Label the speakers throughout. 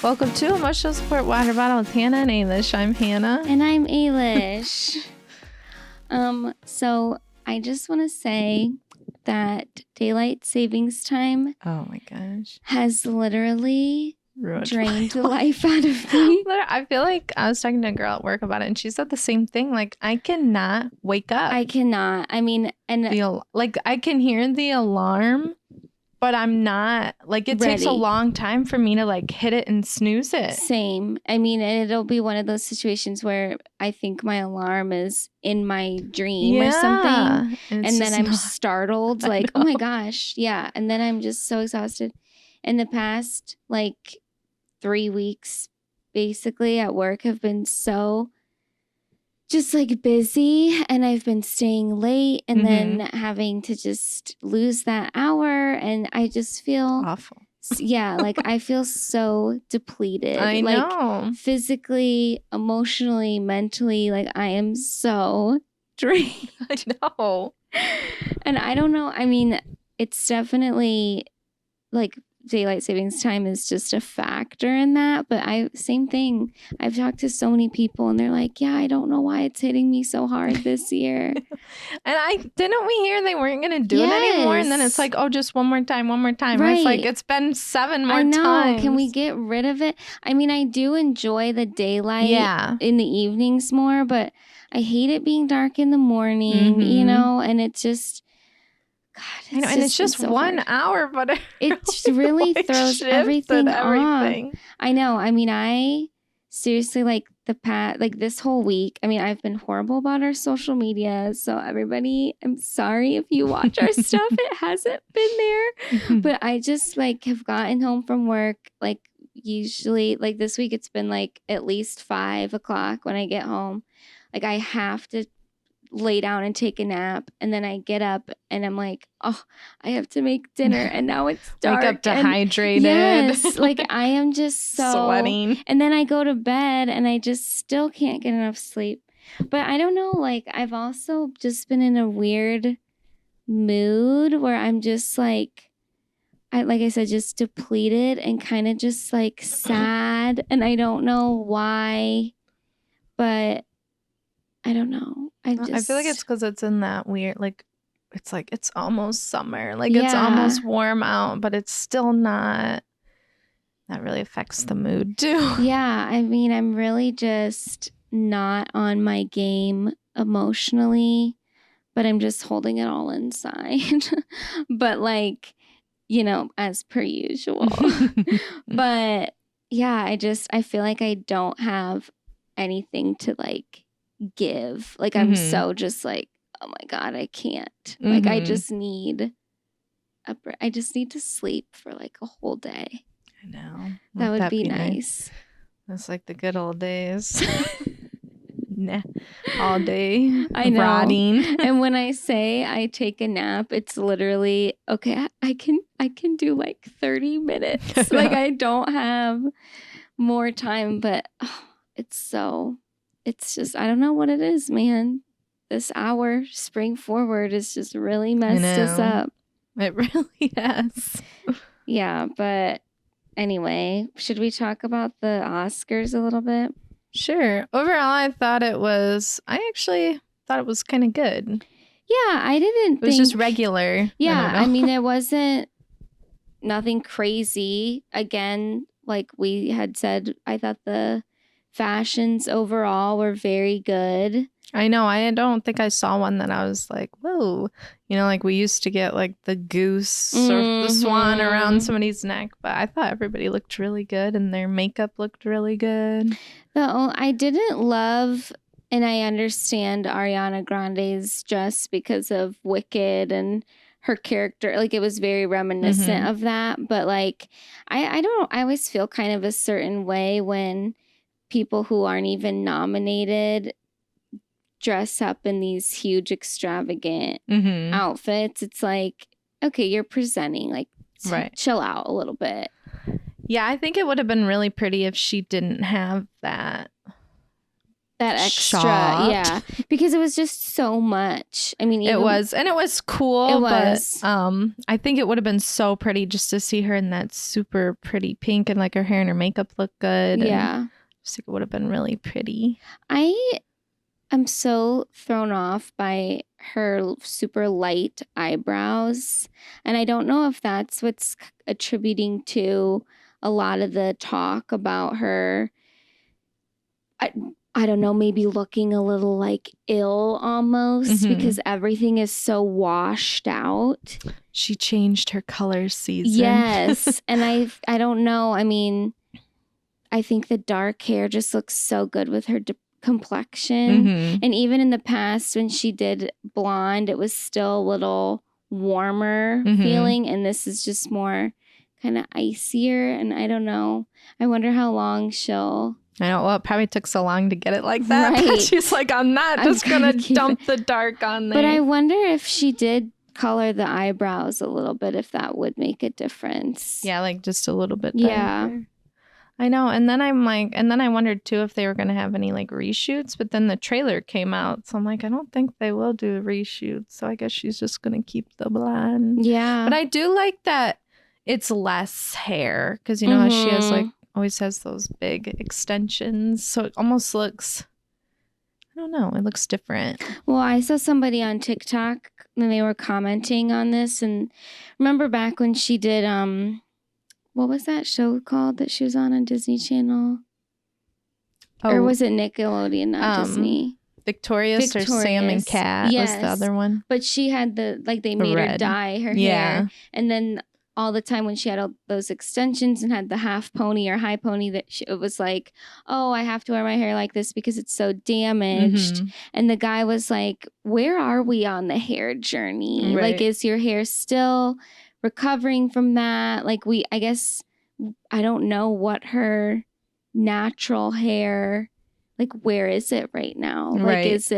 Speaker 1: Welcome to Emotional Support Water Bottle with Hannah and Ailish. I'm Hannah.
Speaker 2: And I'm Ailish. So I just want to say that daylight savings time
Speaker 1: Oh my gosh.
Speaker 2: has literally drained the
Speaker 1: life.
Speaker 2: life out of me.
Speaker 1: I feel like I was talking to a girl at work about it and she said the same thing. Like, I cannot wake up.
Speaker 2: I cannot. I mean, and
Speaker 1: I can hear the alarm, but I'm not, like, it takes a long time for me to, like, hit it and snooze it.
Speaker 2: Same. I mean, it'll be one of those situations where I think my alarm is in my dream or something. And then I'm startled, like, oh my gosh. Yeah. And then I'm just so exhausted. In the past, like, 3 weeks, basically, at work have been so just like busy, and I've been staying late and then having to just lose that hour, and I just feel
Speaker 1: awful.
Speaker 2: Yeah, like I feel so depleted.
Speaker 1: I know.
Speaker 2: Like physically, emotionally, mentally, like I am so drained.
Speaker 1: I know.
Speaker 2: And I don't know. I mean, it's definitely like daylight savings time is just a factor in that, but same thing. I've talked to so many people and they're like, yeah, I don't know why it's hitting me so hard this year.
Speaker 1: And didn't we hear they weren't going to do it anymore? And then it's like, oh, just one more time.
Speaker 2: Right.
Speaker 1: It's like, it's been 7 more
Speaker 2: I know.
Speaker 1: times.
Speaker 2: Can we get rid of it? I mean, I do enjoy the daylight in the evenings more, but I hate it being dark in the morning, you know, and it's just, God,
Speaker 1: I know, and it's just
Speaker 2: so
Speaker 1: 1
Speaker 2: hard.
Speaker 1: hour, but
Speaker 2: it really
Speaker 1: like
Speaker 2: throws everything off. I know. I mean, I seriously like this whole week. I mean, I've been horrible about our social media. So everybody, I'm sorry if you watch our stuff. It hasn't been there. But I just like have gotten home from work. Like usually like this week, it's been like at least 5 o'clock when I get home. Like I have to lay down and take a nap, and then I get up and I'm like, oh, I have to make dinner, and now it's dark.
Speaker 1: Wake up dehydrated.
Speaker 2: Yes, like I am just so
Speaker 1: sweating. And
Speaker 2: then I go to bed and I just still can't get enough sleep. But I don't know, like I've also just been in a weird mood where I'm just like I said, just depleted and kind of just like sad, and I don't know why, but I don't know. I
Speaker 1: feel like it's because it's in that weird, like, it's almost summer. Like, it's almost warm out, but it's still not. That really affects the mood, too.
Speaker 2: Yeah. I mean, I'm really just not on my game emotionally, but I'm just holding it all inside. But, like, you know, as per usual. But, yeah, I feel like I don't have anything to, like, give. Like I'm so just like, oh my God, I can't. Like I just need to sleep for like a whole day.
Speaker 1: I know.
Speaker 2: That would be nice.
Speaker 1: That's like the good old days. Nah, all day.
Speaker 2: I know.
Speaker 1: Rotting.
Speaker 2: And when I say I take a nap, it's literally okay. I can do like 30 minutes. Like I don't have more time, but it's just, I don't know what it is, man. This hour, spring forward, has just really messed us up.
Speaker 1: It really has.
Speaker 2: Yeah, but anyway, should we talk about the Oscars a little bit?
Speaker 1: Sure. Overall, I actually thought it was kind of good.
Speaker 2: Yeah, I didn't think.
Speaker 1: It was just regular.
Speaker 2: Yeah, I mean, it wasn't nothing crazy. Again, like we had said, I thought the fashions overall were very good.
Speaker 1: I know. I don't think I saw one that I was like, whoa. You know, like we used to get like the goose or the swan around somebody's neck. But I thought everybody looked really good and their makeup looked really good.
Speaker 2: I didn't love, and I understand Ariana Grande's dress because of Wicked and her character. Like it was very reminiscent of that. But like, I always feel kind of a certain way when people who aren't even nominated dress up in these huge extravagant outfits. It's like, okay, you're presenting, like chill out a little bit.
Speaker 1: Yeah, I think it would have been really pretty if she didn't have that
Speaker 2: that extra,
Speaker 1: shocked.
Speaker 2: yeah, because it was just so much. I mean,
Speaker 1: it was cool.
Speaker 2: It was.
Speaker 1: But I think it would have been so pretty just to see her in that super pretty pink and like her hair and her makeup look good.
Speaker 2: Yeah,
Speaker 1: I just think it would have been really pretty.
Speaker 2: I'm so thrown off by her super light eyebrows, and I don't know if that's what's attributing to a lot of the talk about her. I don't know, maybe looking a little like ill almost because everything is so washed out.
Speaker 1: She changed her color season.
Speaker 2: Yes. And I don't know. I mean, I think the dark hair just looks so good with her complexion. And even in the past when she did blonde, it was still a little warmer feeling. And this is just more kind of icier. And I don't know. I wonder how long she'll...
Speaker 1: I know. Well, it probably took so long to get it like that. Right. But she's like, I'm just going to dump the dark on there.
Speaker 2: But I wonder if she did color the eyebrows a little bit, if that would make a difference.
Speaker 1: Yeah, like just a little bit darker.
Speaker 2: Yeah.
Speaker 1: I know. And then I wondered too if they were going to have any like reshoots. But then the trailer came out. So I'm like, I don't think they will do reshoots. So I guess she's just going to keep the blonde.
Speaker 2: Yeah.
Speaker 1: But I do like that it's less hair. Because you know how she has like, always has those big extensions, so it almost looks, I don't know, it looks different.
Speaker 2: Well, I saw somebody on TikTok and they were commenting on this, and remember back when she did what was that show called that she was on Disney Channel? Or was it Nickelodeon, not Disney?
Speaker 1: Victorious or Sam and Cat was the other one.
Speaker 2: But she had they made her dye her hair, and then all the time when she had all those extensions and had the half pony or high pony, that it was like, oh, I have to wear my hair like this because it's so damaged. And the guy was like, where are we on the hair journey? Right. Like, is your hair still recovering from that? Like, I guess, I don't know what her natural hair, like, where is it right now? Like, is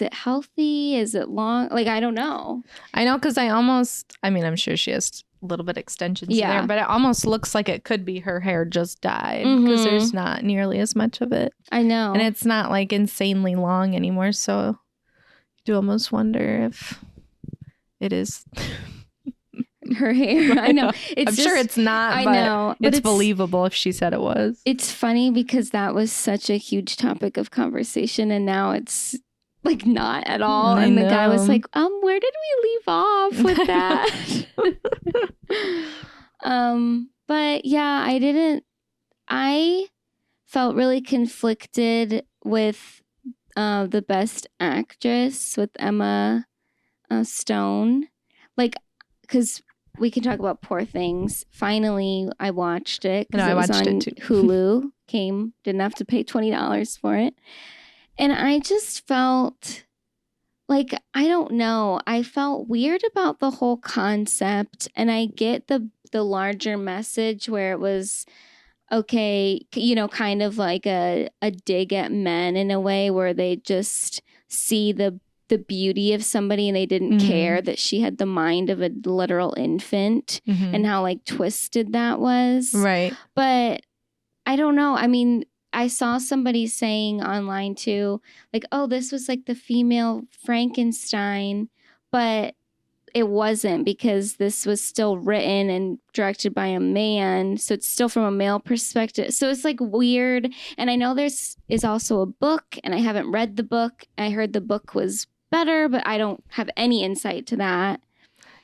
Speaker 2: it healthy? Is it long? Like, I don't know.
Speaker 1: I know, because I'm sure she has a little bit of extensions in there, but it almost looks like it could be her hair just dyed because there's not nearly as much of it.
Speaker 2: I know.
Speaker 1: And it's not like insanely long anymore. So you do almost wonder if it is
Speaker 2: her hair. I know.
Speaker 1: I'm sure it's not. I know. But it's believable if she said it was.
Speaker 2: It's funny because that was such a huge topic of conversation, and now it's like not at all. And the guy was like, where did we leave off with that? But yeah, I felt really conflicted with the best actress with Emma Stone. Like, because we can talk about Poor Things. Finally, I watched it.
Speaker 1: No, I watched it too.
Speaker 2: Hulu. Didn't have to pay $20 for it. And I just felt like, I don't know, I felt weird about the whole concept. And I get the larger message where it was, okay, you know, kind of like a dig at men in a way where they just see the beauty of somebody and they didn't care that she had the mind of a literal infant and how like twisted that was.
Speaker 1: Right.
Speaker 2: But I don't know. I mean, I saw somebody saying online too, like, oh, this was like the female Frankenstein, but it wasn't, because this was still written and directed by a man. So it's still from a male perspective. So it's like weird. And I know is also a book, and I haven't read the book. I heard the book was better, but I don't have any insight to that.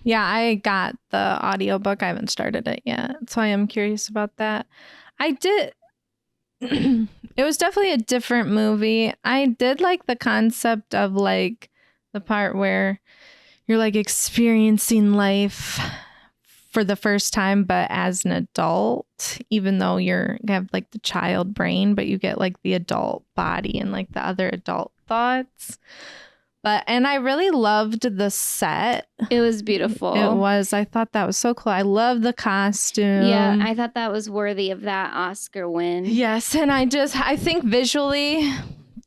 Speaker 1: Yeah, I got the audiobook. I haven't started it yet. So I am curious about that. I did. It was definitely a different movie. I did like the concept of like the part where you're like experiencing life for the first time, but as an adult, even though you have like the child brain, but you get like the adult body and like the other adult thoughts. And I really loved the set. It was beautiful. It was. I thought that was so cool. I love the costume.
Speaker 2: Yeah, I thought that was worthy of that Oscar win.
Speaker 1: Yes, and I think visually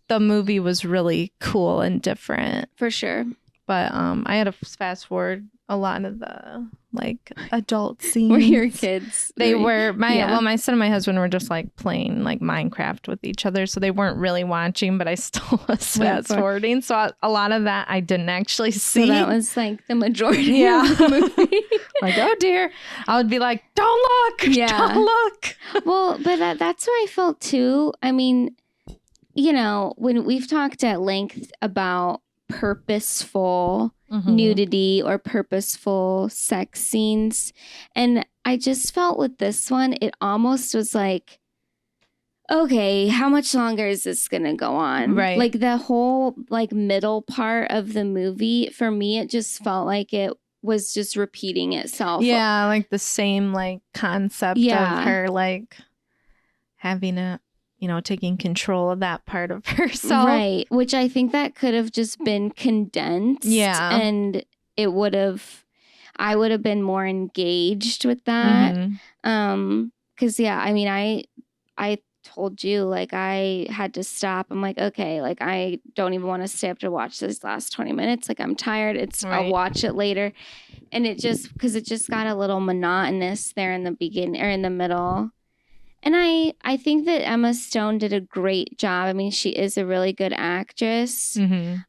Speaker 1: the movie was really cool and different.
Speaker 2: For sure.
Speaker 1: But I had to fast forward a lot of the like adult scenes.
Speaker 2: Were your kids?
Speaker 1: They were my son and my husband were just like playing like Minecraft with each other, so they weren't really watching, but I still was fast forwarding. So a lot of that I didn't actually see.
Speaker 2: So that was like the majority of the movie.
Speaker 1: Like, oh dear. I would be like, don't look. Don't look.
Speaker 2: Well, but that's what I felt too. I mean, you know, when we've talked at length about purposeful nudity or purposeful sex scenes, and I just felt with this one, it almost was like, okay, how much longer is this gonna go on?
Speaker 1: Right.
Speaker 2: Like the whole like middle part of the movie, for me, it just felt like it was just repeating itself.
Speaker 1: Yeah, like the same like concept of her like having a, you know, taking control of that part of herself.
Speaker 2: Right. Which I think that could have just been condensed. Yeah. And I would have been more engaged with that. Cause I mean, I told you, like, I had to stop. I'm like, okay, like, I don't even want to stay up to watch this last 20 minutes. Like, I'm tired. I'll watch it later. And it just got a little monotonous there in the beginning or in the middle. And I think that Emma Stone did a great job. I mean, she is a really good actress.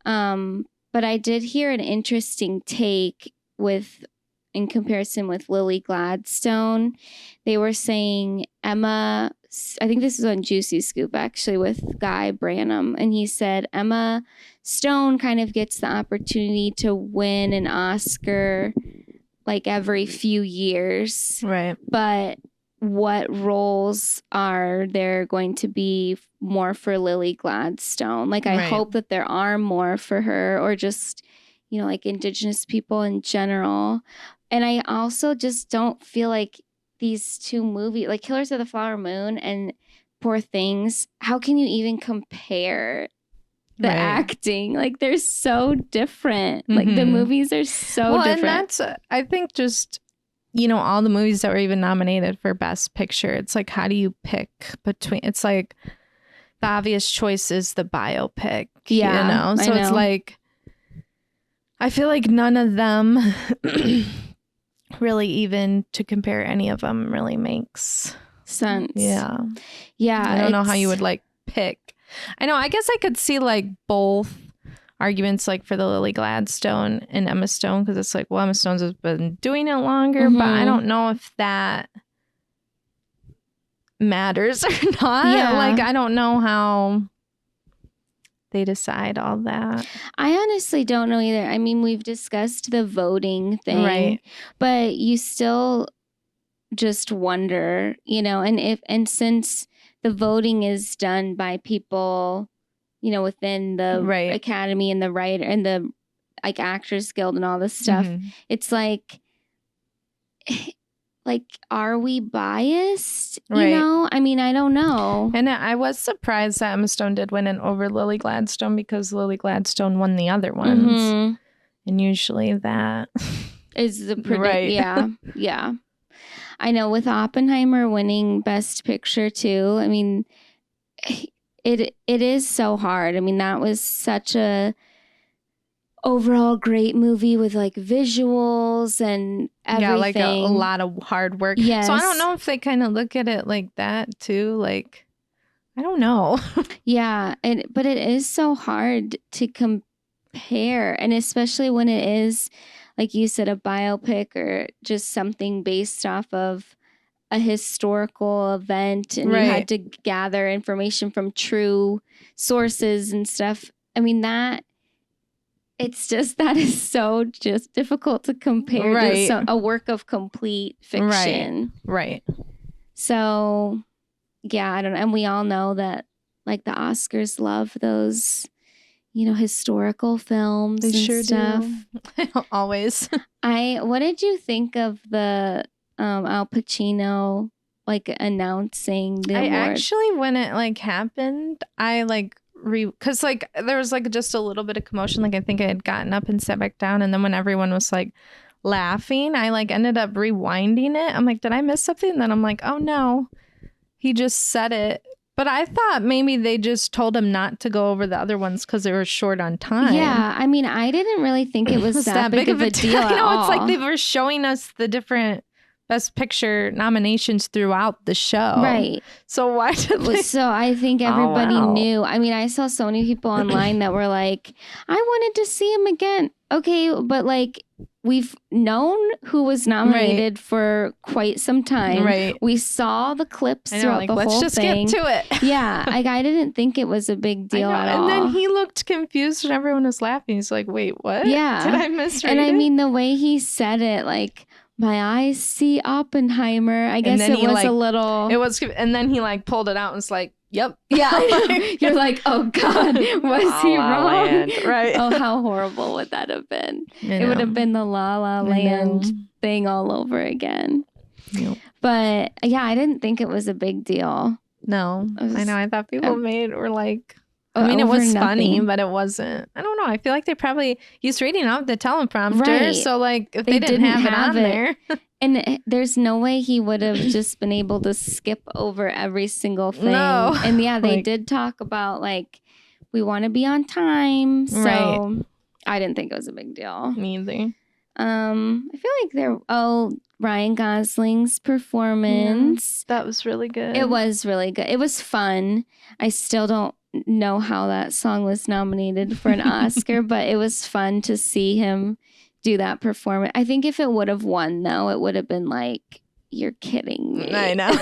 Speaker 2: But I did hear an interesting take in comparison with Lily Gladstone. They were saying Emma, I think this is on Juicy Scoop actually with Guy Branum, and he said Emma Stone kind of gets the opportunity to win an Oscar like every few years. Right. But what roles are there going to be more for Lily Gladstone? Like, I hope that there are more for her, or just, you know, like Indigenous people in general. And I also just don't feel like these two movies, like Killers of the Flower Moon and Poor Things, how can you even compare the acting? Like, they're so different. Like, the movies are so different.
Speaker 1: And that's, I think, just, you know, all the movies that were even nominated for Best Picture, it's like, how do you pick between, it's like, the obvious choice is the biopic, you know? So it's like, I feel like none of them really, even to compare any of them, really makes
Speaker 2: sense.
Speaker 1: Yeah. I don't know how you would like pick. I know, I guess I could see like both arguments, like for the Lily Gladstone and Emma Stone, because it's like, well, Emma Stone's has been doing it longer, but I don't know if that matters or not. Like, I don't know how they decide all that.
Speaker 2: I honestly don't know either. I mean, we've discussed the voting thing, but you still just wonder, you know, and since the voting is done by people, you know, within the Academy and the writer and the like Actors Guild and all this stuff, it's like, are we biased? You know, I mean, I don't know.
Speaker 1: And I was surprised that Emma Stone did win over Lily Gladstone, because Lily Gladstone won the other ones, and usually that
Speaker 2: is the yeah. I know, with Oppenheimer winning Best Picture too. I mean, it is so hard. I mean, that was such a overall great movie with like visuals and everything.
Speaker 1: Yeah, like a lot of hard work. Yes. So I don't know if they kind of look at it like that too. Like, I don't know.
Speaker 2: Yeah, but it is so hard to compare, and especially when it is, like you said, a biopic or just something based off of a historical event, and you had to gather information from true sources and stuff. I mean, that is so just difficult to compare to a work of complete fiction. Right. So, yeah, I don't know. And we all know that, like, the Oscars love those, you know, historical films. They sure stuff.
Speaker 1: Do. Always.
Speaker 2: What did you think of the Al Pacino, like, announcing the award?
Speaker 1: Actually, when it, like, happened, I, like, because like there was like just a little bit of commotion, like I think I had gotten up and sat back down, and then when everyone was like laughing, I like ended up rewinding it. I'm like, did I miss something? And then I'm like, oh no, he just said it But I thought maybe they just told him not to go over the other ones because they were short on time.
Speaker 2: Yeah, I mean, I didn't really think it was that big of a deal at all.
Speaker 1: It's like they were showing us the different Best Picture nominations throughout the show.
Speaker 2: Right.
Speaker 1: So why did they...
Speaker 2: So I think everybody knew. I mean, I saw so many people online that were like, I wanted to see him again. Okay, but like... We've known who was nominated for quite some time.
Speaker 1: Right.
Speaker 2: We saw the clips throughout the whole thing.
Speaker 1: Let's just get to it.
Speaker 2: Yeah. Like, I didn't think it was a big deal at all.
Speaker 1: And then he looked confused and everyone was laughing. He's like, wait, what?
Speaker 2: Yeah.
Speaker 1: Did I misread
Speaker 2: And
Speaker 1: it?
Speaker 2: I mean, the way he said it, like, my eyes see Oppenheimer. I guess it was a little...
Speaker 1: It was, and then he like pulled it out and was like, yep.
Speaker 2: Yeah. You're like, oh God, was he wrong?
Speaker 1: Land. Right.
Speaker 2: Oh, how horrible would that have been? It would have been the La La Land thing all over again. Yep. But yeah, I didn't think it was a big deal.
Speaker 1: No, I know. I thought people were like, I mean, it was funny, but it wasn't. I don't know. I feel like they probably used reading out the teleprompter. Right. So like if they didn't have it on there.
Speaker 2: And there's no way he would have just been able to skip over every single thing. No. And yeah, they did talk about like, we want to be on time. So I didn't think it was a big deal.
Speaker 1: Me either.
Speaker 2: I feel like Ryan Gosling's performance.
Speaker 1: Yeah, that was really good.
Speaker 2: It was really good. It was fun. I still don't know how that song was nominated for an Oscar, but it was fun to see him do that performance. I think if it would have won, though, it would have been like, you're kidding me.
Speaker 1: I know.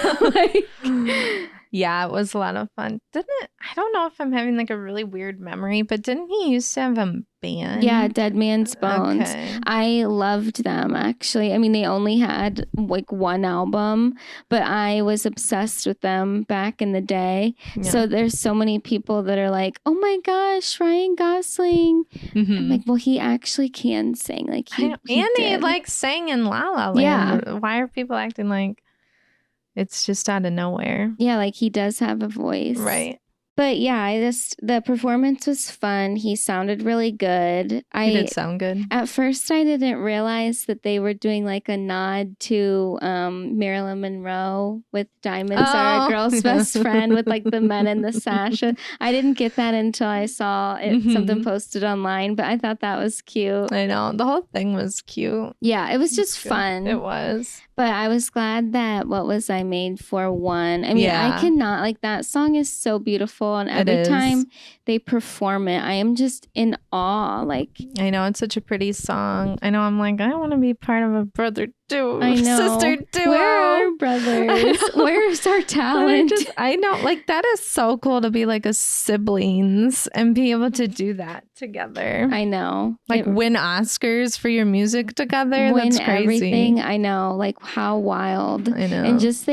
Speaker 1: Yeah, it was a lot of fun. Didn't it? I don't know if I'm having like a really weird memory, but didn't he used to have a band?
Speaker 2: Yeah, Dead Man's Bones.
Speaker 1: Okay.
Speaker 2: I loved them, actually. I mean, they only had like one album, but I was obsessed with them back in the day. Yeah. So there's so many people that are like, oh my gosh, Ryan Gosling. Mm-hmm. I'm like, well, he actually can sing. Like
Speaker 1: he like sang in La La Land. Yeah. Why are people acting like it's just out of nowhere?
Speaker 2: Yeah, like he does have a voice.
Speaker 1: Right.
Speaker 2: But yeah, the performance was fun. He sounded really good.
Speaker 1: He did sound good.
Speaker 2: At first, I didn't realize that they were doing like a nod to Marilyn Monroe with Diamonds Are a Girl's Best Friend with like the men in the sash. I didn't get that until I saw something posted online, but I thought that was cute.
Speaker 1: I know. The whole thing was cute.
Speaker 2: Yeah, it was just fun.
Speaker 1: It was.
Speaker 2: But I was glad that What Was I Made For won. I mean, I cannot, like, that song is so beautiful. And every time they perform it, I am just in awe. Like,
Speaker 1: I know, it's such a pretty song. I know, I'm like, I want to be part of a brother duo.
Speaker 2: I know.
Speaker 1: Sister duo.
Speaker 2: Where are our brothers? Where's our talent?
Speaker 1: I know, like, that is so cool to be like a siblings and be able to do that together.
Speaker 2: I know.
Speaker 1: Like, win Oscars for your music together.
Speaker 2: Win
Speaker 1: That's crazy.
Speaker 2: Everything. I know. Like, how wild.
Speaker 1: I know.
Speaker 2: And just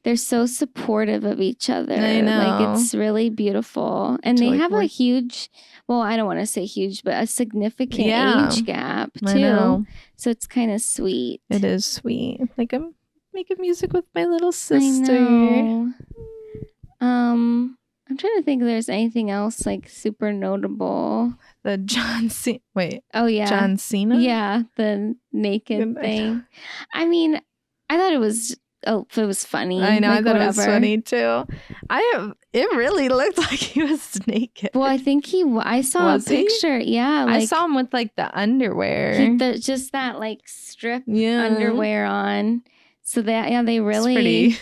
Speaker 2: they're so supportive of each other.
Speaker 1: I know.
Speaker 2: Like, it's really beautiful. And they have a huge, well, I don't want to say huge, but a significant age gap, too.
Speaker 1: I know.
Speaker 2: So it's kind of sweet.
Speaker 1: It is sweet. Like, I'm making music with my little sister.
Speaker 2: I know. I'm trying to think if there's anything else, like, super notable.
Speaker 1: The John Cena. Wait.
Speaker 2: Oh, yeah.
Speaker 1: John Cena?
Speaker 2: Yeah, the naked thing. I mean, I thought it was funny.
Speaker 1: I know,
Speaker 2: like,
Speaker 1: I thought it was funny too. It really looked like he was naked.
Speaker 2: Well, I think I saw a picture. Yeah,
Speaker 1: like, I saw him with like the underwear.
Speaker 2: Just that like strip underwear on. So that they really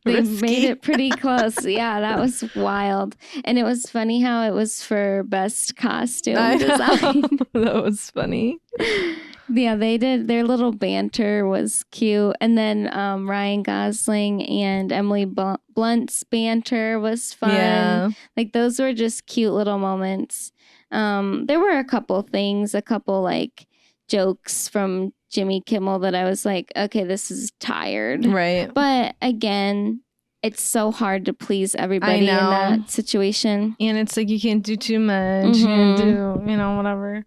Speaker 2: they made it pretty close. Yeah, that was wild. And it was funny how it was for best costume design.
Speaker 1: That was funny.
Speaker 2: Yeah, they did. Their little banter was cute. And then Ryan Gosling and Emily Blunt's banter was fun. Yeah. Like, those were just cute little moments. There were a couple like jokes from Jimmy Kimmel that I was like, okay, this is tired.
Speaker 1: Right.
Speaker 2: But again, it's so hard to please everybody in that situation.
Speaker 1: And it's like, you can't do too much. You can't do, whatever.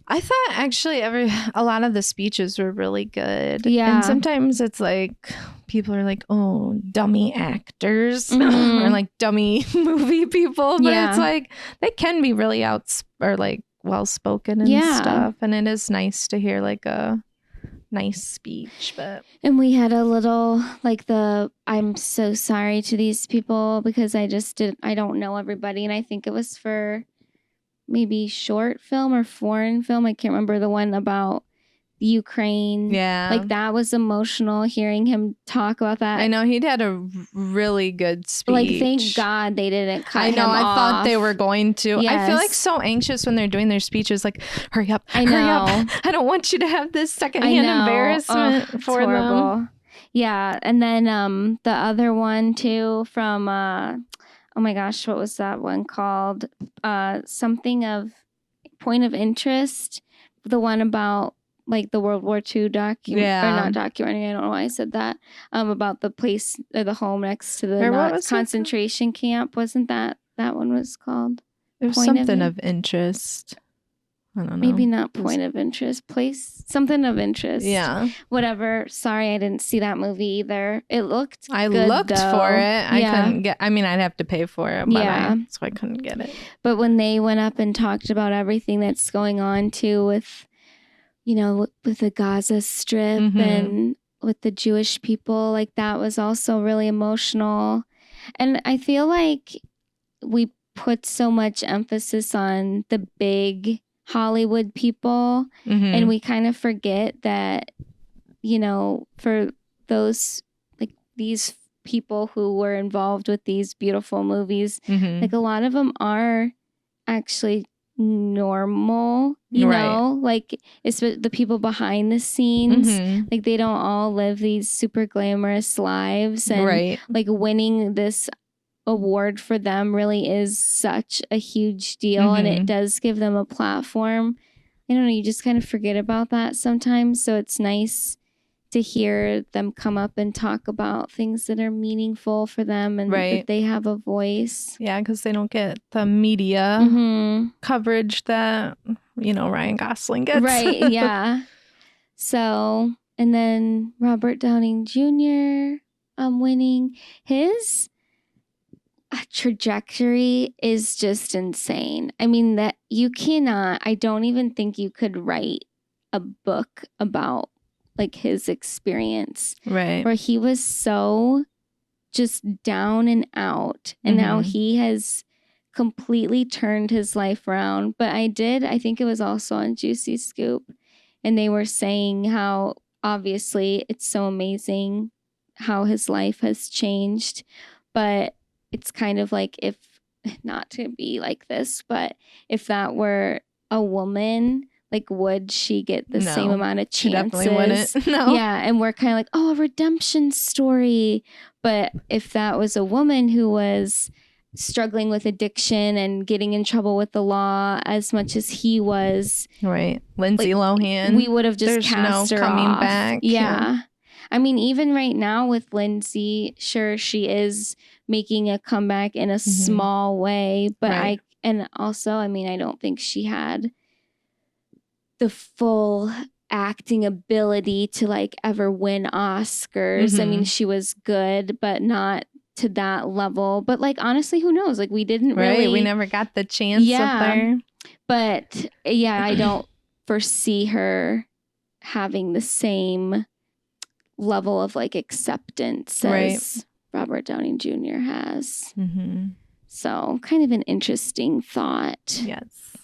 Speaker 1: I thought actually a lot of the speeches were really good.
Speaker 2: Yeah.
Speaker 1: And sometimes it's like people are like, oh, dummy actors or like dummy movie people. But it's like they can be really well spoken and stuff. And it is nice to hear like a nice speech, but.
Speaker 2: And we had a little, like, I'm so sorry to these people because I don't know everybody. And I think it was for maybe short film or foreign film. I can't remember the one about Ukraine.
Speaker 1: Yeah.
Speaker 2: Like, that was emotional hearing him talk about that.
Speaker 1: I know he'd had a really good speech.
Speaker 2: Like, thank God they didn't cut him off.
Speaker 1: I thought they were going to.
Speaker 2: Yes.
Speaker 1: I feel like so anxious when they're doing their speeches. Like, hurry up.
Speaker 2: I know.
Speaker 1: I don't want you to have this secondhand embarrassment for them.
Speaker 2: Yeah. And then the other one, too, from, oh my gosh, what was that one called? Something of Point of Interest. The one about, like, the World War II documentary, or not documentary, I don't know why I said that, about the place, or the home next to the concentration camp. Wasn't that one was called?
Speaker 1: It was something of interest. I don't know.
Speaker 2: Maybe not Point of Interest. Place, something of interest.
Speaker 1: Yeah.
Speaker 2: Whatever. Sorry, I didn't see that movie either. It looked
Speaker 1: I
Speaker 2: good,
Speaker 1: looked
Speaker 2: though.
Speaker 1: for it. I couldn't get, I mean, I'd have to pay for it, but so I couldn't get it.
Speaker 2: But when they went up and talked about everything that's going on, too, with, you know, with the Gaza Strip and with the Jewish people, like, that was also really emotional. And I feel like we put so much emphasis on the big Hollywood people, and we kind of forget that, you know, for those, like, these people who were involved with these beautiful movies, like, a lot of them are actually normal, you know, like, it's the people behind the scenes, like, they don't all live these super glamorous lives, and like, winning this award for them really is such a huge deal, and it does give them a platform. I don't know, you just kind of forget about that sometimes, so it's nice to hear them come up and talk about things that are meaningful for them, and that they have a voice.
Speaker 1: Yeah, because they don't get the media coverage that, you know, Ryan Gosling gets.
Speaker 2: Right, yeah. So, and then Robert Downey Jr. Winning. His trajectory is just insane. I mean, that you cannot, I don't even think you could write a book about, like, his experience. Right. Where he was so just down and out, and now he has completely turned his life around. But I think it was also on Juicy Scoop, and they were saying how obviously it's so amazing how his life has changed, but it's kind of like, if not to be like this, but if that were a woman, like, would she get the same amount of chances? She definitely wouldn't. No. Yeah, and we're kind of like, oh, a redemption story. But if that was a woman who was struggling with addiction and getting in trouble with the law as much as he was, right? Lindsay Lohan, we would have just cast her coming off. Back. Yeah. I mean, even right now with Lindsay, sure, she is making a comeback in a small way, but I don't think she had the full acting ability to, like, ever win Oscars. I mean, she was good, but not to that level. But, like, honestly, who knows? Like, we didn't really.
Speaker 1: We never got the chance up there.
Speaker 2: But, yeah, I don't foresee her having the same level of, like, acceptance as Robert Downey Jr. has. So, kind of an interesting thought. Yes.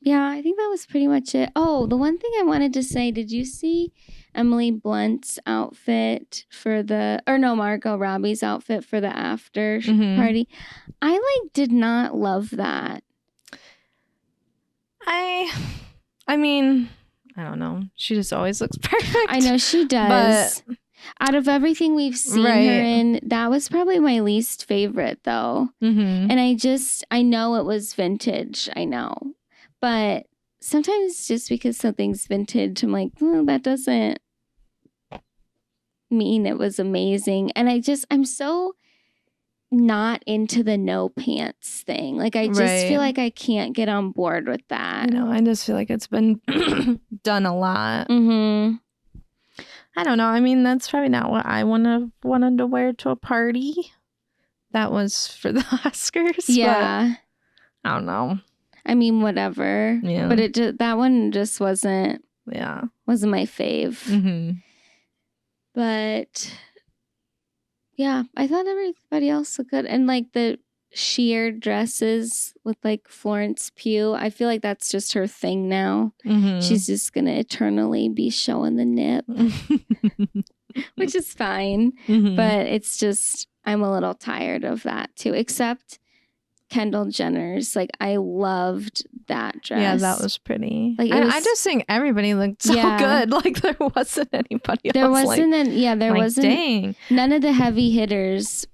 Speaker 2: Yeah, I think that was pretty much it. Oh, the one thing I wanted to say, did you see Emily Blunt's outfit for Margot Robbie's outfit for the after party? I, like, did not love that.
Speaker 1: I mean, I don't know. She just always looks perfect.
Speaker 2: I know she does. But out of everything we've seen her in, that was probably my least favorite, though. And I know it was vintage. I know. But sometimes just because something's vintage, I'm like, that doesn't mean it was amazing. And I'm so not into the no pants thing. Like, I just feel like I can't get on board with that.
Speaker 1: I just feel like it's been done a lot. I don't know. I mean, that's probably not what I wanted to wear to a party. That was for the Oscars. Yeah. I don't know.
Speaker 2: I mean, whatever. Yeah. But that one just wasn't
Speaker 1: Yeah.
Speaker 2: Wasn't my fave.
Speaker 1: Mm-hmm.
Speaker 2: But yeah, I thought everybody else looked good. And like the sheer dresses with like Florence Pugh, I feel like that's just her thing now.
Speaker 1: Mm-hmm.
Speaker 2: She's just going to eternally be showing the nip, which is fine.
Speaker 1: Mm-hmm.
Speaker 2: But it's just, I'm a little tired of that too, except Kendall Jenner's. Like, I loved that dress.
Speaker 1: Yeah, that was pretty.
Speaker 2: Like,
Speaker 1: I just think everybody looked so good. Like, there wasn't anybody
Speaker 2: there
Speaker 1: else.
Speaker 2: Wasn't there
Speaker 1: like,
Speaker 2: wasn't.
Speaker 1: Dang.
Speaker 2: None of the heavy hitters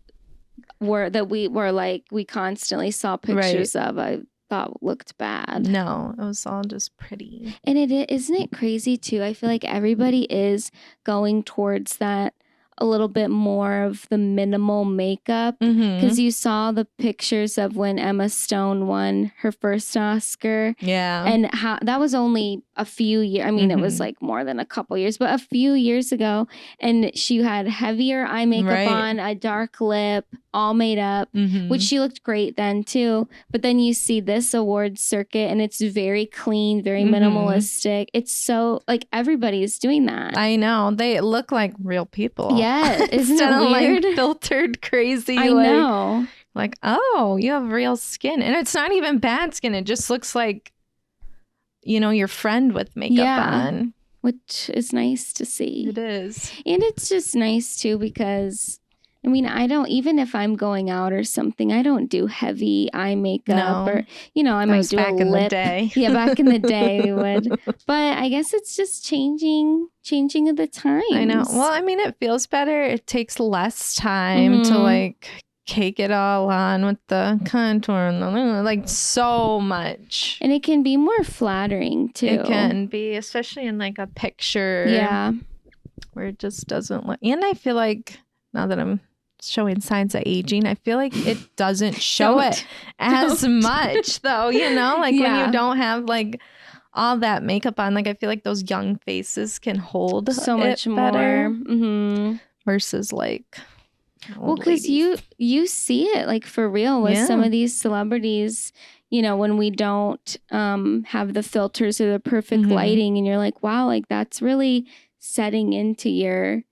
Speaker 2: we constantly saw pictures of. I thought looked bad.
Speaker 1: No, it was all just pretty.
Speaker 2: And isn't it crazy too? I feel like everybody is going towards that. A little bit more of the minimal makeup because you saw the pictures of when Emma Stone won her first Oscar.
Speaker 1: Yeah.
Speaker 2: And how that was only a few years. I mean, it was like more than a couple years, but a few years ago. And she had heavier eye makeup on, a dark lip, all made up, which she looked great then too. But then you see this awards circuit and it's very clean, very minimalistic. It's so like everybody's doing that.
Speaker 1: I know. They look like real people.
Speaker 2: Yeah. Isn't it weird?
Speaker 1: Like filtered crazy.
Speaker 2: I know.
Speaker 1: Like, oh, you have real skin. And it's not even bad skin. It just looks like, your friend with makeup on.
Speaker 2: Which is nice to see.
Speaker 1: It is.
Speaker 2: And it's just nice too because, I mean, even if I'm going out or something, I don't do heavy eye makeup or, I might do
Speaker 1: back
Speaker 2: a lip.
Speaker 1: In the day.
Speaker 2: Yeah, back in the day we would. But I guess it's just changing of the times.
Speaker 1: I know. Well, I mean, it feels better. It takes less time to like cake it all on with the contour and like so much.
Speaker 2: And it can be more flattering too.
Speaker 1: It can be, especially in like a picture.
Speaker 2: Yeah.
Speaker 1: Where it just doesn't look. And I feel like now that I'm showing signs of aging, I feel like it doesn't show it as much though, like when you don't have like all that makeup on, like I feel like those young faces can hold
Speaker 2: so much
Speaker 1: better
Speaker 2: more
Speaker 1: versus like
Speaker 2: because you see it like for real with some of these celebrities, when we don't have the filters or the perfect lighting, and you're like, wow, like that's really setting into your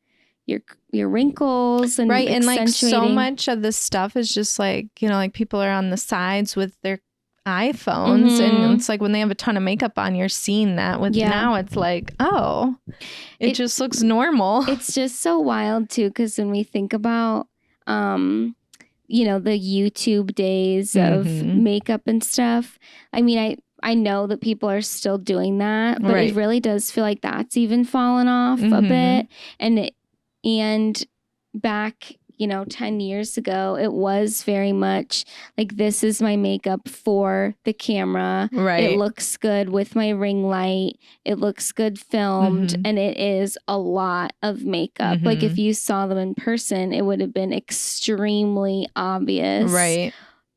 Speaker 2: wrinkles and
Speaker 1: and like so much of the stuff is just like like people are on the sides with their iPhones and it's like when they have a ton of makeup on, you're seeing that with now it's like, oh, it just looks normal. It's
Speaker 2: just so wild too, because when we think about the YouTube days of makeup and stuff, I mean, I know that people are still doing that, but it really does feel like that's even fallen off a bit. And back 10 years ago, it was very much like, this is my makeup for the camera. It looks good with my ring light. It looks good filmed. And it is a lot of makeup. Like if you saw them in person, it would have been extremely obvious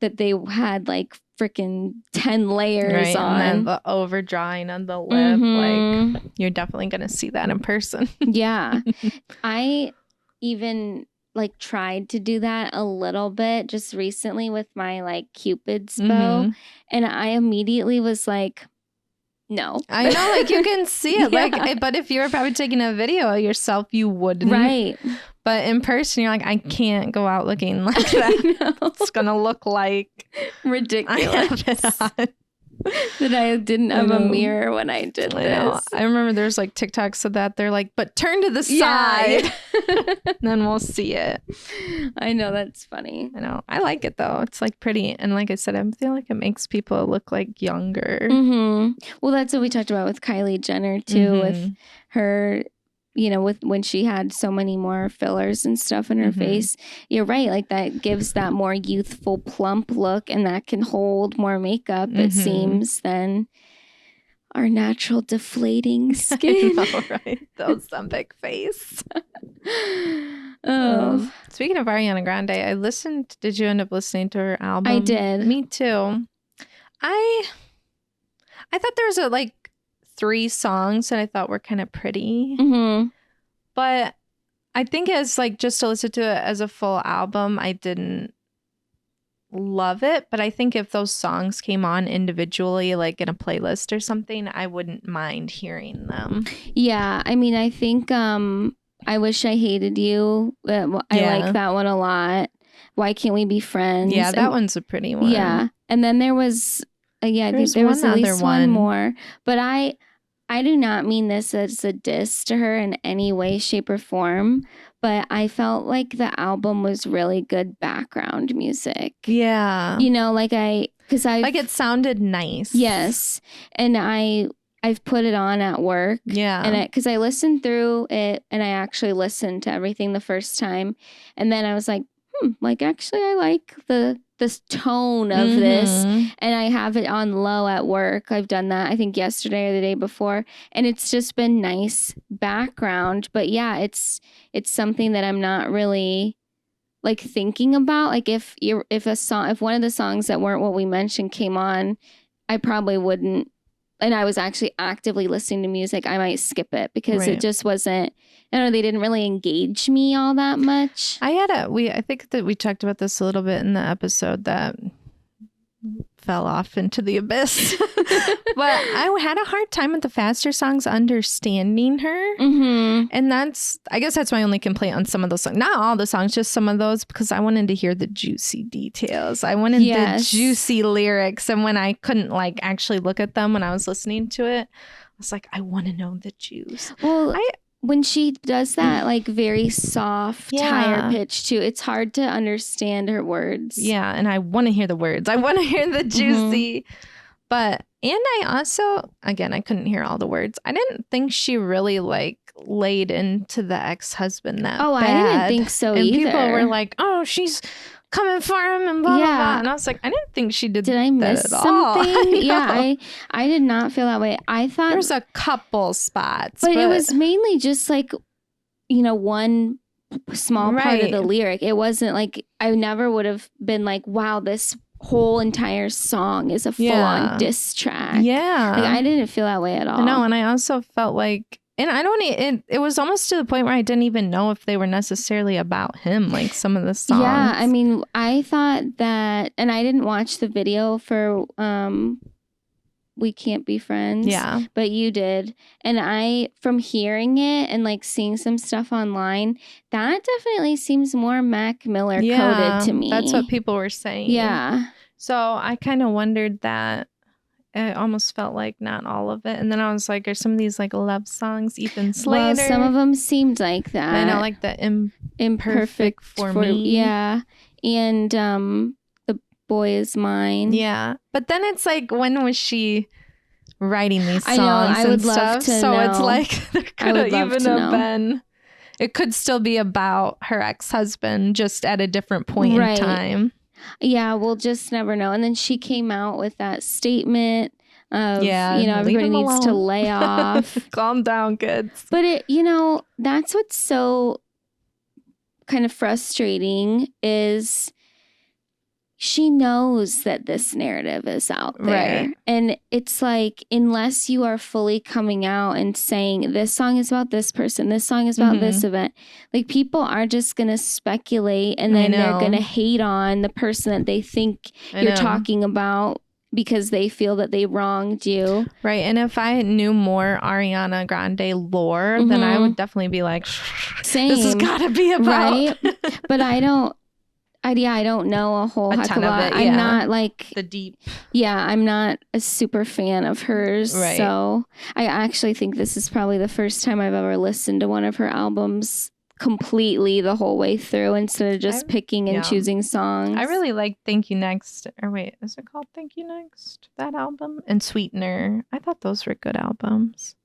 Speaker 2: that they had like freaking 10 layers on.
Speaker 1: And then the overdrawing on the lip. Like you're definitely going to see that in person.
Speaker 2: Yeah. I even like tried to do that a little bit just recently with my like Cupid's bow, and I immediately was like, no.
Speaker 1: I know, like you can see it, like, but if you were probably taking a video of yourself, you wouldn't, but in person, you're like, I can't go out looking like that. It's gonna look like
Speaker 2: ridiculous. That I didn't have a mirror when I did this.
Speaker 1: I remember there's like TikToks of that. They're like, but turn to the side. Then we'll see it.
Speaker 2: I know, that's funny.
Speaker 1: I know. I like it though. It's like pretty. And like I said, I feel like it makes people look like younger.
Speaker 2: Well, that's what we talked about with Kylie Jenner too, with her, with when she had so many more fillers and stuff in her face. You're right. Like that gives that more youthful, plump look, and that can hold more makeup, it seems, than our natural deflating skin.
Speaker 1: I know, right? Those some big face. Speaking of Ariana Grande, did you end up listening to her album?
Speaker 2: I did.
Speaker 1: Me too. I thought there was like 3 songs that I thought were kind of pretty. But I think as like just to listen to it as a full album, I didn't love it, but I think if those songs came on individually, like in a playlist or something, I wouldn't mind hearing them.
Speaker 2: Yeah, I mean, I think I Wish I Hated You. I like that one a lot. Why Can't We Be Friends?
Speaker 1: Yeah, that one's a pretty one.
Speaker 2: Yeah, and then there was I think there was at least one more, but I do not mean this as a diss to her in any way, shape, or form, but I felt like the album was really good background music.
Speaker 1: Yeah.
Speaker 2: You know, like it
Speaker 1: sounded nice.
Speaker 2: Yes. And I've put it on at work.
Speaker 1: Yeah.
Speaker 2: And because I listened through it and I actually listened to everything the first time. And then I was like, actually I like this tone of this, and I have it on low at work. I've done that I think yesterday or the day before, and it's just been nice background. But yeah, it's something that I'm not really like thinking about. Like if one of the songs that weren't what we mentioned came on, I probably wouldn't, and I was actually actively listening to music, I might skip it because it just wasn't, I don't know, they didn't really engage me all that much.
Speaker 1: I think that we talked about this a little bit in the episode that fell off into the abyss. But I had a hard time with the faster songs understanding her. And I guess that's my only complaint on some of those songs. Not all the songs, just some of those, because I wanted to hear the juicy details. I wanted the juicy lyrics. And when I couldn't like actually look at them when I was listening to it, I was like, I want to know the juice.
Speaker 2: Well, when she does that like very soft, higher pitch too, it's hard to understand her words.
Speaker 1: Yeah, and I want to hear the words. I want to hear the juicy. But, and I also, again, I couldn't hear all the words. I didn't think she really like laid into the ex-husband that bad.
Speaker 2: I didn't think so either.
Speaker 1: And people were like, oh, she's coming for him and blah, blah, blah. And I was like, I didn't think she did
Speaker 2: I miss something? Yeah, I did not feel that way. I thought
Speaker 1: there's a couple spots.
Speaker 2: But it was mainly just like, one small part of the lyric. It wasn't like, I never would have been like, wow, this whole entire song is a full-on diss track.
Speaker 1: Yeah.
Speaker 2: Like, I didn't feel that way at all.
Speaker 1: No, and I also felt like, and I don't, it was almost to the point where I didn't even know if they were necessarily about him, like some of the songs.
Speaker 2: Yeah, I mean, I thought that, and I didn't watch the video for We Can't Be Friends.
Speaker 1: Yeah.
Speaker 2: But you did. And from hearing it and like seeing some stuff online, that definitely seems more Mac Miller coded to me.
Speaker 1: That's what people were saying.
Speaker 2: Yeah.
Speaker 1: So I kind of wondered that. It almost felt like not all of it. And then I was like, are some of these like love songs Ethan Slater?
Speaker 2: Well, some of them seemed like that.
Speaker 1: I know, like the Imperfect for Me.
Speaker 2: Yeah. And The Boy Is Mine.
Speaker 1: Yeah. But then it's like, when was she writing these songs?
Speaker 2: I know, I would
Speaker 1: love
Speaker 2: love to
Speaker 1: know.
Speaker 2: it's
Speaker 1: like, there could have even have been, it could still be about her ex-husband, just at a different point in time.
Speaker 2: Yeah, we'll just never know. And then she came out with that statement of, everybody needs to lay off.
Speaker 1: Calm down, kids.
Speaker 2: But that's what's so kind of frustrating is she knows that this narrative is out there. Right. And it's like, unless you are fully coming out and saying, this song is about this person, this song is about this event, like people are just going to speculate and then they're going to hate on the person that they think you're talking about because they feel that they wronged you.
Speaker 1: Right. And if I knew more Ariana Grande lore, then I would definitely be like,
Speaker 2: same.
Speaker 1: This has got to be about.
Speaker 2: Right. But I don't know a whole heck of a lot. I'm not like
Speaker 1: the deep.
Speaker 2: Yeah, I'm not a super fan of hers. Right. So I actually think this is probably the first time I've ever listened to one of her albums completely the whole way through instead of just picking and choosing songs. I really like Thank You Next. Or wait, is it called Thank You Next? That album? And Sweetener. I thought those were good albums.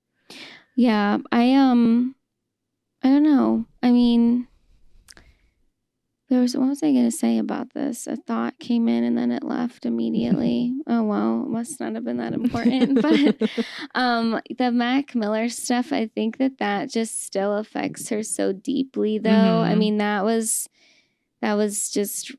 Speaker 2: Yeah, I don't know. I mean, what was I going to say about this? A thought came in and then it left immediately. Oh, well, it must not have been that important. But the Mac Miller stuff, I think that just still affects her so deeply, though. I mean, that was just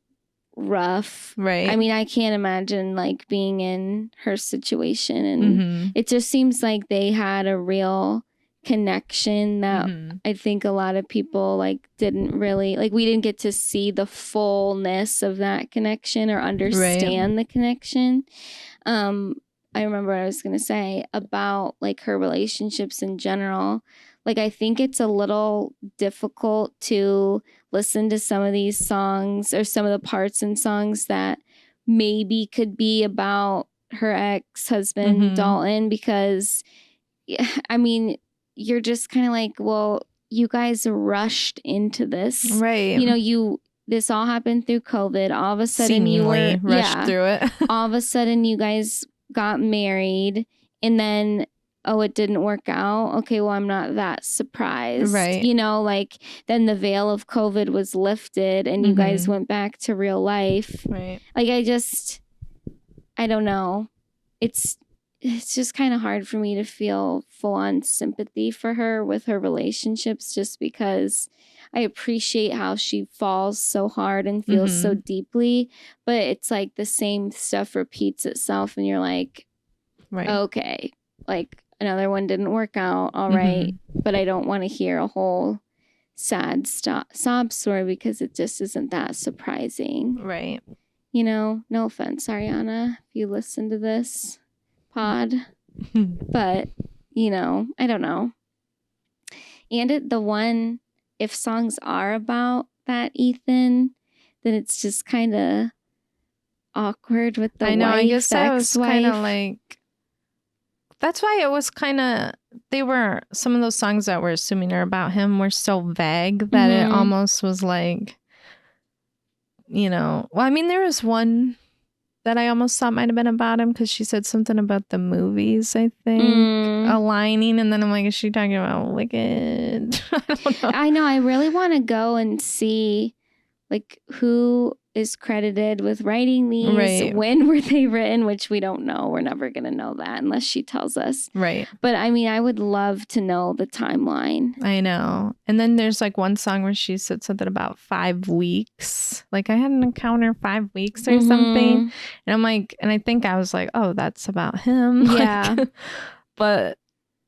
Speaker 2: rough. Right. I mean, I can't imagine like being in her situation. And it just seems like they had a real connection that I think a lot of people like didn't really like. We didn't get to see the fullness of that connection or understand the connection. I remember what I was going to say about like her relationships in general. Like, I think it's a little difficult to listen to some of these songs or some of the parts in songs that maybe could be about her ex-husband, Dalton, because, I mean, you're just kind of like, well, you guys rushed into this.
Speaker 1: Right.
Speaker 2: You know, this all happened through COVID. All of a sudden
Speaker 1: Seemingly rushed through it.
Speaker 2: All of a sudden you guys got married and then, oh, it didn't work out. Okay, well, I'm not that surprised.
Speaker 1: Right.
Speaker 2: You know, like then the veil of COVID was lifted and you guys went back to real life.
Speaker 1: Right.
Speaker 2: Like, I don't know. It's just kind of hard for me to feel full on sympathy for her with her relationships, just because I appreciate how she falls so hard and feels so deeply. But it's like the same stuff repeats itself and you're like, okay, like, another one didn't work out. All right. But I don't want to hear a whole sad sob story because it just isn't that surprising.
Speaker 1: Right.
Speaker 2: You know, no offense, Ariana, if you listen to this pod. But, you know, I don't know. And the one, if songs are about that Ethan, then it's just kind of awkward with the wife. I know, I guess I was kind of like, that's why it was kind of, some of those songs that we're assuming are about him were so vague that it almost was like, you know, well, I mean, there was one that I almost thought might have been about him because she said something about the movies, I think, aligning. And then I'm like, is she talking about Wicked? I don't know. I know. I really want to go and see like who is credited with writing these, when were they written, which we don't know. We're never going to know that unless she tells us. Right. But I mean, I would love to know the timeline. I know. And then there's like one song where she said something about 5 weeks. Like I had an encounter 5 weeks or something. And I'm like, and I think I was like, oh, that's about him. Yeah. Like, but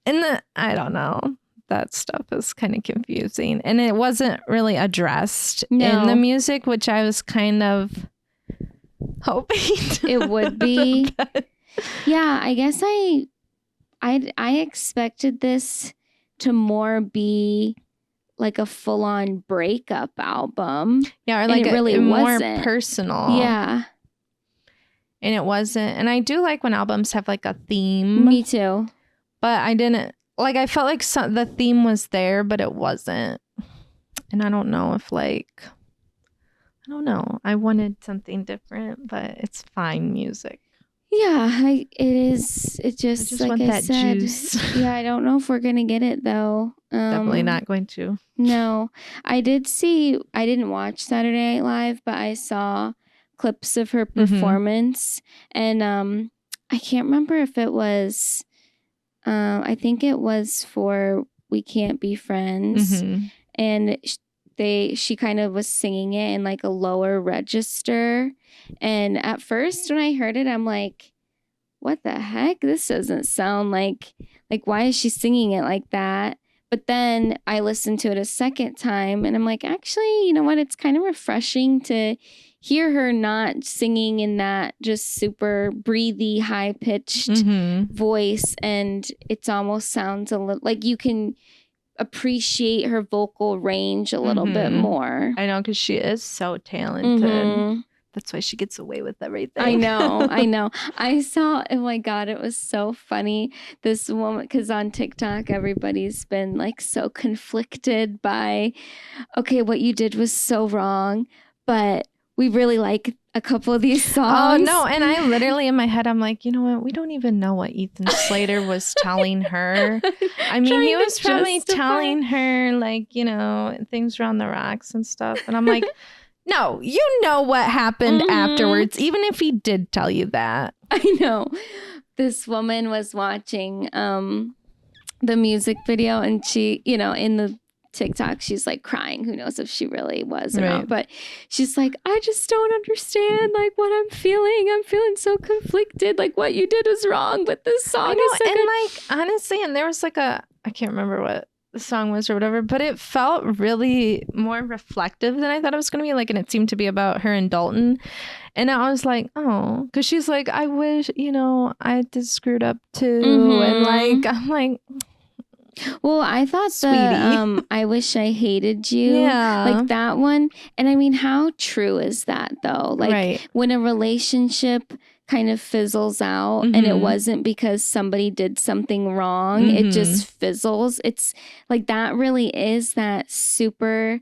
Speaker 2: I don't know. That stuff is kind of confusing, and it wasn't really addressed in the music, which I was kind of hoping it would be. Yeah, I guess I expected this to more be like a full-on breakup album. Yeah, or like it really wasn't. More personal. Yeah. And it wasn't. And I do like when albums have like a theme. Me too. But I didn't. Like, I felt like the theme was there, but it wasn't. And I don't know if, like, I don't know. I wanted something different, but it's fine music. Yeah, it is. It just like want that juice. Yeah, I don't know if we're going to get it, though. Definitely not going to. No. I didn't watch Saturday Night Live, but I saw clips of her performance. And I can't remember if it was... I think it was for We Can't Be Friends. And she kind of was singing it in like a lower register. And at first when I heard it, I'm like, what the heck? This doesn't sound like why is she singing it like that? But then I listened to it a second time and I'm like, actually, you know what? It's kind of refreshing to hear her not singing in that just super breathy, high-pitched voice. And it almost sounds a little like you can appreciate her vocal range a little bit more. I know, because she is so talented. That's why she gets away with everything. I know. I saw, oh my God, it was so funny. This woman, because on TikTok, everybody's been like so conflicted by, okay, what you did was so wrong, but we really like a couple of these songs. Oh, no. And I literally in my head, I'm like, you know what? We don't even know what Ethan Slater was telling her. I mean, he was probably telling her like, you know, things around the rocks and stuff. And I'm like, no, you know what happened afterwards, even if he did tell you that. I know. This woman was watching the music video and she, you know, in the TikTok, she's like crying. Who knows if she really was or not? But she's like, I just don't understand like what I'm feeling. I'm feeling so conflicted. Like what you did was wrong, but this song is so
Speaker 1: and
Speaker 2: good.
Speaker 1: like honestly, and there was like I can't remember what the song was or whatever, but it felt really more reflective than I thought it was going to be. Like, and it seemed to be about her and Dalton. And I was like, oh, because she's like, I wish, I did screwed up too. And like, I'm like,
Speaker 2: well, I thought the I wish I hated you. Yeah. Like that one. And I mean, how true is that though? Like when a relationship kind of fizzles out and it wasn't because somebody did something wrong, it just fizzles. It's like that really is that super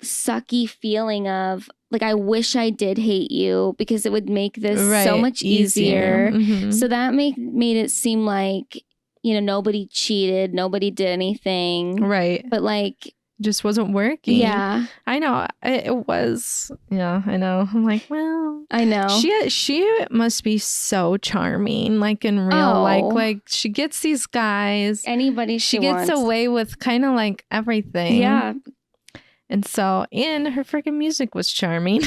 Speaker 2: sucky feeling of like, I wish I did hate you because it would make this so much easier. So that made it seem like, nobody cheated, nobody did anything. Right. But like,
Speaker 1: just wasn't working. Yeah. I know. It was. Yeah, I know. I'm like, well,
Speaker 2: I know.
Speaker 1: She must be so charming, like in real life. Like she gets these guys.
Speaker 2: Anybody she
Speaker 1: gets
Speaker 2: wants.
Speaker 1: away with kind of like everything. Yeah. And so, and her freaking music was charming.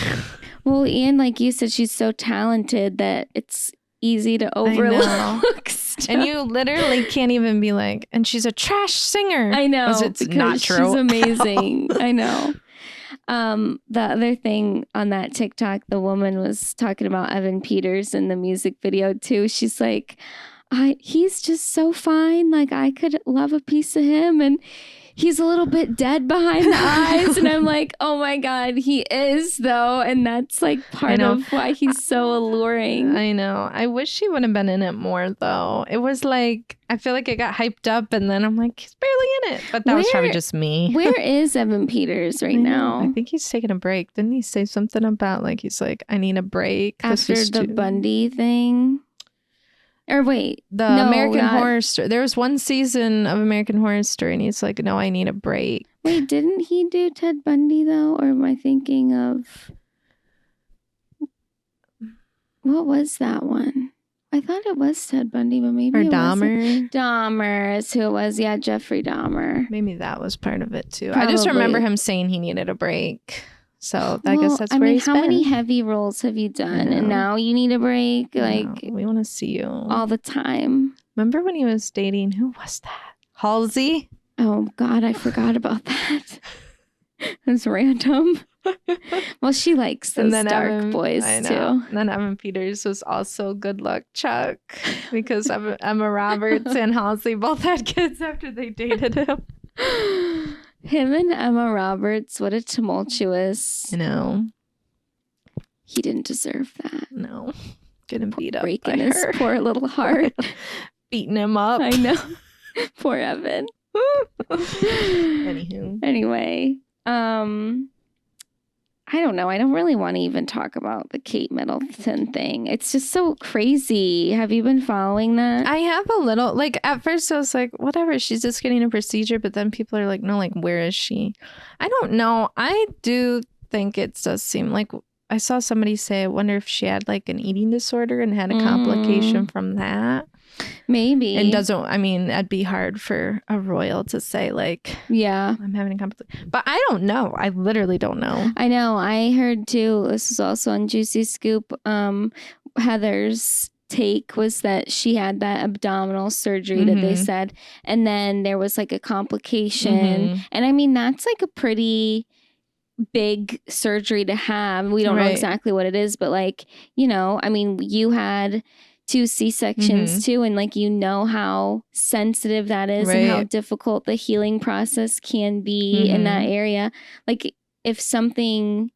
Speaker 2: Well, and like you said, she's so talented that it's easy to overlook stuff.
Speaker 1: And you literally can't even be like, and she's a trash singer.
Speaker 2: I know.
Speaker 1: It's not true.
Speaker 2: She's amazing. I know. The other thing on that TikTok, the woman was talking about Evan Peters in the music video too. She's like, he's just so fine. Like I could love a piece of him, and he's a little bit dead behind the eyes. And I'm like, oh my God, he is though. And that's like part of why he's so alluring.
Speaker 1: I know. I wish he would have been in it more though. It was like, I feel like it got hyped up and then I'm like, he's barely in it. But that was probably just me.
Speaker 2: Where is Evan Peters right now?
Speaker 1: I think he's taking a break. Didn't he say something about like, he's like, I need a break.
Speaker 2: After the Bundy thing? Or wait,
Speaker 1: American Horror Story. There was one season of American Horror Story, and he's like, "No, I need a break."
Speaker 2: Wait, didn't he do Ted Bundy though? Or am I thinking of what was that one? I thought it was Ted Bundy, but maybe it wasn't. Dahmer is who it was. Yeah, Jeffrey Dahmer.
Speaker 1: Maybe that was part of it too. Probably. I just remember him saying he needed a break. So I guess that's where he's been.
Speaker 2: How many heavy roles have you done? And now you need a break? Like
Speaker 1: we want to see you
Speaker 2: all the time.
Speaker 1: Remember when he was dating? Who was that? Halsey?
Speaker 2: Oh God, I forgot about that. That's random. Well, she likes those dark boys too.
Speaker 1: And then Evan Peters was also Good Luck Chuck because Emma Roberts and Halsey both had kids after they dated him.
Speaker 2: Him and Emma Roberts, what a tumultuous.
Speaker 1: I know.
Speaker 2: He didn't deserve that.
Speaker 1: No. Getting beat up
Speaker 2: breaking by his her. Poor little heart.
Speaker 1: Beating him up.
Speaker 2: I know. Poor Evan. Anyway, I don't know. I don't really want to even talk about the Kate Middleton thing. It's just so crazy. Have you been following that?
Speaker 1: I have a little. Like, at first I was like, whatever, she's just getting a procedure. But then people are like, no, like, where is she? I don't know. I do think it does seem like I saw somebody say, I wonder if she had like an eating disorder and had a complication from that.
Speaker 2: Maybe.
Speaker 1: And that'd be hard for a royal to say like, yeah, I'm having a complication. But I don't know. I literally don't know.
Speaker 2: I know. I heard too, this was also on Juicy Scoop, Heather's take was that she had that abdominal surgery that they said. And then there was like a complication. And I mean, that's like a pretty big surgery to have. We don't know exactly what it is, but like, I mean, you had 2 C-sections too, and like how sensitive that is and how difficult the healing process can be in that area. Like if something,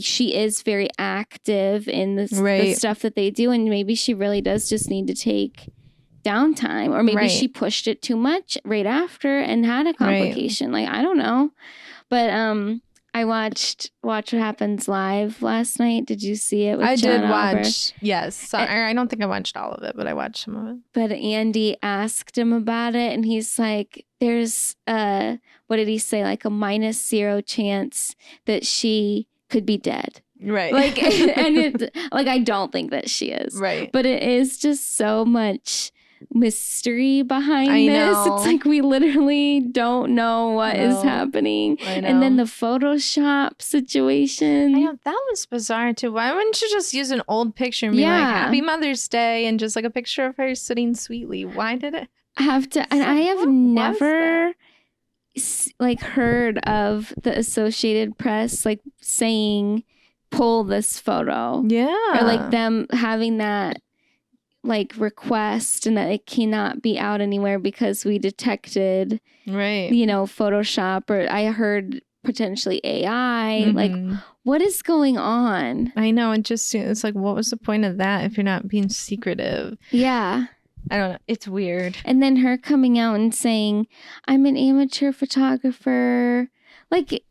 Speaker 2: she is very active in the stuff that they do, and maybe she really does just need to take downtime, or maybe she pushed it too much right after and had a complication. Like I don't know, but I watched Watch What Happens Live last night. Did you see it?
Speaker 1: I did watch. Yes. So, I don't think I watched all of it, but I watched some of it.
Speaker 2: But Andy asked him about it, and he's like, there's what did he say? Like a -0 chance that she could be dead.
Speaker 1: Right.
Speaker 2: Like, and it, like, I don't think that she is.
Speaker 1: Right.
Speaker 2: But it is just so much mystery behind this. It's like we literally don't know what is happening. And then the Photoshop situation.
Speaker 1: I know, that was bizarre too. Why wouldn't you just use an old picture and be like, Happy Mother's Day, and just like a picture of her sitting sweetly? Why did it
Speaker 2: have to? And I have never like heard of the Associated Press like saying pull this photo. Or like them having that like request and that it cannot be out anywhere because we detected Photoshop, or I heard potentially AI. Like, what is going on?
Speaker 1: I know, it's like, what was the point of that if you're not being secretive? I don't know. It's weird.
Speaker 2: And then her coming out and saying, I'm an amateur photographer. Like,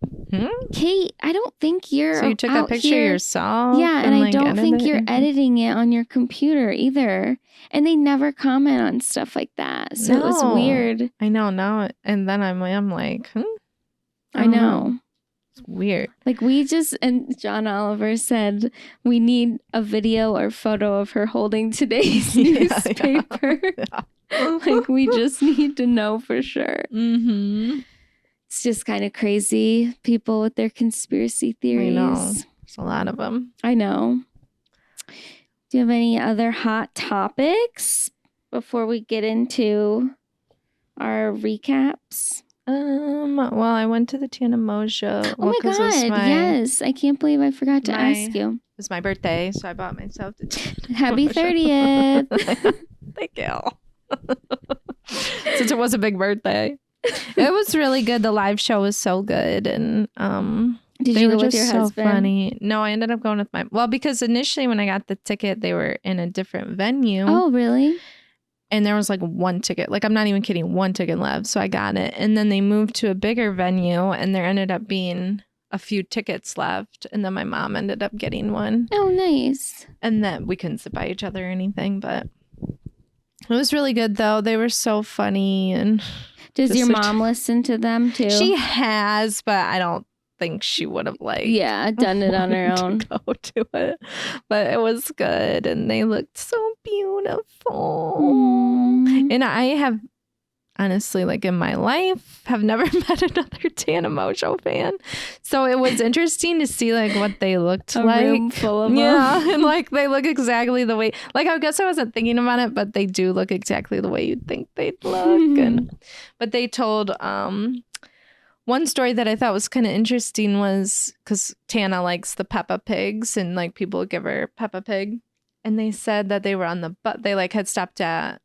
Speaker 2: Kate, I don't think you're
Speaker 1: So you took that picture yourself?
Speaker 2: Yeah, and I don't think you're editing it on your computer either. And they never comment on stuff like that. So it was weird.
Speaker 1: I know now. And then I'm like,
Speaker 2: I know.
Speaker 1: It's weird.
Speaker 2: Like and John Oliver said, we need a video or photo of her holding today's newspaper. Like, we just need to know for sure. It's just kind of crazy. People with their conspiracy theories.
Speaker 1: I know. There's a lot of them.
Speaker 2: I know. Do you have any other hot topics before we get into our recaps?
Speaker 1: Well, I went to the Tana Mongeau.
Speaker 2: Oh my God, yes. I can't believe I forgot to ask you.
Speaker 1: It was my birthday, so I bought myself the Tana
Speaker 2: Happy 30th.
Speaker 1: Thank you. Since it was a big birthday. It was really good. The live show was so good, and
Speaker 2: did you go with your husband?
Speaker 1: Funny. No, I ended up going with because initially when I got the ticket, they were in a different venue.
Speaker 2: Oh, really?
Speaker 1: And there was like one ticket. Like, I'm not even kidding, one ticket left. So I got it, and then they moved to a bigger venue, and there ended up being a few tickets left, and then my mom ended up getting one.
Speaker 2: Oh, nice.
Speaker 1: And then we couldn't sit by each other or anything, but it was really good though. They were so funny. And
Speaker 2: does your mom listen to them too?
Speaker 1: She has, but I don't think she would have
Speaker 2: done it on her own.
Speaker 1: Go to it, but it was good, and they looked so beautiful. And I have honestly, like, in my life, have never met another Tana Mongeau fan, so it was interesting to see like what they looked like.
Speaker 2: Room full of them.
Speaker 1: And like they look exactly the way. Like, I guess I wasn't thinking about it, but they do look exactly the way you'd think they'd look. But they told one story that I thought was kind of interesting was because Tana likes the Peppa Pigs, and like people would give her Peppa Pig, and they said that they were on the they like had stopped at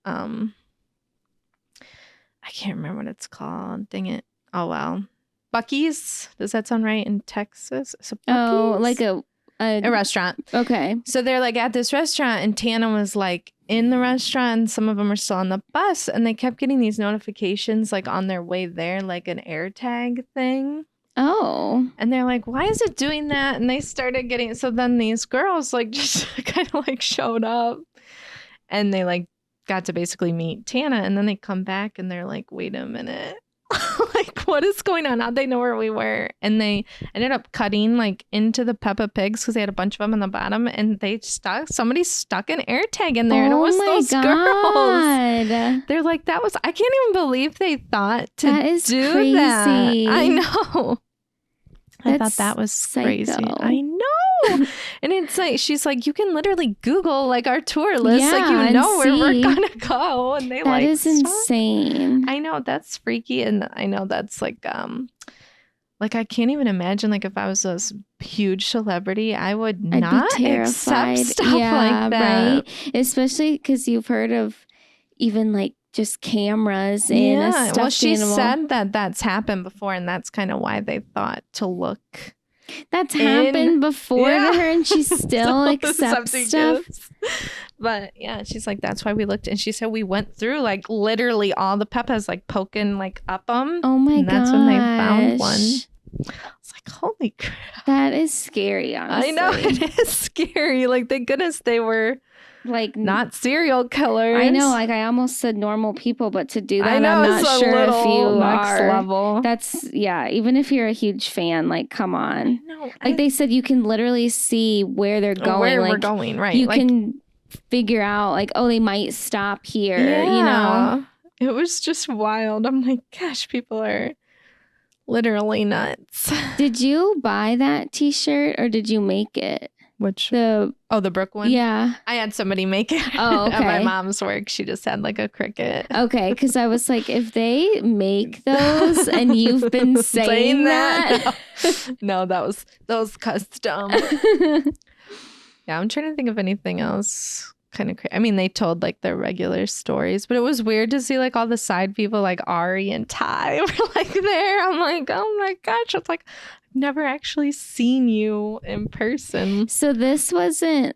Speaker 1: I can't remember what it's called. Dang it. Oh, well. Buc-ee's. Does that sound right in Texas?
Speaker 2: Oh, like a
Speaker 1: restaurant.
Speaker 2: Okay.
Speaker 1: So they're like at this restaurant, and Tana was like in the restaurant, and some of them are still on the bus, and they kept getting these notifications like on their way there, like an AirTag thing.
Speaker 2: Oh.
Speaker 1: And they're like, why is it doing that? And they started getting, so then these girls like just kind of like showed up, and they like got to basically meet Tana, and then they come back and they're like, wait a minute. Like, what is going on? How'd they know where we were? And they ended up cutting like into the Peppa Pigs because they had a bunch of them on the bottom, and somebody stuck an AirTag in there, and it was those girls. They're like, I can't even believe they thought to do
Speaker 2: crazy.
Speaker 1: That. I know. I thought that was
Speaker 2: psycho.
Speaker 1: Crazy. I know. And it's like, she's like, you can literally Google like our tour list, like, you know where we're gonna go. And that
Speaker 2: is insane.
Speaker 1: I know, that's freaky. And I know that's like I can't even imagine, like, if I was a huge celebrity, I'd not
Speaker 2: be terrified.
Speaker 1: Accept stuff like that.
Speaker 2: Right? Especially because you've heard of even like just cameras in a stuffed
Speaker 1: well, she
Speaker 2: animal.
Speaker 1: said that that's happened before, and that's kind of why they thought to look.
Speaker 2: That's happened before to her, and she still accepts stuff.
Speaker 1: Gifts. But yeah, she's like, that's why we looked. And she said we went through like literally all the Peppas, like poking like up them.
Speaker 2: Oh my god!
Speaker 1: That's when they found one. I was like, holy crap.
Speaker 2: That is scary, honestly.
Speaker 1: I know, it is scary. Like, thank goodness they were like not serial killers.
Speaker 2: I know, like, I almost said normal people, but to do that, I'm not sure if you
Speaker 1: next
Speaker 2: are.
Speaker 1: Level.
Speaker 2: That's, even if you're a huge fan, like, come on.
Speaker 1: No,
Speaker 2: like they said, you can literally see where they're going.
Speaker 1: Where
Speaker 2: like,
Speaker 1: we're going, right.
Speaker 2: You can figure out like, oh, they might stop here,
Speaker 1: It was just wild. I'm like, gosh, people are literally nuts.
Speaker 2: Did you buy that t-shirt or did you make it?
Speaker 1: Which the Brooke one?
Speaker 2: Yeah.
Speaker 1: I had somebody make it at my mom's work. She just had like a Cricut.
Speaker 2: Okay, because I was like, if they make those and you've been saying that.
Speaker 1: No, that was custom. Yeah, I'm trying to think of anything else kind of crazy. I mean, they told like their regular stories, but it was weird to see like all the side people like Ari and Ty were like there. I'm like, oh my gosh. It's like, I've never actually seen you in person.
Speaker 2: So this wasn't,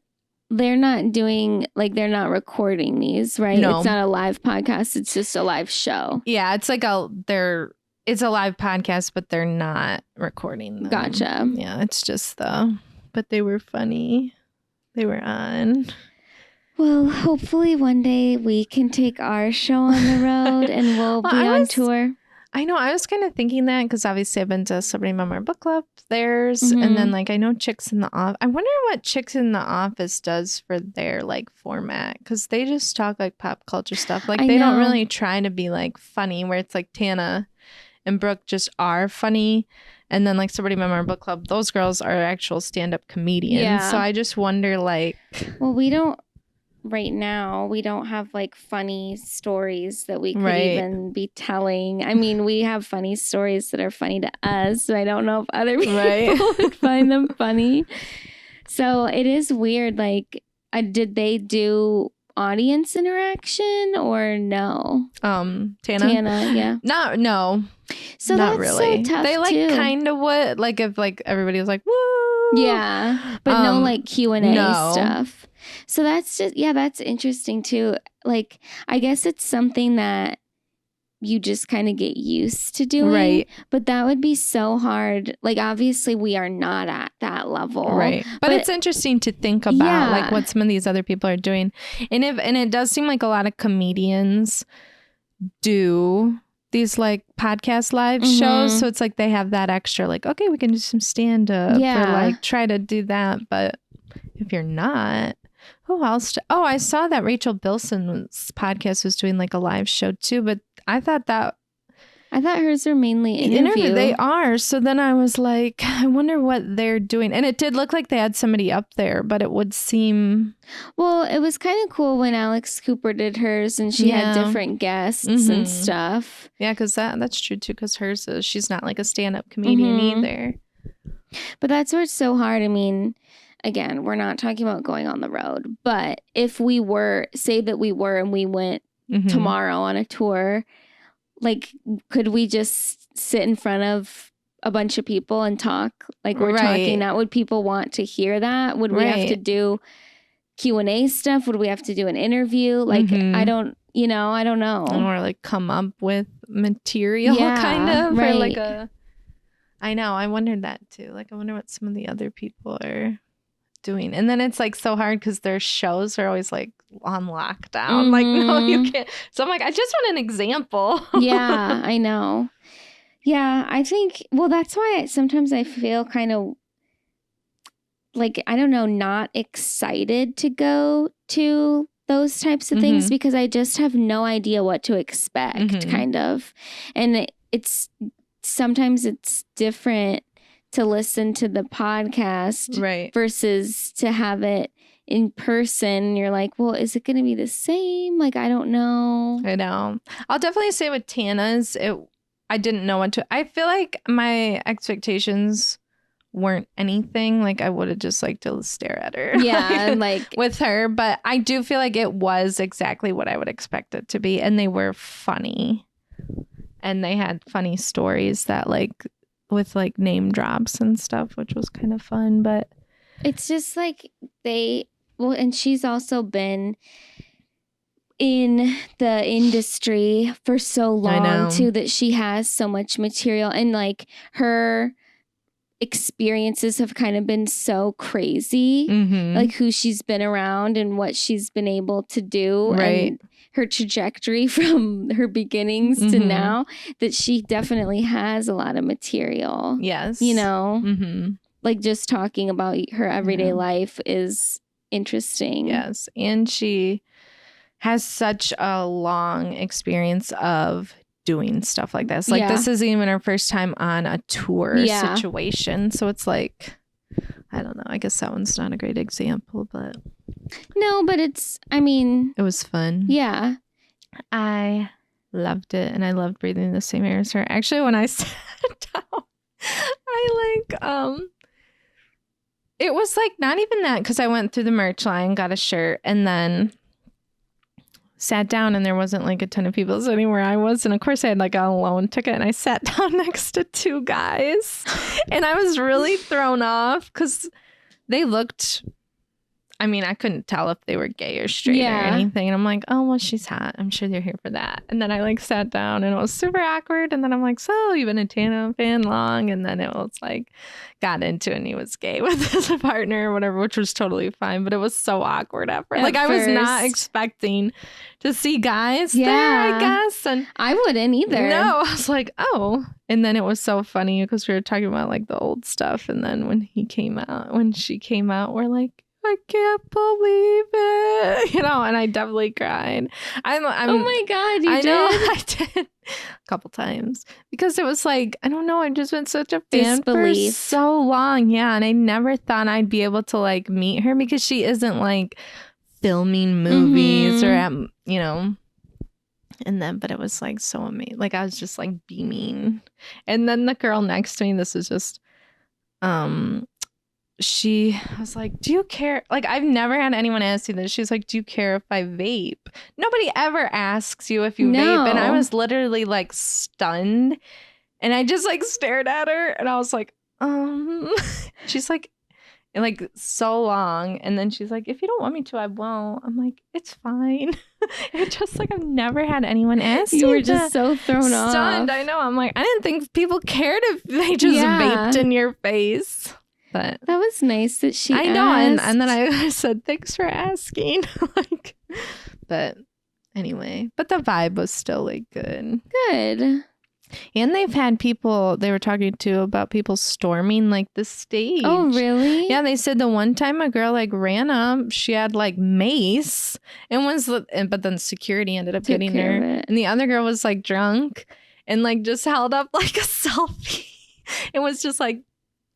Speaker 2: they're not doing, like they're not recording these, right?
Speaker 1: No.
Speaker 2: It's not a live podcast. It's just a live show.
Speaker 1: Yeah, it's like it's a live podcast, but they're not recording them.
Speaker 2: Gotcha.
Speaker 1: Yeah, it's just but they were funny. They were on.
Speaker 2: Well, hopefully one day we can take our show on the road and we'll be on tour.
Speaker 1: I know. I was kind of thinking that because obviously I've been to Celebrity Memoir Book Club, theirs, and then like I know Chicks in the Office. I wonder what Chicks in the Office does for their like format because they just talk like pop culture stuff. Like they don't really try to be like funny where it's like Tana and Brooke just are funny. And then like Celebrity Memoir Book Club, those girls are actual stand-up comedians. Yeah. So I just wonder like.
Speaker 2: Well, we don't. Right now, we don't have like funny stories that we could even be telling. I mean, we have funny stories that are funny to us. So I don't know if other people would find them funny. So it is weird. Like, did they do audience interaction or no? Tana, yeah.
Speaker 1: No.
Speaker 2: So
Speaker 1: not
Speaker 2: that's
Speaker 1: really.
Speaker 2: So tough
Speaker 1: they like
Speaker 2: too.
Speaker 1: Kind of would like if like everybody was like woo.
Speaker 2: Yeah, but no like Q&A stuff. So that's just, that's interesting too. Like, I guess it's something that you just kind of get used to doing. Right. But that would be so hard. Like, obviously we are not at that level.
Speaker 1: Right. But it's interesting to think about like what some of these other people are doing. And it does seem like a lot of comedians do these like podcast live shows. So it's like they have that extra like, okay, we can do some stand up or like try to do that. But if you're not, who else? I saw that Rachel Bilson's podcast was doing like a live show too, but I thought hers are mainly interview. They are. So then I was like, I wonder what they're doing. And it did look like they had somebody up there, but it would seem.
Speaker 2: Well, it was kind of cool when Alex Cooper did hers and she had different guests and stuff.
Speaker 1: Yeah, because that's true too, because hers is, she's not like a stand-up comedian either.
Speaker 2: But that's where it's so hard. I mean, again, we're not talking about going on the road, but if we were, say that we were and we went tomorrow on a tour, like, could we just sit in front of a bunch of people and talk like we're talking now? Would people want to hear that? Would we have to do Q&A stuff? Would we have to do an interview? Like, I don't know.
Speaker 1: Or like come up with material kind of. Or like I know. I wondered that too. Like, I wonder what some of the other people are doing. And then it's like so hard because their shows are always like on lockdown. Like, no, you can't. So I'm like, I just want an example.
Speaker 2: Yeah, I know. Yeah, I think, well, that's why sometimes I feel kind of like, I don't know, not excited to go to those types of things because I just have no idea what to expect, kind of. And sometimes it's different to listen to the podcast versus to have it in person. You're like, well, is it going to be the same? Like, I don't know.
Speaker 1: I know. I'll definitely say with Tana's, I didn't know what to. I feel like my expectations weren't anything. Like, I would have just liked to stare at her.
Speaker 2: Yeah, like
Speaker 1: with her. But I do feel like it was exactly what I would expect it to be. And they were funny. And they had funny stories that like with like name drops and stuff, which was kind of fun. But
Speaker 2: it's just like and she's also been in the industry for so long too that she has so much material, and like her experiences have kind of been so crazy, like who she's been around and what she's been able to do, and her trajectory from her beginnings to now, that she definitely has a lot of material.
Speaker 1: Yes.
Speaker 2: You know, like just talking about her everyday life is interesting.
Speaker 1: Yes. And she has such a long experience of doing stuff like this. Like this isn't even her first time on a tour situation. So it's like, I don't know. I guess that one's not a great example, but.
Speaker 2: No, but it's, I mean.
Speaker 1: It was fun.
Speaker 2: Yeah.
Speaker 1: I loved it. And I loved breathing the same air as her. Actually, when I sat down, it was like not even that, because I went through the merch line, got a shirt, and then sat down, and there wasn't like a ton of people sitting where I was. And of course I had like a loan ticket, and I sat down next to two guys and I was really thrown off because they looked, I mean, I couldn't tell if they were gay or straight or anything. And I'm like, oh, well, she's hot. I'm sure they're here for that. And then I like sat down and it was super awkward. And then I'm like, so you've been a Tana fan long? And then it was like, got into it and he was gay with his partner or whatever, which was totally fine. But it was so awkward at first. I was not expecting to see guys there, I guess. And I
Speaker 2: wouldn't either.
Speaker 1: No, I was like, oh. And then it was so funny because we were talking about like the old stuff. And then when she came out, we're like, I can't believe it, and I definitely cried. I'm
Speaker 2: oh my God, you did?
Speaker 1: I did a couple times because it was like, I don't know, I've just been such a fan for so long. Yeah. And I never thought I'd be able to like meet her because she isn't like filming movies or at, and then, but it was like so amazing. Like I was just like beaming. And then the girl next to me, this is just, she was like, do you care? Like, I've never had anyone ask you this. She's like, do you care if I vape? Nobody ever asks you if you vape. And I was literally like stunned. And I just like stared at her and I was like, she's like so long. And then she's like, if you don't want me to, I won't. I'm like, it's fine. It's just like, I've never had anyone ask you.
Speaker 2: You were just so thrown off.
Speaker 1: Stunned. I know. I'm like, I didn't think people cared if they just vaped in your face. But
Speaker 2: that was nice that she asked.
Speaker 1: know, and then I said, thanks for asking. But anyway, but the vibe was still like good.
Speaker 2: Good.
Speaker 1: And they've had people they were talking to about people storming like the stage.
Speaker 2: Oh, really?
Speaker 1: Yeah, they said the one time a girl like ran up, she had like mace but then security ended up getting her. And the other girl was like drunk and like just held up like a selfie. It was just like,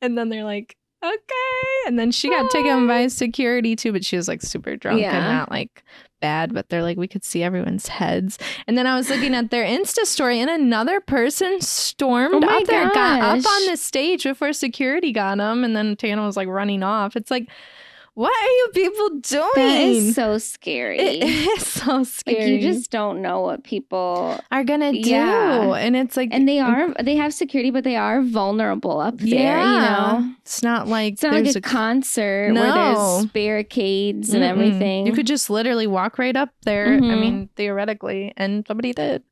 Speaker 1: and then they're like, okay. And then she got taken by security too, but she was like super drunk and not like bad, but they're like, we could see everyone's heads. And then I was looking at their Insta story and another person stormed up there, got up on the stage before security got them. And then Tana was like running off. It's like, what are you people doing?
Speaker 2: That is so scary.
Speaker 1: It is so scary.
Speaker 2: Like, you just don't know what people
Speaker 1: are gonna do. And it's like,
Speaker 2: and they have security, but they are vulnerable up there,
Speaker 1: It's not like
Speaker 2: it's not like a concert where there's barricades and everything.
Speaker 1: You could just literally walk right up there. I mean, theoretically, and somebody did.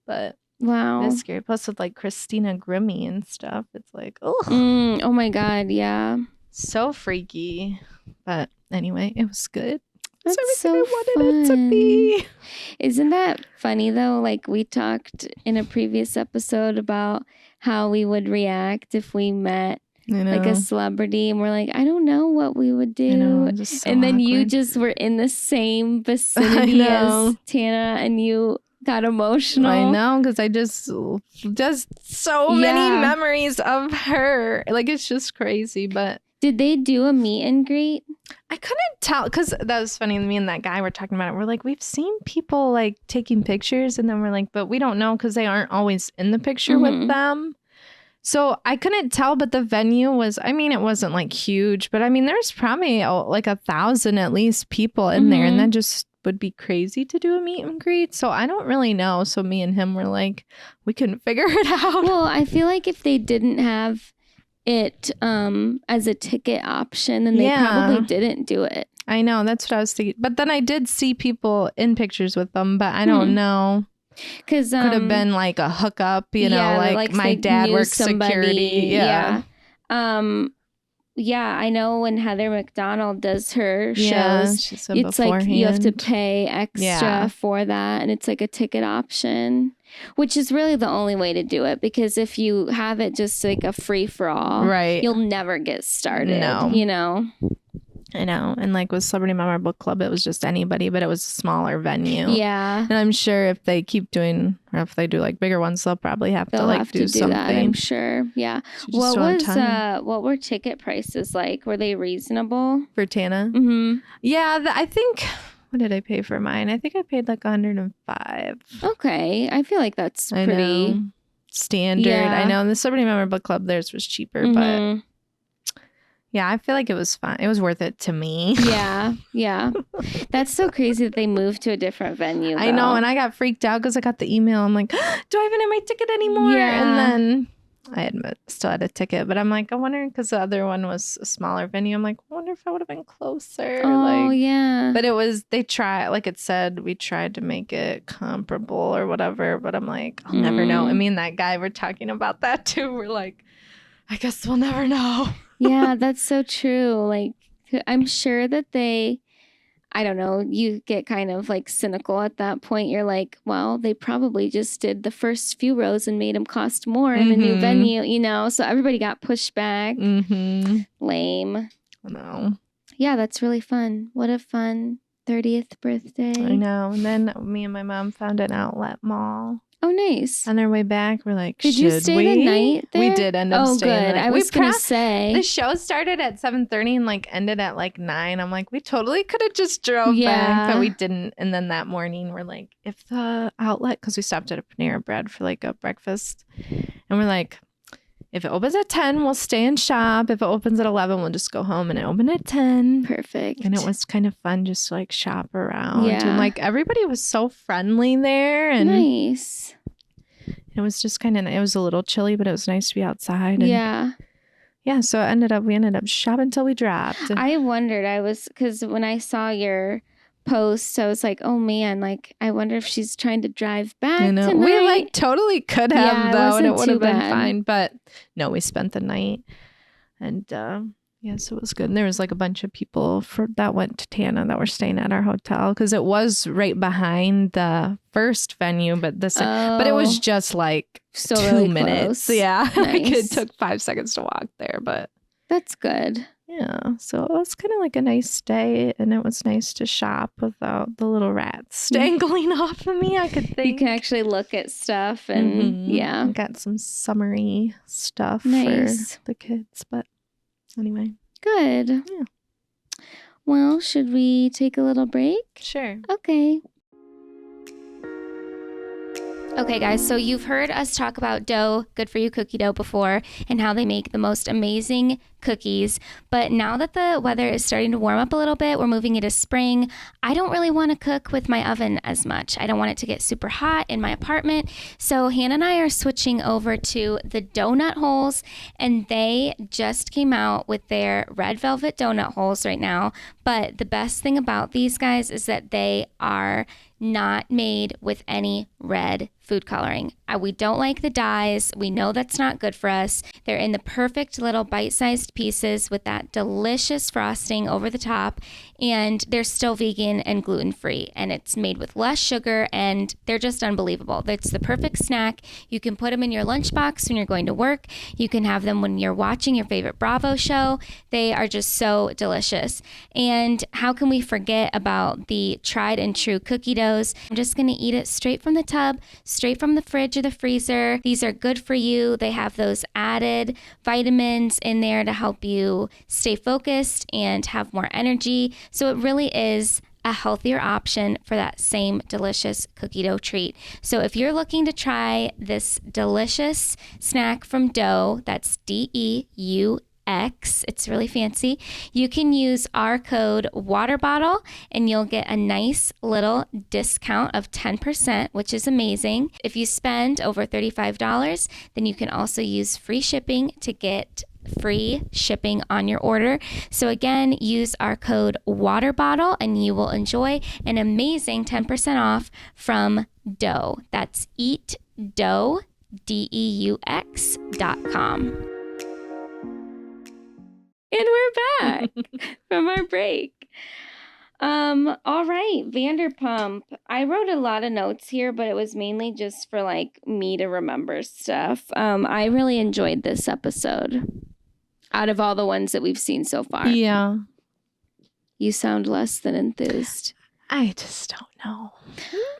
Speaker 1: But
Speaker 2: wow,
Speaker 1: it's scary. Plus with like Christina Grimmie and stuff, it's like, oh
Speaker 2: my God, yeah.
Speaker 1: So freaky. But anyway, it was good.
Speaker 2: That's
Speaker 1: so I wanted it to be.
Speaker 2: Isn't that funny though? Like we talked in a previous episode about how we would react if we met like a celebrity and we're like, I don't know what we would do.
Speaker 1: I know, just so
Speaker 2: and then
Speaker 1: awkward.
Speaker 2: You just were in the same vicinity as Tana and you got emotional.
Speaker 1: I know, because I just so many memories of her. Like it's just crazy. But
Speaker 2: did they do a meet and greet?
Speaker 1: I couldn't tell, because that was funny. Me and that guy were talking about it. We're like, we've seen people like taking pictures, and then we're like, but we don't know because they aren't always in the picture with them. So I couldn't tell, but the venue was, I mean, it wasn't like huge, but I mean, there's probably like 1,000 at least people in there, and that just would be crazy to do a meet and greet. So I don't really know. So me and him were like, we couldn't figure it out.
Speaker 2: Well, I feel like if they didn't have it as a ticket option, then they probably didn't do it.
Speaker 1: I know, that's what I was thinking. But then I did see people in pictures with them, but I don't know.
Speaker 2: Because
Speaker 1: could have been like a hookup, you know, like my dad works security. Yeah.
Speaker 2: I know when Heather McDonald does her shows,
Speaker 1: she said
Speaker 2: it's
Speaker 1: beforehand.
Speaker 2: like you have to pay extra for that, and it's like a ticket option, which is really the only way to do it, because if you have it just like a free for all,
Speaker 1: right,
Speaker 2: you'll never get started.
Speaker 1: No.
Speaker 2: You know.
Speaker 1: I know. And like with Celebrity Memoir Book Club, it was just anybody, but it was a smaller venue.
Speaker 2: Yeah.
Speaker 1: And I'm sure if they keep doing, or if they do like bigger ones, they'll probably have to like do something. That,
Speaker 2: I'm sure. Yeah. What were ticket prices like? Were they reasonable?
Speaker 1: For Tana?
Speaker 2: Mm-hmm.
Speaker 1: Yeah, I think, what did I pay for mine? I think I paid like $105.
Speaker 2: Okay. I feel like that's pretty
Speaker 1: standard. Yeah. I know. In the Celebrity Memoir Book Club, theirs was cheaper, but yeah, I feel like it was fun. It was worth it to me.
Speaker 2: Yeah. Yeah. That's so crazy that they moved to a different venue. Though.
Speaker 1: I know. And I got freaked out because I got the email. I'm like, do I even have my ticket anymore? Yeah. And then I still had a ticket, but I'm like, I wonder, because the other one was a smaller venue. I'm like, I wonder if I would have been closer.
Speaker 2: Oh, yeah.
Speaker 1: But they tried, like it said, we tried to make it comparable or whatever. But I'm like, I'll never know. I mean, that guy, we're talking about that too. We're like, I guess we'll never know.
Speaker 2: Yeah, that's so true. Like, I'm sure that I don't know, you get kind of like cynical at that point. You're like, well, they probably just did the first few rows and made them cost more in the new venue, you know? So everybody got pushed back. Lame.
Speaker 1: I know.
Speaker 2: Yeah, that's really fun. What a fun 30th birthday.
Speaker 1: I know. And then me and my mom found an outlet mall.
Speaker 2: Oh, nice.
Speaker 1: On our way back, we're like,
Speaker 2: did you stay the night there?
Speaker 1: We did end up staying the night.
Speaker 2: I was going to say.
Speaker 1: The show started at 7:30 and like ended at like 9. I'm like, we totally could have just drove back, but we didn't. And then that morning, we're like, if the outlet, because we stopped at a Panera Bread for like a breakfast. And we're like, if it opens at 10, we'll stay and shop. If it opens at 11, we'll just go home. And it opened at 10.
Speaker 2: Perfect.
Speaker 1: And it was kind of fun just to like shop around. Yeah. And like everybody was so friendly there. And
Speaker 2: nice.
Speaker 1: It was just kind of, it was a little chilly, but it was nice to be outside. And yeah. So we ended up shopping until we dropped.
Speaker 2: I wondered, because when I saw your post, I was like, oh man, like I wonder if she's trying to drive back tonight.
Speaker 1: We like totally could have though, and it would have been fine. But no, we spent the night, and so it was good. And there was like a bunch of people that went to Tana that were staying at our hotel because it was right behind the first venue, but it was just like 2
Speaker 2: really
Speaker 1: minutes.
Speaker 2: Close.
Speaker 1: Yeah,
Speaker 2: Nice.
Speaker 1: Like it took 5 seconds to walk there, but
Speaker 2: that's good.
Speaker 1: Yeah, so it was kind of like a nice day, and it was nice to shop without the little rats dangling off of me. I could think.
Speaker 2: You can actually look at stuff, and
Speaker 1: I got some summery stuff for the kids, but anyway.
Speaker 2: Good.
Speaker 1: Yeah.
Speaker 2: Well, should we take a little break?
Speaker 1: Sure.
Speaker 2: Okay. Okay, guys, so you've heard us talk about dough, good for you cookie dough before, and how they make the most amazing cookies. But now that the weather is starting to warm up a little bit, we're moving into spring, I don't really want to cook with my oven as much. I don't want it to get super hot in my apartment. So Hannah and I are switching over to the donut holes, and they just came out with their red velvet donut holes right now. But the best thing about these guys is that they are not made with any red food coloring. We don't like the dyes. We know that's not good for us. They're in the perfect little bite-sized pieces with that delicious frosting over the top, and they're still vegan and gluten-free, and it's made with less sugar, and they're just unbelievable. It's the perfect snack. You can put them in your lunchbox when you're going to work. You can have them when you're watching your favorite Bravo show. They are just so delicious. And how can we forget about the tried and true cookie doughs? I'm just going to eat it straight from the tub, straight from the fridge or the freezer. These are good for you. They have those added vitamins in there to help you stay focused and have more energy. So it really is a healthier option for that same delicious cookie dough treat. So if you're looking to try this delicious snack from dough, that's DEUX, it's really fancy, you can use our code WATERBOTTLE and you'll get a nice little discount of 10%, which is amazing. If you spend over $35, then you can also use free shipping to get free shipping on your order. So again, use our code WATERBOTTLE and you will enjoy an amazing 10% off from dough. That's eatdough, DEUX.com. And we're back from our break. All right, Vanderpump. I wrote a lot of notes here, but it was mainly just for like me to remember stuff. I really enjoyed this episode out of all the ones that we've seen so far.
Speaker 1: Yeah.
Speaker 2: you sound less than enthused.
Speaker 1: I just don't know.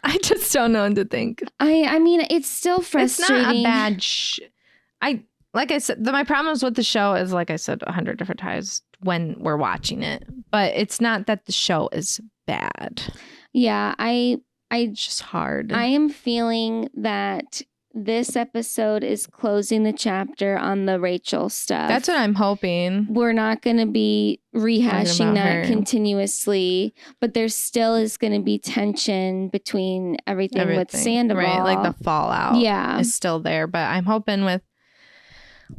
Speaker 1: I just don't know what to think.
Speaker 2: I mean, it's still frustrating.
Speaker 1: It's not a bad like I said, my problems with the show is, like I said 100 different times when we're watching it. But it's not that the show is bad.
Speaker 2: Yeah,
Speaker 1: it's just hard.
Speaker 2: I am feeling that this episode is closing the chapter on the Rachel stuff.
Speaker 1: That's what I'm hoping.
Speaker 2: We're not going to be rehashing that continuously, but there still is going to be tension between everything with Sandoval.
Speaker 1: Right, like the fallout is still there. But I'm hoping with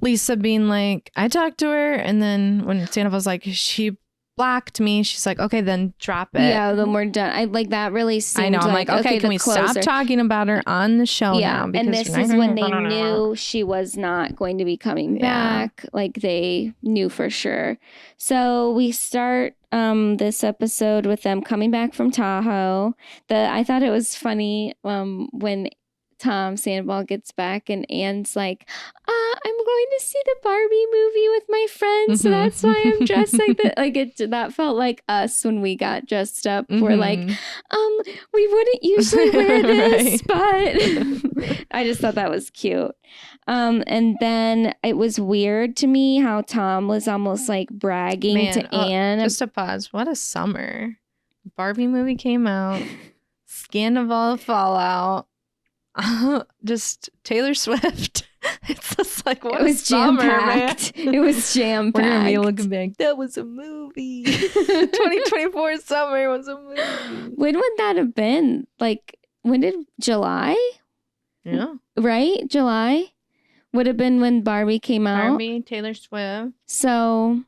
Speaker 1: Lisa being like, I talked to her, and then when Sandoval's like, she blocked me, she's like, okay, then drop it.
Speaker 2: Yeah, then we're done. I like that really seemed
Speaker 1: I know. I'm like, okay, can we stop talking about her on the show now?
Speaker 2: And this is when they knew she was not going to be coming back. Like they knew for sure. So we start this episode with them coming back from Tahoe. I thought it was funny when Tom Sandoval gets back and Anne's like, I'm going to see the Barbie movie with my friends, so that's why I'm dressed like that. Like that felt like us when we got dressed up. We're like, we wouldn't usually wear this, but I just thought that was cute. And then it was weird to me how Tom was almost like bragging to Anne.
Speaker 1: Just a pause. What a summer. Barbie movie came out. Sandoval fallout. Just Taylor Swift. It's just like, what? It was jam-packed.
Speaker 2: It was jam-packed.
Speaker 1: We're gonna be looking back. That was a movie. 2024 summer was a movie.
Speaker 2: When would that have been? Like, when did July?
Speaker 1: Yeah.
Speaker 2: Right? July would have been when Barbie came out.
Speaker 1: Barbie, Taylor Swift.
Speaker 2: So,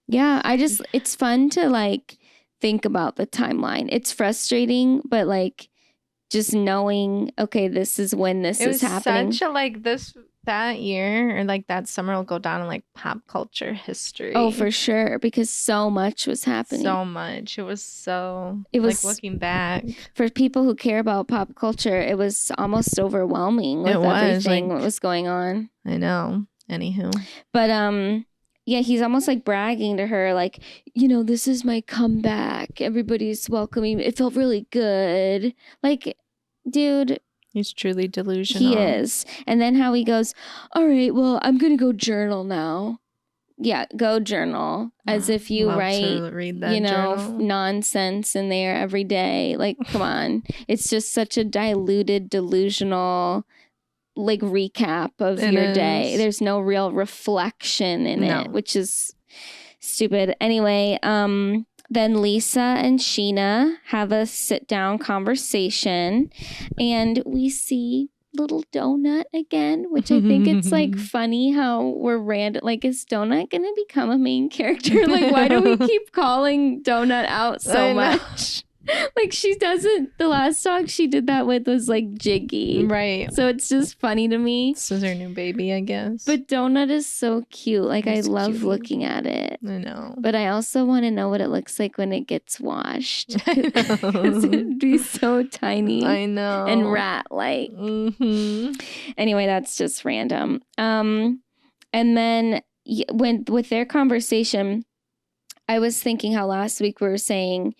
Speaker 2: yeah, it's fun to like think about the timeline. It's frustrating, but like, just knowing, okay, this is when this is happening.
Speaker 1: Such a that year or like that summer will go down in like pop culture history.
Speaker 2: Oh, for sure, because so much was happening.
Speaker 1: So much. It was like looking back.
Speaker 2: For people who care about pop culture, it was almost overwhelming with everything that was going on.
Speaker 1: I know. Anywho.
Speaker 2: But yeah, he's almost like bragging to her, like, this is my comeback. Everybody's welcoming me. It felt really good. Like, dude.
Speaker 1: He's truly delusional.
Speaker 2: He is. And then how he goes, all right, well, I'm going to go journal now. Yeah, go journal. As if you write, nonsense in there every day. Like, come on. It's just such a diluted, delusional like recap of your day. There's no real reflection in it, which is stupid. Anyway, then Lisa and Scheana have a sit down conversation and we see little Donut again, which I think it's like funny how we're random. Like, is Donut gonna become a main character? Like, why do we keep calling Donut out so much? Like, she doesn't. The last dog she did that with was like Jiggy.
Speaker 1: Right.
Speaker 2: So it's just funny to me.
Speaker 1: This is her new baby, I guess.
Speaker 2: But Donut is so cute. Like, I love looking at it.
Speaker 1: I know.
Speaker 2: But I also want to know what it looks like when it gets washed. It'd be so tiny.
Speaker 1: I know.
Speaker 2: And rat-like. Anyway, that's just random. And then with their conversation, I was thinking how last week we were saying,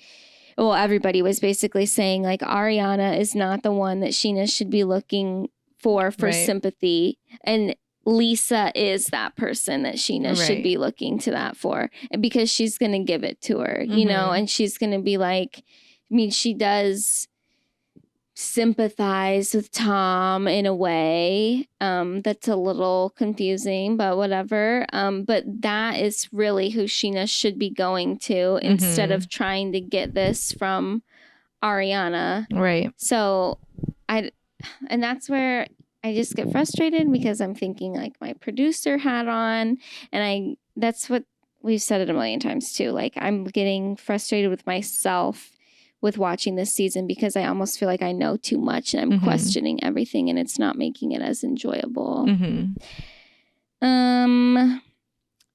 Speaker 2: well, everybody was basically saying, like, Ariana is not the one that Scheana should be looking for sympathy. And Lisa is that person that Scheana should be looking to that for. And because she's going to give it to her, you know, and she's going to be like, I mean, she does sympathize with Tom in a way that's a little confusing, but whatever. But that is really who Scheana should be going to instead of trying to get this from Ariana.
Speaker 1: Right.
Speaker 2: So and that's where I just get frustrated because I'm thinking like my producer hat on, and that's what we've said it a million times too. Like, I'm getting frustrated with myself with watching this season because I almost feel like I know too much and I'm questioning everything and it's not making it as enjoyable.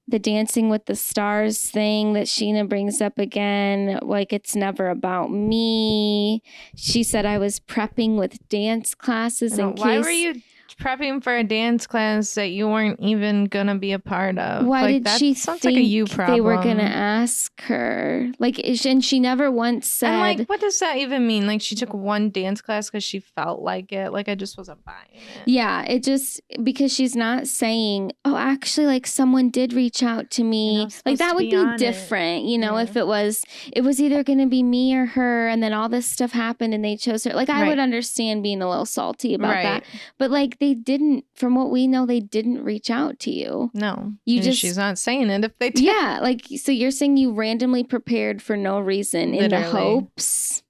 Speaker 2: The Dancing with the Stars thing that Scheana brings up again, like, it's never about me. She said I was prepping with dance classes in case.
Speaker 1: prepping for a dance class that you weren't even gonna be a part of.
Speaker 2: Why
Speaker 1: like,
Speaker 2: did she
Speaker 1: sounds
Speaker 2: think
Speaker 1: like a you problem.
Speaker 2: they were gonna ask her? Like, and she never once said.
Speaker 1: And like, what does that even mean? Like, she took one dance class because she felt like it. Like, I just wasn't buying it.
Speaker 2: Yeah, it just because she's not saying, oh, actually, like someone did reach out to me. Like that would be different, you know, if it was either gonna be me or her, and then all this stuff happened and they chose her. Like I would understand being a little salty about that, but like they didn't. From what we know, they didn't reach out to you.
Speaker 1: No, she's not saying it if they did.
Speaker 2: Yeah, like so you're saying you randomly prepared for no reason in the hopes.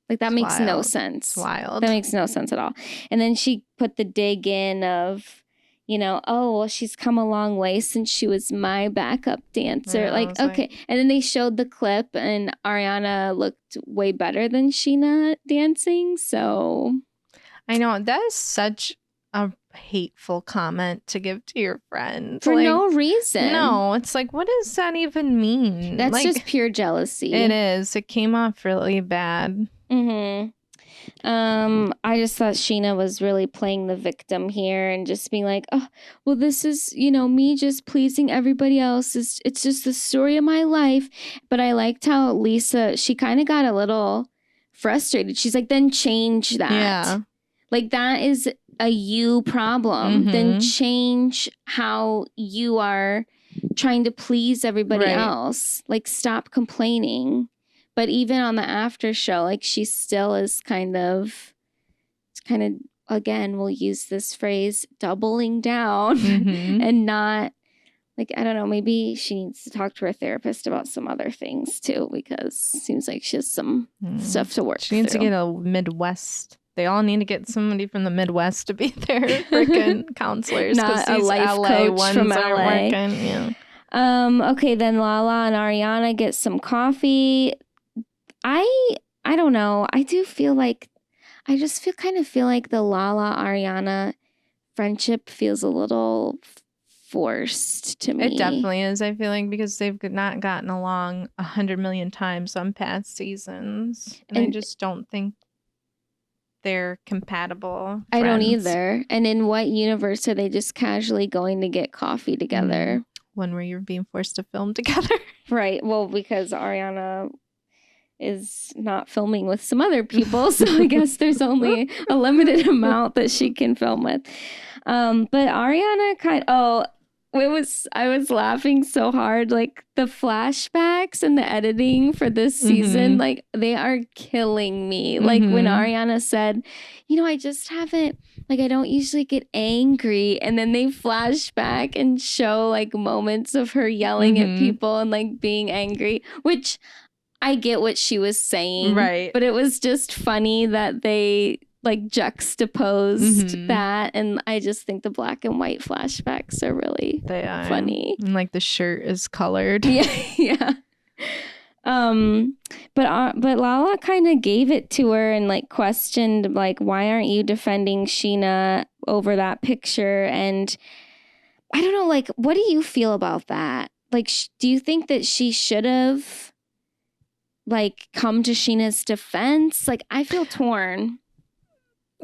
Speaker 2: Like that makes no sense.
Speaker 1: It's wild.
Speaker 2: That makes no sense at all. And then she put the dig in of, you know, oh, well, she's come a long way since she was my backup dancer.
Speaker 1: Yeah,
Speaker 2: like, okay. And then they showed the clip and Ariana looked way better than Scheana dancing. So
Speaker 1: I know that is such a hateful comment to give to your friend
Speaker 2: for no reason.
Speaker 1: No, it's like, what does that even mean?
Speaker 2: That's
Speaker 1: like,
Speaker 2: just pure jealousy.
Speaker 1: It is. It came off really bad.
Speaker 2: Mm-hmm. I just thought Scheana was really playing the victim here and just being like, oh, well, this is, you know, me just pleasing everybody else. It's just the story of my life. But I liked how Lisa, she kind of got a little frustrated. She's like, then change that.
Speaker 1: Yeah.
Speaker 2: Like that is a you problem. Then change how you are trying to please everybody else. Like stop complaining. But even on the after show, like she still is kind of, again, we'll use this phrase, doubling down and not, like, I don't know, maybe she needs to talk to her therapist about some other things too, because it seems like she has some stuff to work through.
Speaker 1: She needs to get a Midwest. They all need to get somebody from the Midwest to be their freaking counselors.
Speaker 2: Not a life
Speaker 1: LA
Speaker 2: coach
Speaker 1: ones
Speaker 2: from
Speaker 1: aren't
Speaker 2: LA.
Speaker 1: working. Yeah.
Speaker 2: Okay, then Lala and Ariana get some coffee. I don't know. I just feel like the Lala Ariana friendship feels a little forced to me.
Speaker 1: It definitely is. I feel like because they've not gotten along 100 million times on past seasons, and I just don't think they're compatible.
Speaker 2: I don't either. And in what universe are they just casually going to get coffee together?
Speaker 1: One where you're being forced to film together,
Speaker 2: right? Well, because Ariana is not filming with some other people, so I guess there's only a limited amount that she can film with. But Ariana I was laughing so hard, like the flashbacks and the editing for this season, like they are killing me. Like when Ariana said, you know, I just haven't, like I don't usually get angry, and then they flash back and show like moments of her yelling at people and like being angry, which I get what she was saying,
Speaker 1: right? But
Speaker 2: it was just funny that they like juxtaposed that, and I just think the black and white flashbacks are really funny.
Speaker 1: And like the shirt is colored.
Speaker 2: Yeah. But Lala kind of gave it to her and like questioned like, why aren't you defending Scheana over that picture? And I don't know, like, what do you feel about that? Like, do you think that she should have like come to Scheana's defense? Like, I feel torn.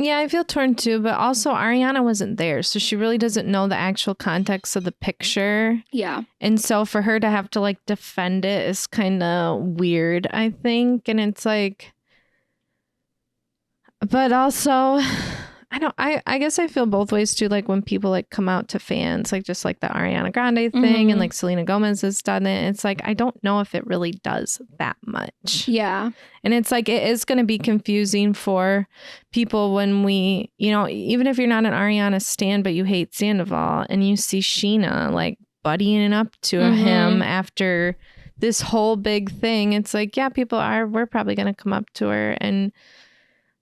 Speaker 1: Yeah, I feel torn too, but also Ariana wasn't there, so she really doesn't know the actual context of the picture.
Speaker 2: Yeah.
Speaker 1: And so for her to have to like defend it is kind of weird, I think. And it's like, but also, I guess I feel both ways too. Like when people like come out to fans, like just like the Ariana Grande thing and like Selena Gomez has done it. It's like, I don't know if it really does that much.
Speaker 2: Yeah.
Speaker 1: And it's like, it is going to be confusing for people when we, you know, even if you're not an Ariana stan, but you hate Sandoval and you see Scheana like buddying up to him after this whole big thing. It's like, yeah, we're probably going to come up to her. And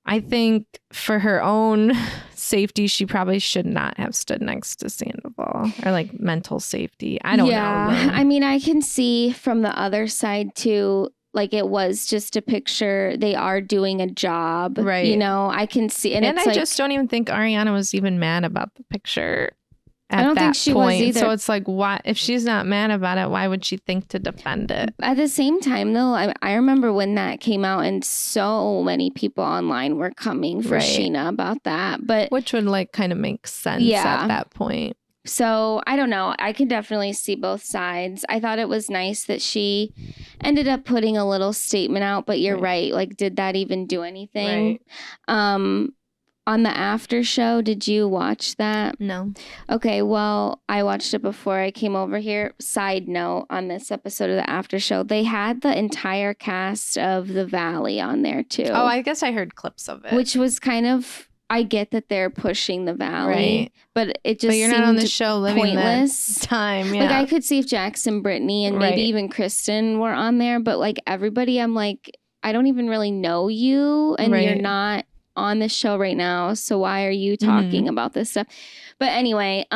Speaker 1: I think for her own safety, she probably should not have stood next to Sandoval, or like mental safety. I don't know.
Speaker 2: I mean, I can see from the other side too, like it was just a picture. They are doing a job. Right. You know, I can see. And it's
Speaker 1: I just don't even think Ariana was even mad about the picture. at
Speaker 2: I don't
Speaker 1: that
Speaker 2: think she
Speaker 1: point.
Speaker 2: was either.
Speaker 1: So it's like, why, if she's not mad about it, why would she think to defend it?
Speaker 2: At the same time, though, I remember when that came out and so many people online were coming for Scheana about that. But
Speaker 1: which would like kind of make sense at that point.
Speaker 2: So I don't know. I can definitely see both sides. I thought it was nice that she ended up putting a little statement out, but you're right. Like, did that even do anything? On the after show, did you watch that?
Speaker 1: No.
Speaker 2: Okay, well, I watched it before I came over here. Side note on this episode of the after show, they had the entire cast of The Valley on there too.
Speaker 1: Oh, I guess I heard clips of it.
Speaker 2: Which was kind of, I get that they're pushing The Valley, but it just
Speaker 1: you're not on the show living
Speaker 2: pointless
Speaker 1: that time. Yeah.
Speaker 2: Like I could see if Jackson, Brittany, and maybe even Kristen were on there, but like everybody, I'm like, I don't even really know you, and you're not on this show right now, so why are you talking about this stuff? But anyway,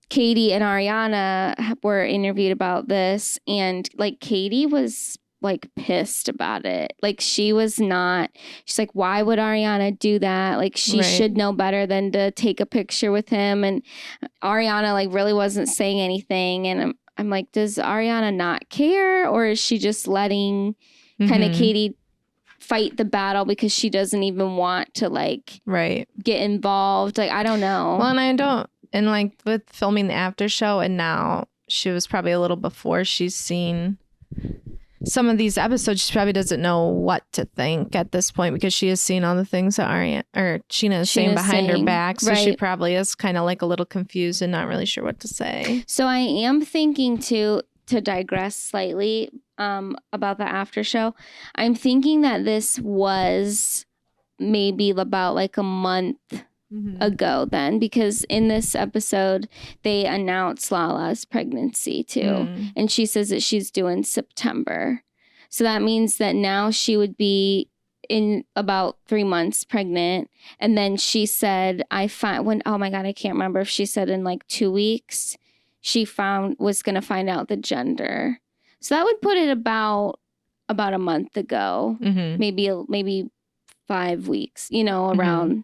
Speaker 2: Katie and Ariana were interviewed about this, and like Katie was like pissed about it. Like she's like, why would Ariana do that? Like she should know better than to take a picture with him. And Ariana like really wasn't saying anything, and I'm like, does Ariana not care, or is she just letting kind of Katie fight the battle because she doesn't even want to like get involved? Like I don't know.
Speaker 1: Well, and like with filming the after show, and now she was probably a little before she's seen some of these episodes, she probably doesn't know what to think at this point, because she has seen all the things that Scheana is saying behind her back. So she probably is kind of like a little confused and not really sure what to say.
Speaker 2: So I am thinking to digress slightly about the after show. I'm thinking that this was maybe about like a month ago then, because in this episode they announced Lala's pregnancy too, and she says that she's due in September. So that means that now she would be in about 3 months pregnant. And then she said, oh my God, I can't remember if she said in like 2 weeks she was going to find out the gender. So that would put it about a month ago, maybe 5 weeks, around.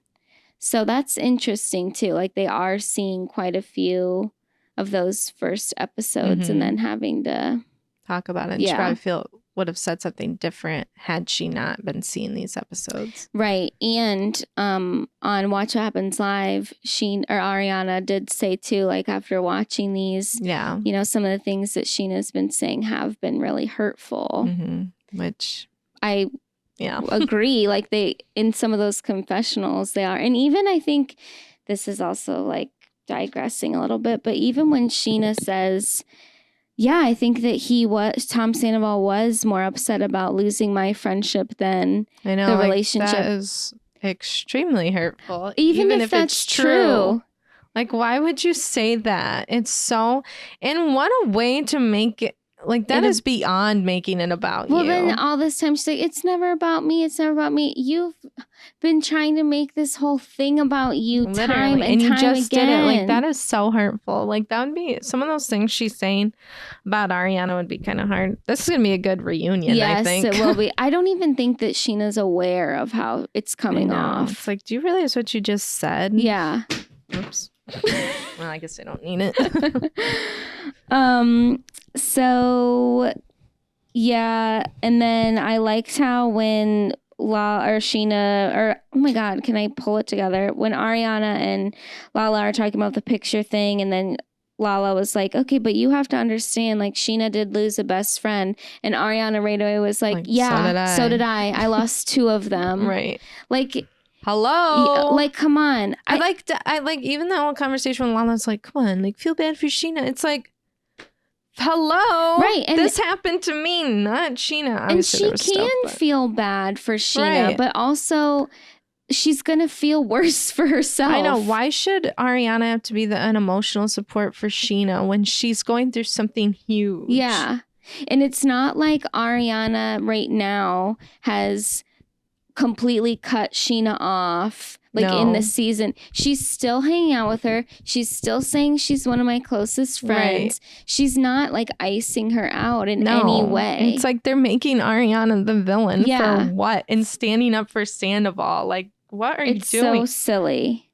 Speaker 2: So that's interesting too. Like they are seeing quite a few of those first episodes and then having to talk about it.
Speaker 1: She probably would have said something different had she not been seeing these episodes.
Speaker 2: Right. And on Watch What Happens Live, Ariana did say too, like after watching these, some of the things that Scheana's been saying have been really hurtful.
Speaker 1: Which
Speaker 2: I agree. Like in some of those confessionals they are. And even I think this is also like digressing a little bit, but even when Scheana says, I think that Tom Sandoval was more upset about losing my friendship than the relationship.
Speaker 1: That is extremely hurtful.
Speaker 2: Even if that's true.
Speaker 1: Like, why would you say that? It's so, and what a way to make it. Like, that is beyond making it about you.
Speaker 2: Well, then all this time she's like, it's never about me. It's never about me. You've been trying to make this whole thing about you time and you just again.
Speaker 1: Did it. Like, that is so hurtful. Like, that would be, some of those things she's saying about Ariana would be kind of hard. This is going to be a good reunion, I think.
Speaker 2: Yes, it will be. I don't even think that Scheana's aware of how it's coming off.
Speaker 1: It's like, do you realize what you just said?
Speaker 2: Yeah.
Speaker 1: Oops. Well, I guess I don't need it.
Speaker 2: So, and then I liked how when Scheana, oh my God, can I pull it together? When Ariana and Lala are talking about the picture thing, and then Lala was like, okay, but you have to understand, like, Scheana did lose a best friend. And Ariana right away was like so did I. I lost 2 of them.
Speaker 1: Right.
Speaker 2: Like,
Speaker 1: hello.
Speaker 2: Like, come on.
Speaker 1: I like even the whole conversation with Lala's like, come on, like, feel bad for Scheana. It's like, hello.
Speaker 2: Right. And
Speaker 1: this happened to me, not Scheana. Obviously,
Speaker 2: and she can feel bad for Scheana, but also she's going to feel worse for herself.
Speaker 1: I know. Why should Ariana have to be the unemotional support for Scheana when she's going through something huge?
Speaker 2: Yeah. And it's not like Ariana right now has completely cut Scheana off. Like in this season, she's still hanging out with her. She's still saying she's one of my closest friends. Right. She's not like icing her out in any way.
Speaker 1: It's like they're making Ariana the villain for what? And standing up for Sandoval. Like, what are you doing?
Speaker 2: It's so silly.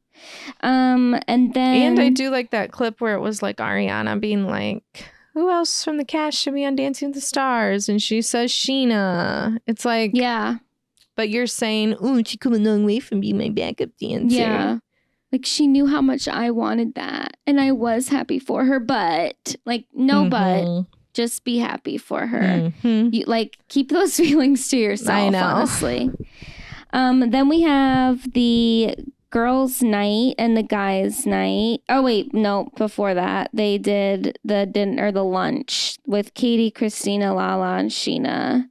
Speaker 2: And then...
Speaker 1: And I do like that clip where it was like Ariana being like, who else from the cast should be on Dancing with the Stars? And she says Scheana. It's like...
Speaker 2: Yeah.
Speaker 1: But you're saying, oh, she come a long way from being my backup dancer.
Speaker 2: Yeah. Like, she knew how much I wanted that. And I was happy for her. But, like, no but. Just be happy for her. You, like, keep those feelings to yourself,
Speaker 1: I know.
Speaker 2: honestly. Then we have the girls' night and the guys' night. Oh, wait. No, before that, they did the dinner or the lunch with Katie, Christina, Lala, and Scheana.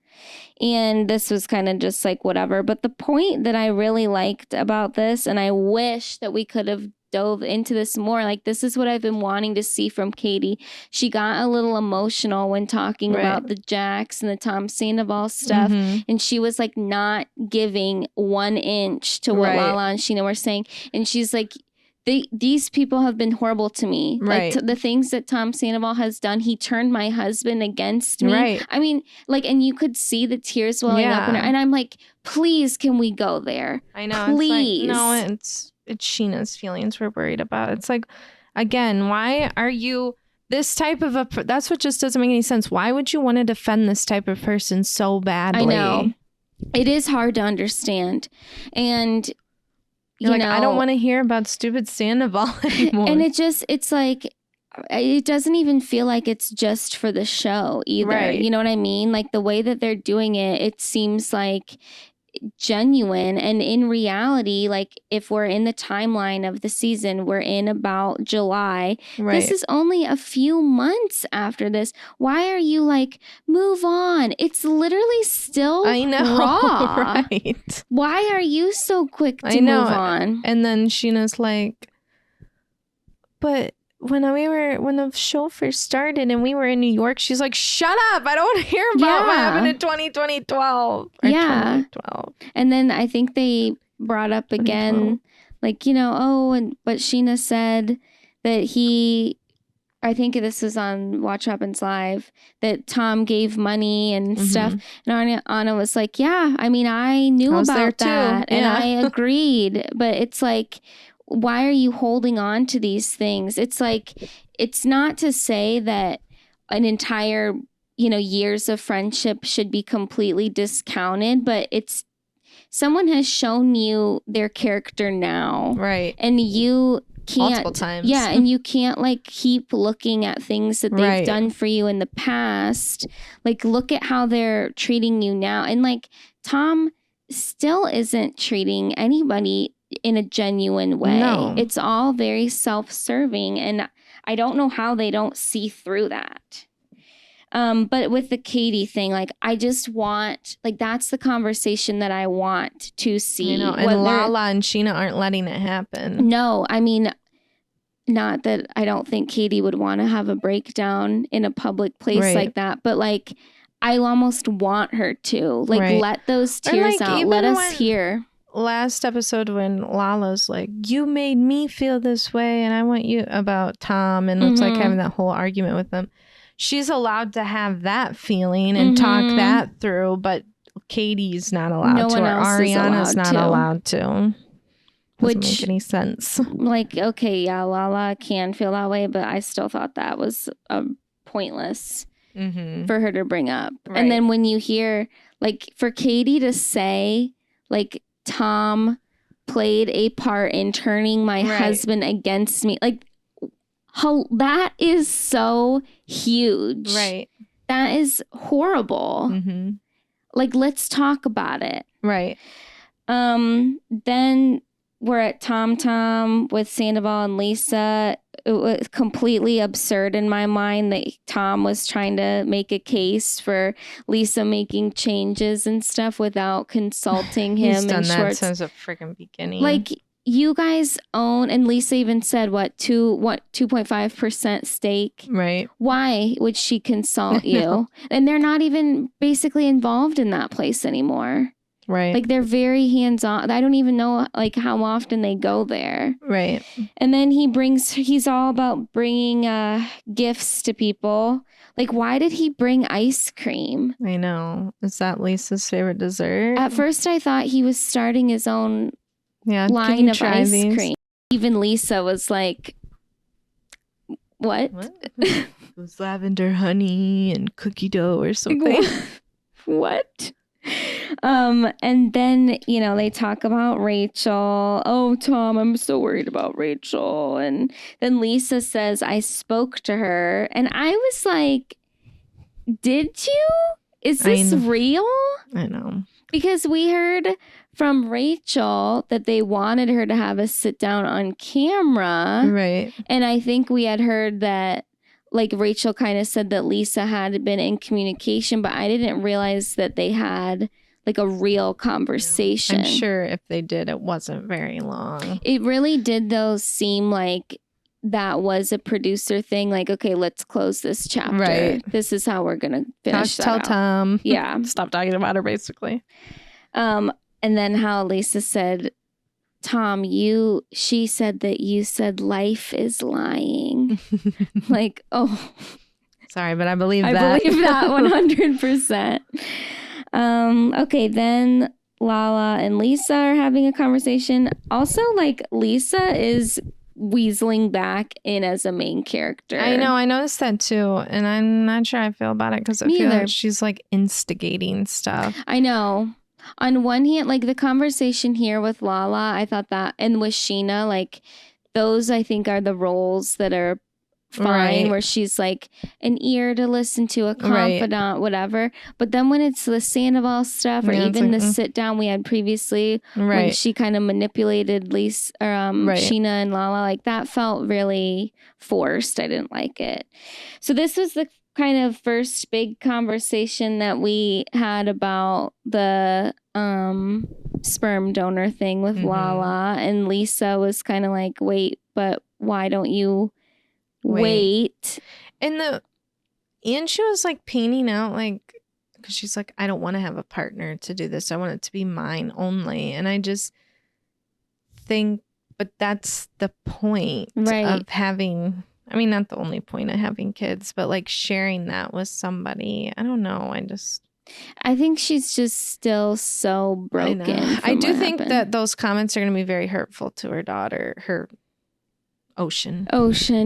Speaker 2: And this was kind of just like whatever. But the point that I really liked about this, and I wish that we could have dove into this more, like this is what I've been wanting to see from Katie. She got a little emotional when talking about the Jax and the Tom Sandoval stuff. And she was like not giving 1 inch to what Lala and Scheana were saying. And she's like, these people have been horrible to me. Like the things that Tom Sandoval has done, he turned my husband against me. I mean, like, and you could see the tears welling up in her. And I'm like, please, can we go there?
Speaker 1: I know.
Speaker 2: Please.
Speaker 1: It's like, no, it's Sheena's feelings we're worried about. It's like, again, why are you this type of that's what just doesn't make any sense. Why would you want to defend this type of person so badly?
Speaker 2: I know. It is hard to understand. And
Speaker 1: you're like, I don't want to hear about stupid Sandoval anymore.
Speaker 2: And it's like, it doesn't even feel like it's just for the show either. You know what I mean? Like the way that they're doing it, it seems like genuine. And in reality, like if we're in the timeline of the season, we're in about July. This is only a few months after this. Why are you like, move on? It's literally still raw. Why are you so quick to move on?
Speaker 1: And then Sheena's like, but when the show first started and we were in New York, she's like, shut up. I don't want to hear about what happened in 2012.
Speaker 2: Yeah. And then I think they brought up again, like, but Scheana said that I think this was on Watch What Happens Live, that Tom gave money and stuff. And Anna was like, yeah, I mean, I knew about that and I agreed. But it's like, why are you holding on to these things? It's like, it's not to say that an entire, years of friendship should be completely discounted, but it's someone has shown you their character now. And you can't,
Speaker 1: multiple times.
Speaker 2: Yeah. And you can't like keep looking at things that they've done for you in the past. Like, look at how they're treating you now. And like, Tom still isn't treating anybody in a genuine way. No. It's all very self-serving, and I don't know how they don't see through that. But with the Katie thing, like I just want, like that's the conversation that I want to see.
Speaker 1: And Lala and Scheana aren't letting it happen.
Speaker 2: No, I mean, not that I don't think Katie would want to have a breakdown in a public place like that, but like I almost want her to let those tears out. Let us hear.
Speaker 1: Last episode when Lala's like, you made me feel this way and I want you, about Tom, and it's like having that whole argument with them. She's allowed to have that feeling and talk that through, but Katie's not allowed to, or Ariana's not allowed to. Doesn't make any sense.
Speaker 2: Like, okay, yeah, Lala can feel that way, but I still thought that was pointless for her to bring up. And then when you hear, like, for Katie to say, like, Tom played a part in turning my husband against me. Like, how that is so huge. That is horrible. Like, let's talk about it. Then we're at Tom with Sandoval and Lisa. It was completely absurd in my mind that Tom was trying to make a case for Lisa making changes and stuff without consulting him.
Speaker 1: He's done that since the freaking beginning.
Speaker 2: Like, you guys own, and Lisa even said, 2.5% stake? Why would she consult you? And they're not even basically involved in that place anymore. Like, they're very hands-on. I don't even know, like, how often they go there. And then he's all about bringing gifts to people. Like, why did he bring ice cream?
Speaker 1: I know. Is that Lisa's favorite dessert?
Speaker 2: At first, I thought he was starting his own line of ice cream. Even Lisa was like, what?
Speaker 1: It was lavender honey and cookie dough or something.
Speaker 2: What? And then, they talk about Rachel. Oh, Tom, I'm so worried about Rachel. And then Lisa says, I spoke to her. And I was like, did you? Is this real?
Speaker 1: I know.
Speaker 2: Because we heard from Rachel that they wanted her to have a sit down on camera.
Speaker 1: Right.
Speaker 2: And I think we had heard that, like, Rachel kind of said that Lisa had been in communication, but I didn't realize that they had, like, a real conversation.
Speaker 1: I'm sure if they did, it wasn't very long.
Speaker 2: It really did, though, seem like that was a producer thing. Like, okay, let's close this chapter.
Speaker 1: Right.
Speaker 2: This is how we're going to finish that out.
Speaker 1: Tom.
Speaker 2: Yeah.
Speaker 1: Stop talking about her, basically.
Speaker 2: And then how Lisa said, Tom, she said that you said life is lying. Like, oh.
Speaker 1: Sorry, but I believe that.
Speaker 2: I believe that 100%. Okay, then Lala and Lisa are having a conversation. Also, like, Lisa is weaseling back in as a main character.
Speaker 1: I know. I noticed that too. And I'm not sure I feel about it because I feel like she's like instigating stuff.
Speaker 2: I know. On one hand, like the conversation here with Lala, I thought that, and with Scheana, like those I think are the roles that are fine, right, where she's like an ear to listen to, a confidant, right, whatever. But then when it's the Sandoval stuff, or even the sit down we had previously, right, when she kind of manipulated Lisa or Scheana and Lala, like that felt really forced. I didn't like it. So this was the kind of first big conversation that we had about the sperm donor thing with Lala, and Lisa was kind of like, wait, but why don't you wait?
Speaker 1: And she was like painting out, like, because she's like, I don't want to have a partner to do this. I want it to be mine only. And I just think, but that's the point of having, I mean, not the only point of having kids, but like sharing that with somebody. I don't know. I think
Speaker 2: she's just still so broken.
Speaker 1: I do think that those comments are going to be very hurtful to her daughter, her Ocean.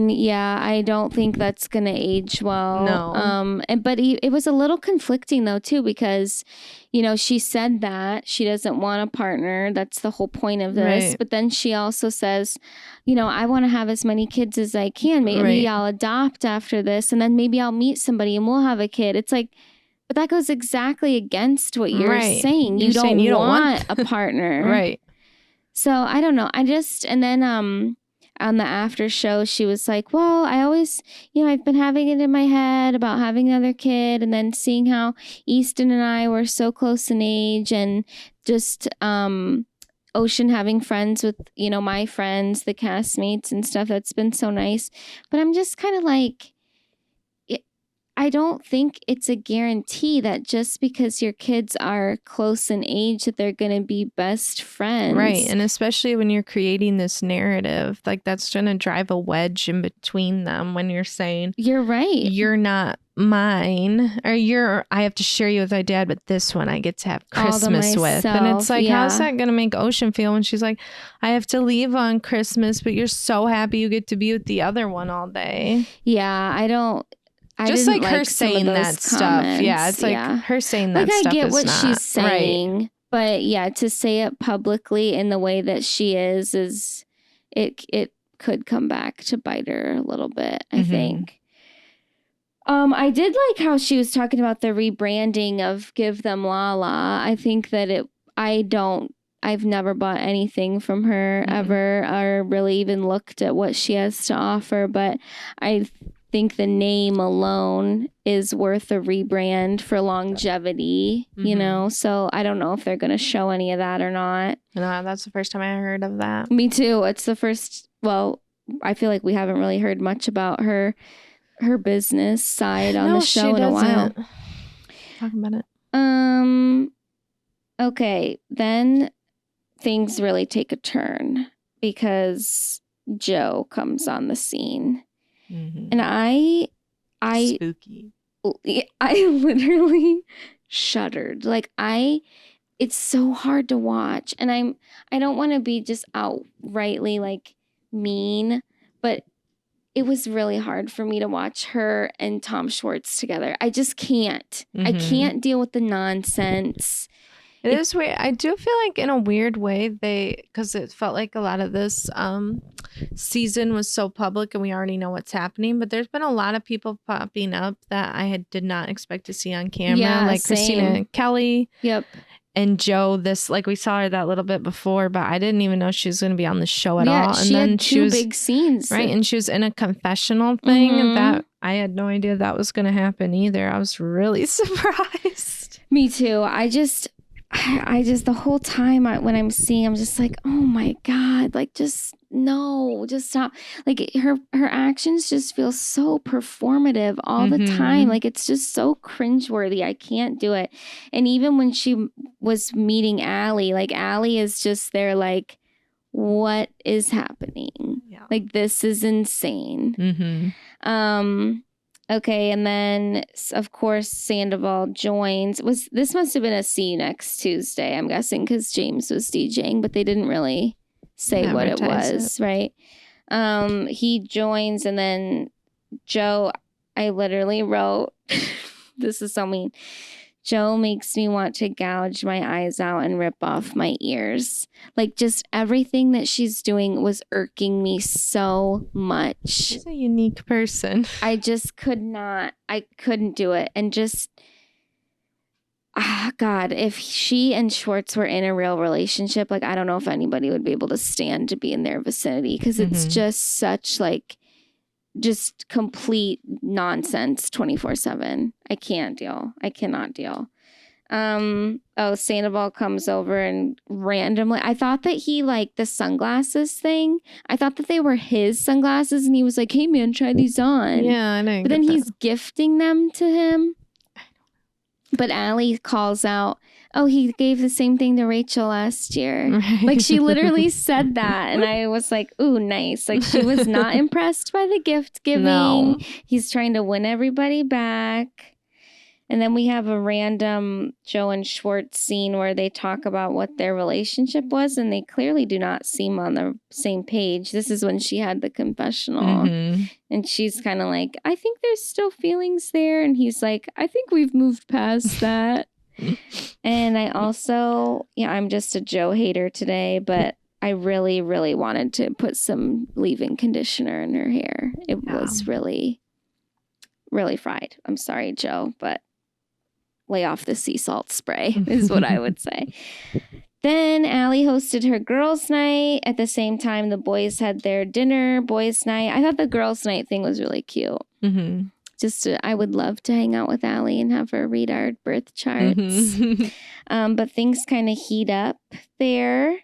Speaker 2: Yeah. I don't think that's going to age well.
Speaker 1: No.
Speaker 2: But it was a little conflicting though, too, because, she said that she doesn't want a partner. That's the whole point of this. Right. But then she also says, I want to have as many kids as I can. Maybe I'll adopt after this, and then maybe I'll meet somebody and we'll have a kid. It's like, but that goes exactly against what you're saying. You don't want a partner.
Speaker 1: Right.
Speaker 2: So I don't know. And then on the after show, she was like, well, I always, I've been having it in my head about having another kid, and then seeing how Easton and I were so close in age, and just Ocean having friends with, my friends, the castmates and stuff. That's been so nice. But I'm just kind of like, I don't think it's a guarantee that just because your kids are close in age that they're going to be best friends.
Speaker 1: Right. And especially when you're creating this narrative, like that's going to drive a wedge in between them when you're saying,
Speaker 2: you're right,
Speaker 1: you're not mine, or I have to share you with my dad, but this one I get to have Christmas with. And it's like, how's that going to make Ocean feel when she's like, I have to leave on Christmas, but you're so happy you get to be with the other one all day.
Speaker 2: Yeah. I
Speaker 1: just
Speaker 2: like
Speaker 1: her saying that stuff. Yeah, it's like her saying that stuff.
Speaker 2: I get what she's saying, but yeah, to say it publicly in the way that she is it could come back to bite her a little bit, I think. I did like how she was talking about the rebranding of Give Them Lala. I think that I've never bought anything from her ever, or really even looked at what she has to offer, but I think the name alone is worth a rebrand for longevity, so I don't know if they're going to show any of that or not.
Speaker 1: No, that's the first time I heard of that.
Speaker 2: Me too. It's the first. Well, I feel like we haven't really heard much about her business side on the show in a while.
Speaker 1: Talk about it.
Speaker 2: Okay, then things really take a turn because Joe comes on the scene. And I
Speaker 1: spooky.
Speaker 2: I literally shuddered. Like it's so hard to watch, and I don't want to be just outrightly like mean, but it was really hard for me to watch her and Tom Schwartz together. I just can't. I can't deal with the nonsense.
Speaker 1: It is weird. I do feel like in a weird way because it felt like a lot of this season was so public and we already know what's happening. But there's been a lot of people popping up that I did not expect to see on camera, like
Speaker 2: same.
Speaker 1: Christina and Kelly.
Speaker 2: Yep.
Speaker 1: And Joe, we saw her that little bit before, but I didn't even know she was going to be on the show at all. And
Speaker 2: she had two big scenes.
Speaker 1: Right. And she was in a confessional thing that I had no idea that was going to happen either. I was really surprised.
Speaker 2: Me too. I just the whole time when I'm seeing, I'm just like, oh my God, like just stop. Like her actions just feel so performative all the time. Like it's just so cringeworthy. I can't do it. And even when she was meeting Allie, like Allie is just there like, what is happening? Yeah. Like this is insane. Okay, and then, of course, Sandoval joins. This must have been a see you next Tuesday, I'm guessing, because James was DJing, but they didn't really say what it was, right? He joins, and then Joe, I literally wrote, this is so mean, Joe makes me want to gouge my eyes out and rip off my ears. Like, just everything that she's doing was irking me so much.
Speaker 1: She's a unique person.
Speaker 2: I just couldn't do it. And just, God, if she and Schwartz were in a real relationship, like, I don't know if anybody would be able to stand to be in their vicinity because it's just such, like, just complete nonsense 24/7. I can't deal. I cannot deal. Sandoval comes over and randomly, I thought that he liked the sunglasses thing. I thought that they were his sunglasses and he was like, hey man, try these on.
Speaker 1: Yeah, I know.
Speaker 2: But then he's gifting them to him. But Allie calls out, oh, he gave the same thing to Rachel last year. Right. Like she literally said that. And I was like, ooh, nice. Like she was not impressed by the gift giving. No. He's trying to win everybody back. And then we have a random Joe and Schwartz scene where they talk about what their relationship was. And they clearly do not seem on the same page. This is when she had the confessional. And she's kind of like, I think there's still feelings there. And he's like, I think we've moved past that. And I also, I'm just a Joe hater today, but I really, really wanted to put some leave-in conditioner in her hair. It was really, really fried. I'm sorry, Joe, but lay off the sea salt spray is what I would say. Then Allie hosted her girls' night. At the same time, the boys had their dinner, boys' night. I thought the girls' night thing was really cute. I would love to hang out with Allie and have her read our birth charts. But things kind of heat up there.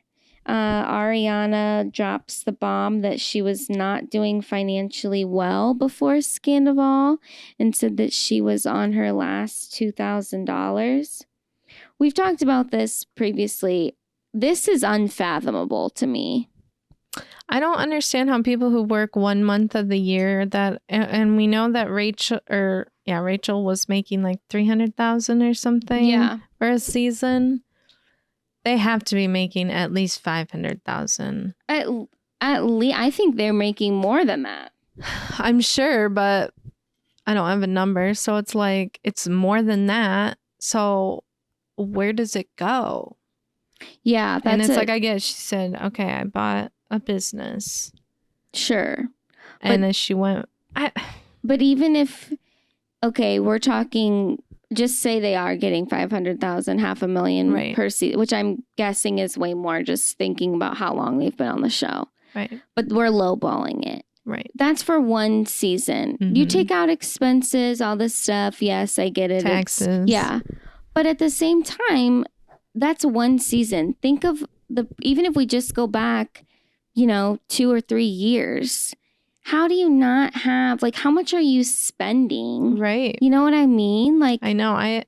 Speaker 2: Ariana drops the bomb that she was not doing financially well before Sandoval and said that she was on her last $2,000. We've talked about this previously. This is unfathomable to me.
Speaker 1: I don't understand how people who work 1 month of the year and we know that Rachel was making like $300,000 or something for a season. They have to be making at least $500,000. At least
Speaker 2: I think they're making more than that.
Speaker 1: I'm sure, but I don't have a number, so it's like it's more than that. So where does it go?
Speaker 2: Yeah, that's
Speaker 1: and it's like I guess she said, okay, I bought a business.
Speaker 2: Sure.
Speaker 1: And then she went.
Speaker 2: But even if, okay, we're talking, just say they are getting 500,000, $500,000 per season, which I'm guessing is way more just thinking about how long they've been on the show.
Speaker 1: Right.
Speaker 2: But we're lowballing it.
Speaker 1: Right.
Speaker 2: That's for one season. You take out expenses, all this stuff. Yes, I get it.
Speaker 1: Taxes.
Speaker 2: But at the same time, that's one season. Think of even if we just go back, 2 or 3 years, how do you not have, like, how much are you spending?
Speaker 1: Right.
Speaker 2: You know what I mean? Like,
Speaker 1: I know.
Speaker 2: I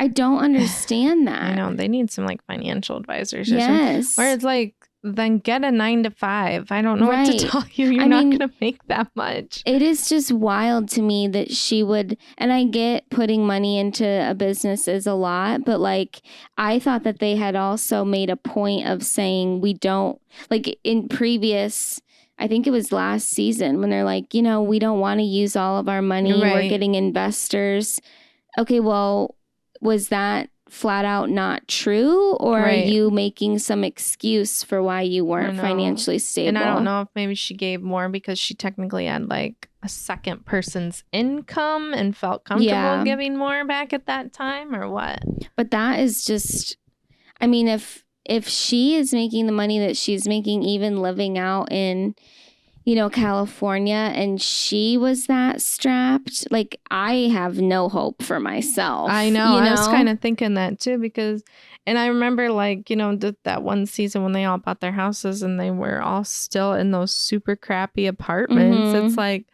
Speaker 2: don't understand that.
Speaker 1: I know. They need some like financial advisors.
Speaker 2: Yes.
Speaker 1: Where it's like, then get a 9-to-5. I don't know what to tell you. You're not going to make that much.
Speaker 2: It is just wild to me that she would, and I get putting money into a business is a lot, but like, I thought that they had also made a point of saying we don't, like in previous, I think it was last season when they're like, you know, we don't want to use all of our money.
Speaker 1: Right.
Speaker 2: We're getting investors. Okay, well, was that flat out not true? Or
Speaker 1: Right.
Speaker 2: are you making some excuse for why you weren't financially stable?
Speaker 1: And I don't know if maybe she gave more because she technically had like a second person's income and felt comfortable giving more back at that time or what.
Speaker 2: But that is just, I mean, if she is making the money that she's making, even living out in, you know, California, and she was that strapped, like, I have no hope for myself.
Speaker 1: I know. I was kind of thinking that too because, and I remember like, you know, that one season when they all bought their houses and they were all still in those super crappy apartments. It's like,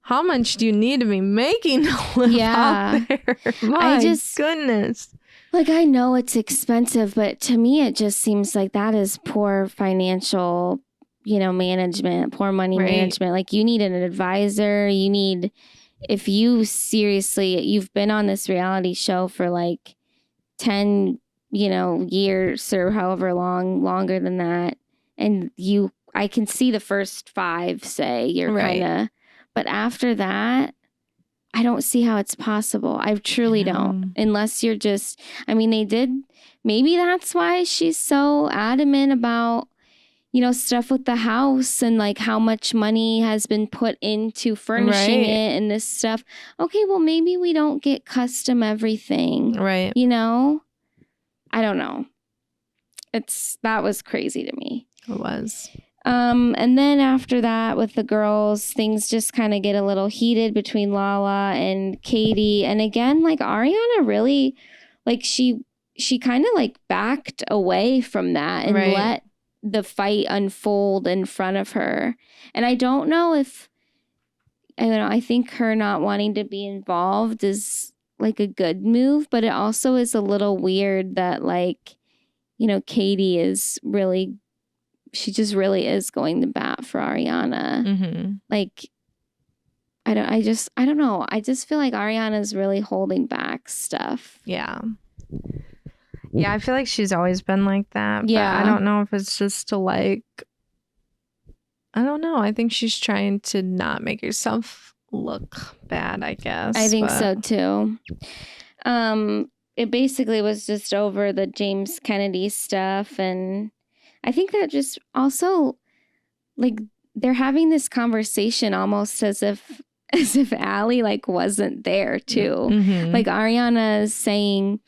Speaker 1: how much do you need to be making to live out there? My goodness.
Speaker 2: Like, I know it's expensive, but to me, it just seems like that is poor financial, you know, management, poor money management. Like, you need an advisor. You need, if you seriously, you've been on this reality show for like 10, you know, years or however long, longer than that. And I can see the first 5 say you're kind of, but after that, I don't see how it's possible. I truly don't. Unless you're just, I mean, maybe that's why she's so adamant about, you know, stuff with the house and like how much money has been put into furnishing it and this stuff. Okay, well, maybe we don't get custom everything. Right. You know? I don't know. That was crazy to me.
Speaker 1: It was.
Speaker 2: And then after that with the girls, things just kind of get a little heated between Lala and Katie. And again, like Ariana really, like she kind of like backed away from that and let the fight unfold in front of her. And I don't know if, I think her not wanting to be involved is like a good move, but it also is a little weird that like, you know, Katie is really, she just really is going to bat for Ariana. Like, I don't know. I just feel like Ariana's really holding back stuff.
Speaker 1: Yeah. Yeah, I feel like she's always been like that. Yeah. But I don't know if it's just to like, I don't know. I think she's trying to not make herself look bad, I guess.
Speaker 2: I think so too. It basically was just over the James Kennedy stuff, and I think that just also, like, they're having this conversation almost as if Allie, like, wasn't there, too. Like, Ariana is saying,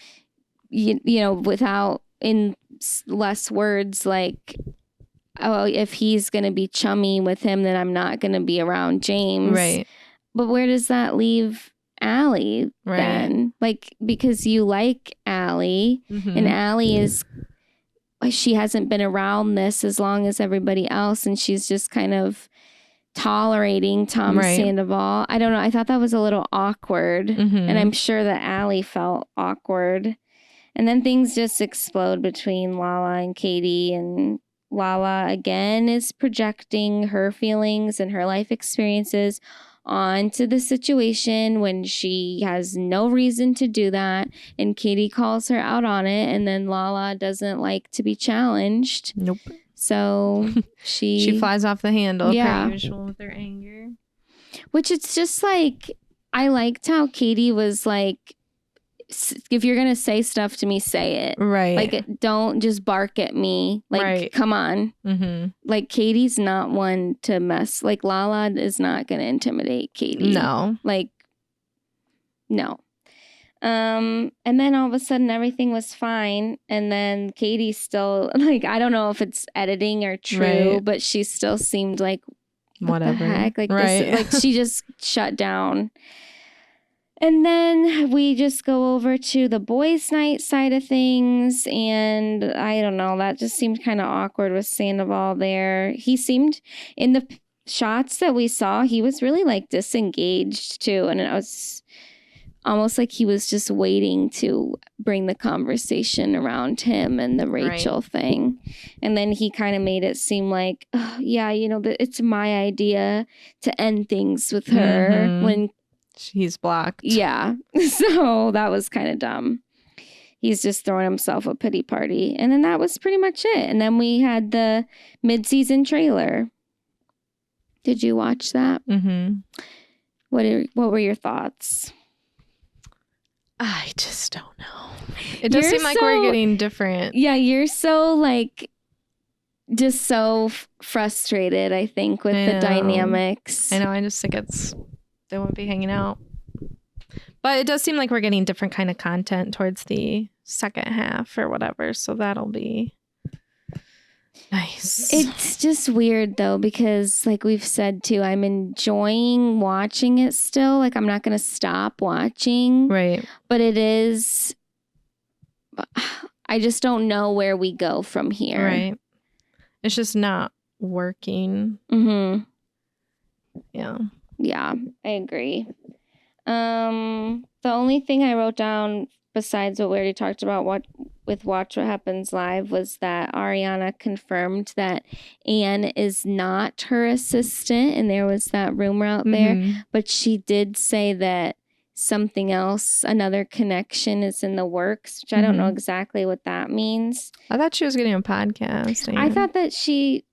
Speaker 2: you know, without, in less words, like, oh, if he's going to be chummy with him, then I'm not going to be around James. Right. But where does that leave Allie then? Like, because you like Allie, and Allie is... she hasn't been around this as long as everybody else, and she's just kind of tolerating Tom Sandoval. I don't know. I thought that was a little awkward, and I'm sure that Allie felt awkward. And then things just explode between Lala and Katie, and Lala again is projecting her feelings and her life experiences onto the situation when she has no reason to do that, and Katie calls her out on it, and then Lala doesn't like to be challenged. Nope. So she
Speaker 1: flies off the handle, per usual, with her anger.
Speaker 2: Which it's just like, I liked how Katie was like, if you're going to say stuff to me, say it. Right. Like, don't just bark at me. Like, come on. Like, Katie's not one to mess. Like, Lala is not going to intimidate Katie. No. Like, no. And then all of a sudden everything was fine. And then Katie still, like, I don't know if it's editing or true, but she still seemed like, whatever the heck? Like, this, like, she just shut down. And then we just go over to the boys' night side of things. And I don't know, that just seemed kind of awkward with Sandoval there. He seemed, in the shots that we saw, he was really like disengaged too. And it was almost like he was just waiting to bring the conversation around him and the Rachel thing. And then he kind of made it seem like, oh, yeah, you know, it's my idea to end things with her when
Speaker 1: he's blocked.
Speaker 2: Yeah. So that was kind of dumb. He's just throwing himself a pity party. And then that was pretty much it. And then we had the mid-season trailer. Did you watch that?
Speaker 1: Mm-hmm.
Speaker 2: What were your thoughts?
Speaker 1: I just don't know. It does seem like we're getting different.
Speaker 2: Yeah, you're so like just so frustrated, I think, with the dynamics.
Speaker 1: I know. I just think they won't be hanging out. But it does seem like we're getting different kind of content towards the second half or whatever. So that'll be nice.
Speaker 2: It's just weird though, because like we've said too, I'm enjoying watching it still. Like I'm not going to stop watching.
Speaker 1: Right.
Speaker 2: But it is, I just don't know where we go from here.
Speaker 1: Right. It's just not working.
Speaker 2: Mm-hmm.
Speaker 1: Yeah.
Speaker 2: Yeah, I agree. The only thing I wrote down besides what we already talked about with Watch What Happens Live was that Ariana confirmed that Anne is not her assistant, and there was that rumor out there. But she did say that something else, another connection is in the works, which I don't know exactly what that means.
Speaker 1: I thought she was getting a podcast.
Speaker 2: I thought that she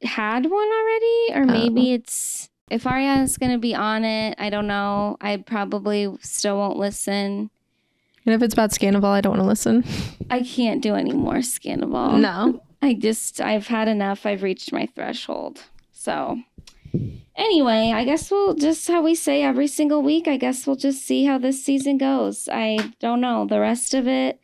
Speaker 2: had one already, or maybe it's... If Ariana's going to be on it, I don't know. I probably still won't listen.
Speaker 1: And if it's about Sandoval, I don't want to listen.
Speaker 2: I can't do any more Sandoval.
Speaker 1: No.
Speaker 2: I've had enough. I've reached my threshold. So anyway, I guess we'll just, how we say every single week, I guess we'll just see how this season goes. I don't know. The rest of it,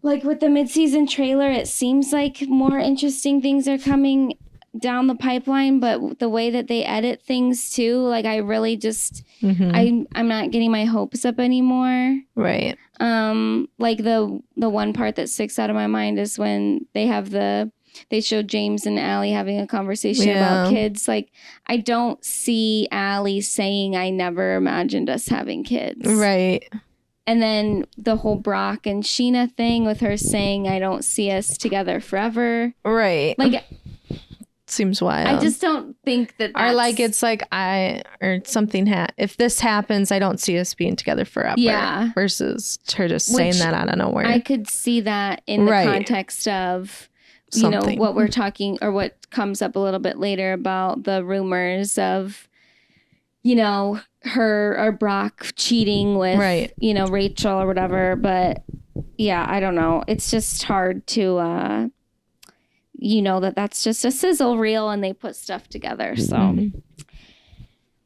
Speaker 2: like with the mid-season trailer, it seems like more interesting things are coming down the pipeline, but the way that they edit things too, like I really just I'm not getting my hopes up anymore.
Speaker 1: Right.
Speaker 2: Like the one part that sticks out of my mind is when they showed James and Allie having a conversation about kids. Like I don't see Allie saying I never imagined us having kids. Right. And then the whole Brock and Scheana thing with her saying I don't see us together forever.
Speaker 1: Right.
Speaker 2: Like
Speaker 1: seems wild.
Speaker 2: I just don't think that that's...
Speaker 1: Or like it's like if this happens, I don't see us being together forever. Yeah. Versus her just saying that out of nowhere.
Speaker 2: I could see that in the context of, you know, what we're talking, or what comes up a little bit later about the rumors of, you know, her or Brock cheating with, you know, Rachel or whatever. But yeah, I don't know. It's just hard to... you know, that's just a sizzle reel and they put stuff together. So,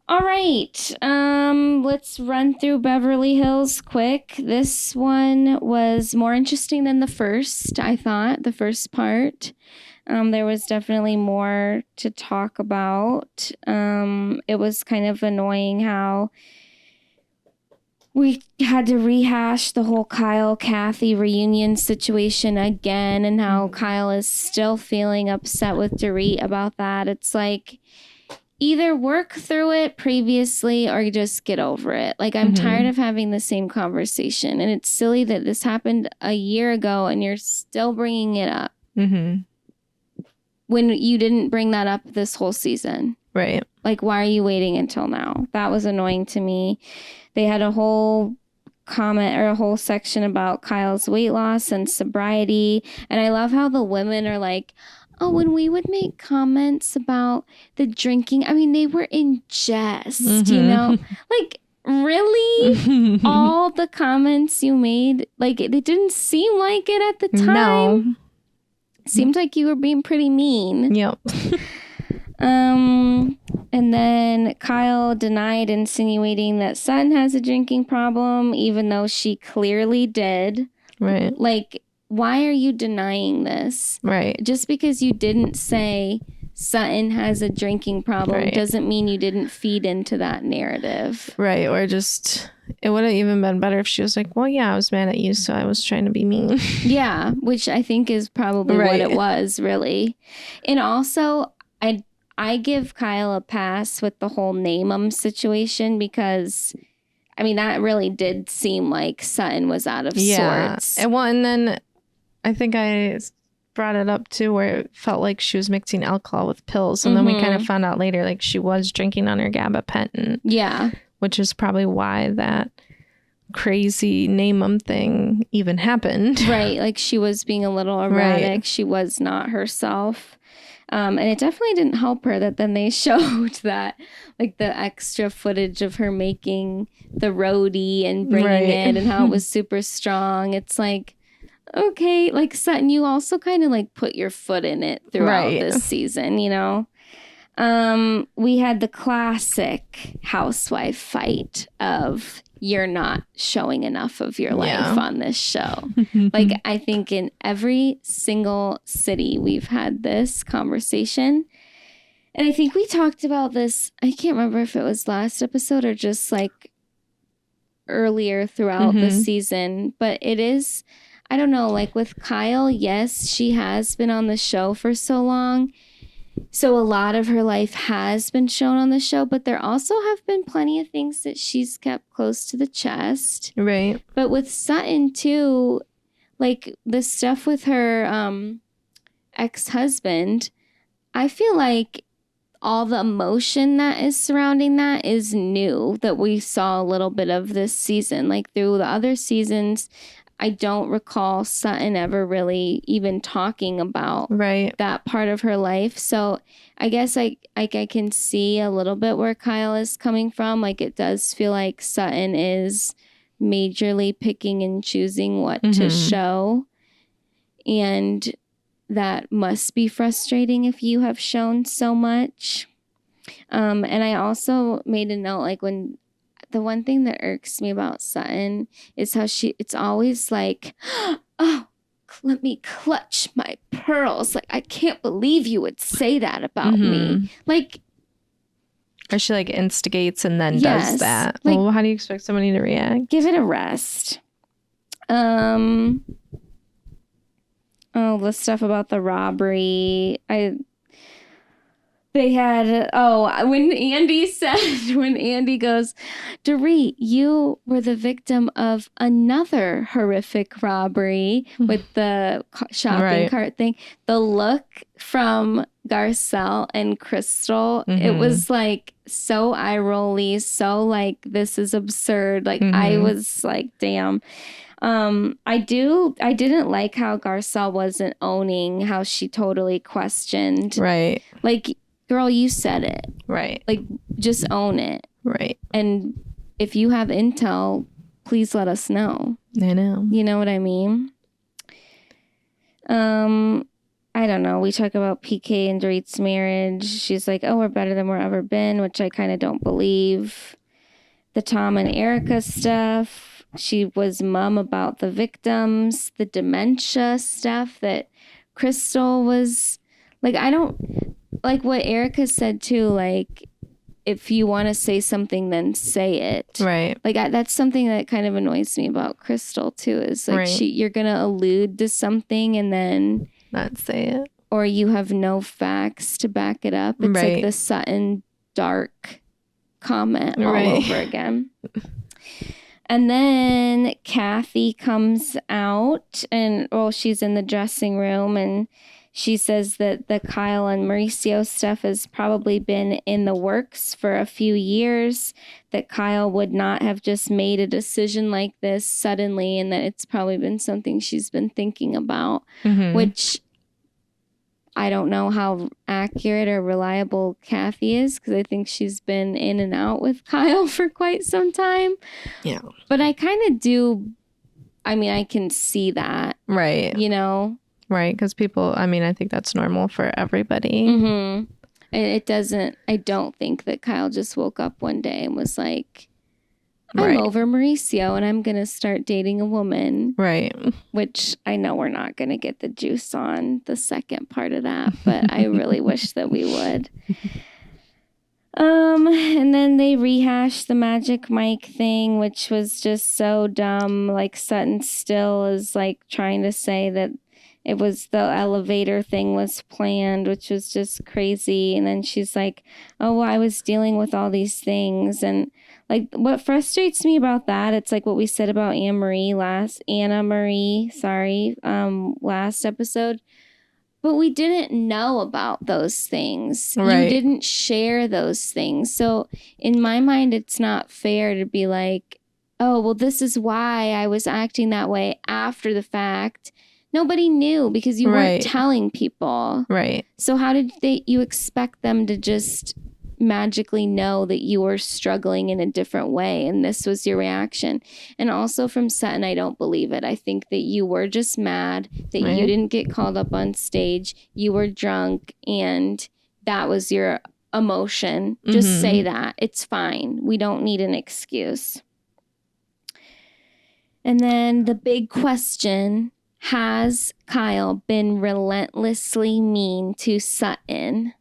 Speaker 2: all right. Let's run through Beverly Hills quick. This one was more interesting than the first, I thought, the first part. There was definitely more to talk about. It was kind of annoying how we had to rehash the whole Kyle-Kathy reunion situation again, and how Kyle is still feeling upset with Dorit about that. It's like, either work through it previously or just get over it. Like, I'm tired of having the same conversation, and it's silly that this happened a year ago and you're still bringing it up when you didn't bring that up this whole season. Right. Like, why are you waiting until now? That was annoying to me. They had a whole comment or a whole section about Kyle's weight loss and sobriety. And I love how the women are like, oh, when we would make comments about the drinking, I mean, they were in jest, you know? Like, really? All the comments you made, like, it didn't seem like it at the time. No. Seemed like you were being pretty mean. Yep. And then Kyle denied insinuating that Sutton has a drinking problem, even though she clearly did. Right. Like, why are you denying this? Right. Just because you didn't say Sutton has a drinking problem doesn't mean you didn't feed into that narrative. Right. Or just, it would have even been better if she was like, well, yeah, I was mad at you, so I was trying to be mean. Yeah, which I think is probably what it was, really. And also, I give Kyle a pass with the whole name 'em situation, because, I mean, that really did seem like Sutton was out of sorts. And then I think I brought it up too, where it felt like she was mixing alcohol with pills. And then we kind of found out later, like, she was drinking on her gabapentin. Yeah. Which is probably why that
Speaker 1: crazy name 'em thing even happened.
Speaker 2: Right. Like she was being a little erratic. Right. She was not herself. And it definitely didn't help her that then they showed that, like, the extra footage of her making the roadie and bringing it and how it was super strong. It's like, okay, like, Sutton, you also kind of, like, put your foot in it throughout this season, you know? We had the classic housewife fight of you're not showing enough of your life on this show. Like, I think in every single city we've had this conversation. And I think we talked about this, I can't remember if it was last episode or just like earlier throughout the season, but it is, I don't know, like with Kyle, yes, she has been on the show for so long. So a lot of her life has been shown on the show, but there also have been plenty of things that she's kept close to the chest.
Speaker 1: Right.
Speaker 2: But with Sutton too, like the stuff with her ex-husband, I feel like all the emotion that is surrounding that is new that we saw a little bit of this season. Like through the other seasons, I don't recall Sutton ever really even talking about that part of her life. So I guess I can see a little bit where Kyle is coming from. Like it does feel like Sutton is majorly picking and choosing what to show. And that must be frustrating if you have shown so much. And I also made a note, like when the one thing that irks me about Sutton is how it's always like, oh, let me clutch my pearls. Like, I can't believe you would say that about me. Like,
Speaker 1: or she like instigates and then does that. Like, well, how do you expect somebody to react?
Speaker 2: Give it a rest. Oh, the stuff about the robbery. They had, when Andy goes, Dorit, you were the victim of another horrific robbery with the shopping cart thing. The look from Garcelle and Crystal, it was like so eye-rolly, so like, this is absurd. Like, I was like, damn. I didn't like how Garcelle wasn't owning how she totally questioned.
Speaker 1: Right.
Speaker 2: Like, girl, you said it.
Speaker 1: Right.
Speaker 2: Like, just own it.
Speaker 1: Right.
Speaker 2: And if you have intel, please let us know.
Speaker 1: I know.
Speaker 2: You know what I mean? I don't know. We talk about PK and Dorit's marriage. She's like, oh, we're better than we've ever been, which I kind of don't believe. The Tom and Erica stuff. She was mum about the victims. The dementia stuff that Crystal was... Like, I don't... Like what Erica said too, like, if you want to say something, then say it.
Speaker 1: Right.
Speaker 2: Like, that's something that kind of annoys me about Crystal too, is like, you're going to allude to something and then...
Speaker 1: Not say it.
Speaker 2: Or you have no facts to back it up. It's like the Sutton dark comment all over again. And then Kathy comes out and, she's in the dressing room and she says that the Kyle and Mauricio stuff has probably been in the works for a few years, that Kyle would not have just made a decision like this suddenly, and that it's probably been something she's been thinking about, which I don't know how accurate or reliable Kathy is, because I think she's been in and out with Kyle for quite some time.
Speaker 1: Yeah. But
Speaker 2: I kind of do, I mean, I can see that.
Speaker 1: Right.
Speaker 2: You know?
Speaker 1: Right, because people, I mean, I think that's normal for everybody.
Speaker 2: It doesn't, I don't think that Kyle just woke up one day and was like, I'm over Mauricio and I'm going to start dating a woman.
Speaker 1: Right.
Speaker 2: Which I know we're not going to get the juice on the second part of that, but I really wish that we would. And then they rehashed the Magic Mike thing, which was just so dumb. Like Sutton still is like trying to say that it was the elevator thing was planned, which was just crazy. And then she's like, oh, well, I was dealing with all these things. And like what frustrates me about that, it's like what we said about Annemarie last episode. But we didn't know about those things. You didn't share those things. So in my mind, it's not fair to be like, oh, well, this is why I was acting that way after the fact. Nobody knew because you weren't telling people.
Speaker 1: Right.
Speaker 2: So how did you expect them to just magically know that you were struggling in a different way and this was your reaction? And also from Sutton, I don't believe it. I think that you were just mad that you didn't get called up on stage. You were drunk and that was your emotion. Just say that. It's fine. We don't need an excuse. And then the big question, has Kyle been relentlessly mean to Sutton?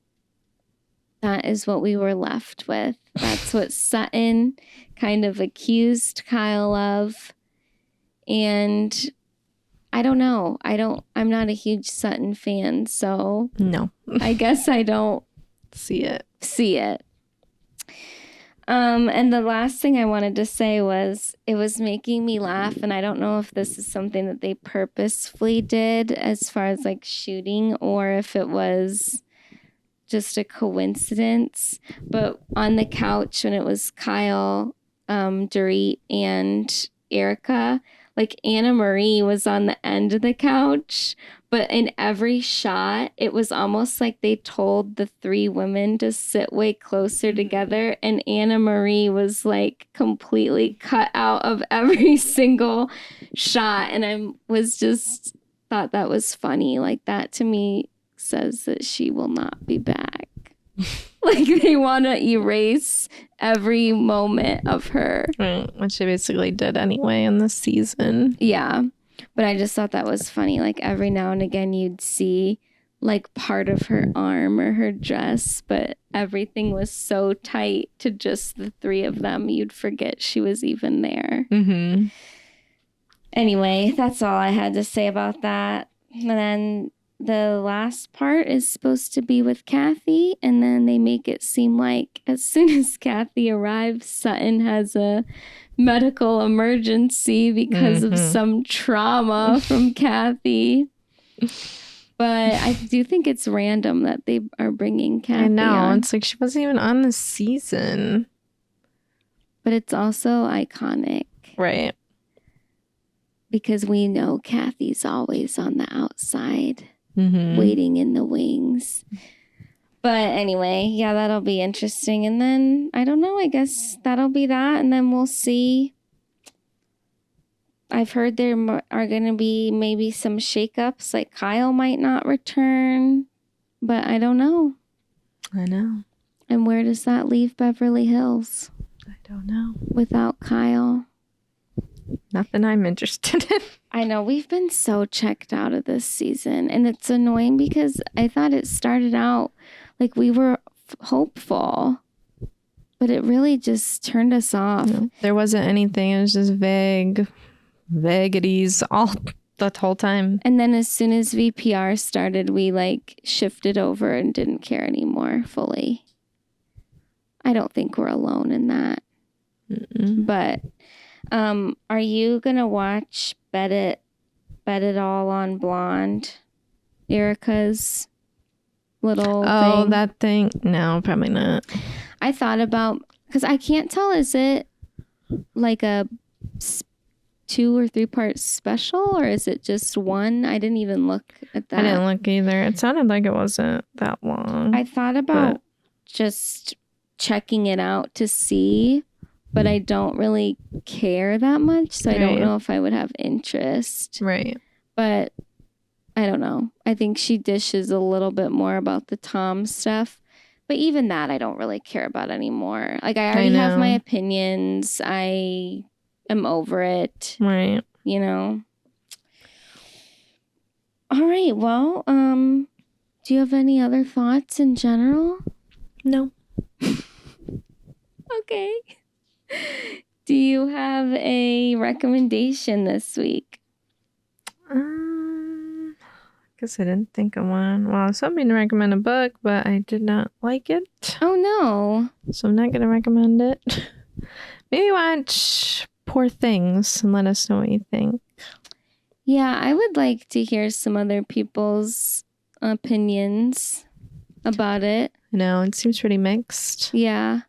Speaker 2: That is what we were left with. That's what Sutton kind of accused Kyle of. And I don't know. I'm not a huge Sutton fan, so
Speaker 1: no.
Speaker 2: I guess I don't
Speaker 1: see it.
Speaker 2: And the last thing I wanted to say was it was making me laugh, and I don't know if this is something that they purposefully did as far as like shooting or if it was just a coincidence. But on the couch when it was Kyle, Dorit, and Erica, like Annemarie was on the end of the couch, but in every shot, it was almost like they told the three women to sit way closer together, and Annemarie was like completely cut out of every single shot. And I was just thought that was funny. Like that to me says that she will not be back. Like they want to erase every moment of her.
Speaker 1: Right, which they basically did anyway in this season.
Speaker 2: Yeah. But I just thought that was funny. Like every now and again you'd see like part of her arm or her dress, but everything was so tight to just the three of them, you'd forget she was even there.
Speaker 1: Mm-hmm.
Speaker 2: Anyway, that's all I had to say about that. And then the last part is supposed to be with Kathy, and then they make it seem like as soon as Kathy arrives, Sutton has a medical emergency because of some trauma from Kathy. But I do think it's random that they are bringing Kathy on.
Speaker 1: I know. It's like she wasn't even on the season.
Speaker 2: But it's also iconic.
Speaker 1: Right.
Speaker 2: Because we know Kathy's always on the outside. Waiting in the wings. But anyway, yeah, that'll be interesting. And then, I don't know, I guess that'll be that. And then we'll see. I've heard there are going to be maybe some shakeups, like Kyle might not return. But I don't know.
Speaker 1: I know.
Speaker 2: And where does that leave Beverly Hills?
Speaker 1: I don't know.
Speaker 2: Without Kyle?
Speaker 1: Nothing I'm interested in.
Speaker 2: I know, we've been so checked out of this season, and it's annoying because I thought it started out like we were hopeful, but it really just turned us off.
Speaker 1: No, there wasn't anything. It was just vaguities all the whole time.
Speaker 2: And then as soon as VPR started, we like shifted over and didn't care anymore fully. I don't think we're alone in that. But are you gonna watch Bet It All on Blonde? Erica's little thing?
Speaker 1: That thing? No, probably not.
Speaker 2: I thought about, because I can't tell, is it like a 2 or 3 part special, or is it just one? I didn't even look at that.
Speaker 1: I didn't look either. It sounded like it wasn't that long.
Speaker 2: I thought about just checking it out to see, but I don't really care that much, so I don't know if I would have interest.
Speaker 1: Right.
Speaker 2: But I don't know. I think she dishes a little bit more about the Tom stuff. But even that, I don't really care about anymore. Like, I already have my opinions. I am over it.
Speaker 1: Right.
Speaker 2: You know? All right. Well, do you have any other thoughts in general?
Speaker 1: No.
Speaker 2: Okay. Do you have a recommendation this week?
Speaker 1: Guess I didn't think of one. Well, I was hoping to recommend a book, but I did not like it.
Speaker 2: Oh, no.
Speaker 1: So I'm not going to recommend it. Maybe watch Poor Things and let us know what you think.
Speaker 2: Yeah, I would like to hear some other people's opinions about it.
Speaker 1: No, it seems pretty mixed.
Speaker 2: Yeah.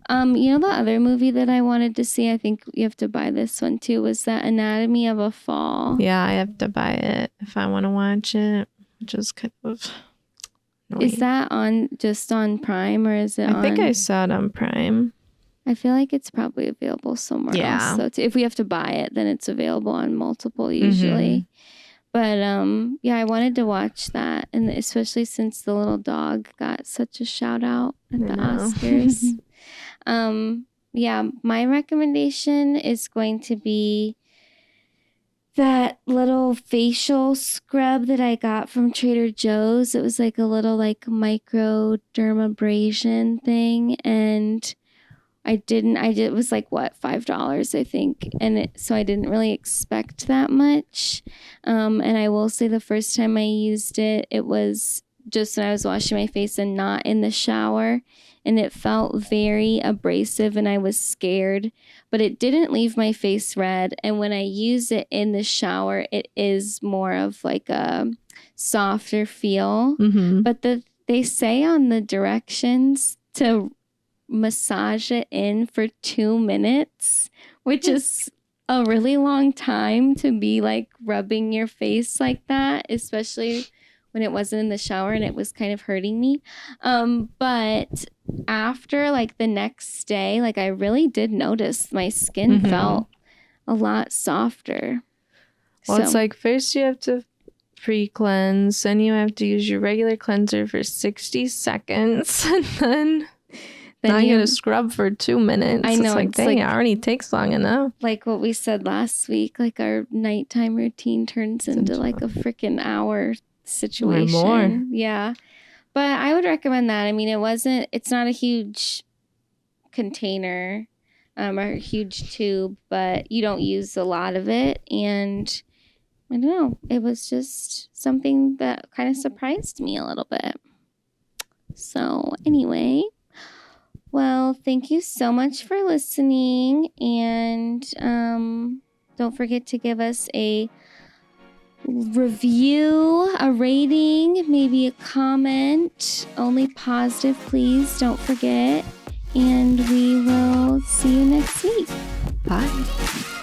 Speaker 2: You know the other movie that I wanted to see, I think you have to buy this one too, was that Anatomy of a Fall.
Speaker 1: Yeah, I have to buy it if I want to watch it, which is kind of annoying.
Speaker 2: Is that just on Prime, or is it
Speaker 1: I think I saw it on Prime.
Speaker 2: I feel like it's probably available somewhere else. So if we have to buy it, then it's available on multiple usually. But yeah, I wanted to watch that, and especially since the little dog got such a shout out at the Oscars. Yeah, my recommendation is going to be that little facial scrub that I got from Trader Joe's. It was like a little like microdermabrasion thing, and it was like what, $5 I think, and so I didn't really expect that much. And I will say the first time I used it, it was just when I was washing my face and not in the shower, and it felt very abrasive and I was scared, but it didn't leave my face red. And when I use it in the shower, it is more of like a softer feel. But they say on the directions to massage it in for 2 minutes, which is a really long time to be like rubbing your face like that, especially when it wasn't in the shower and it was kind of hurting me. But after like the next day, like I really did notice my skin felt a lot softer.
Speaker 1: Well, it's like first you have to pre-cleanse, then you have to use your regular cleanser for 60 seconds, and then now you gotta scrub for 2 minutes.
Speaker 2: I know.
Speaker 1: It's like, dang, it already takes long enough.
Speaker 2: Like what we said last week, like our nighttime routine turns into like a freaking hour situation.
Speaker 1: Or more.
Speaker 2: Yeah. But I would recommend that. I mean, it's not a huge container or a huge tube, but you don't use a lot of it. And I don't know, it was just something that kind of surprised me a little bit. So anyway, well, thank you so much for listening, and don't forget to give us a review, a rating, maybe a comment. Only positive, please. Don't forget. And we will see you next week.
Speaker 1: Bye.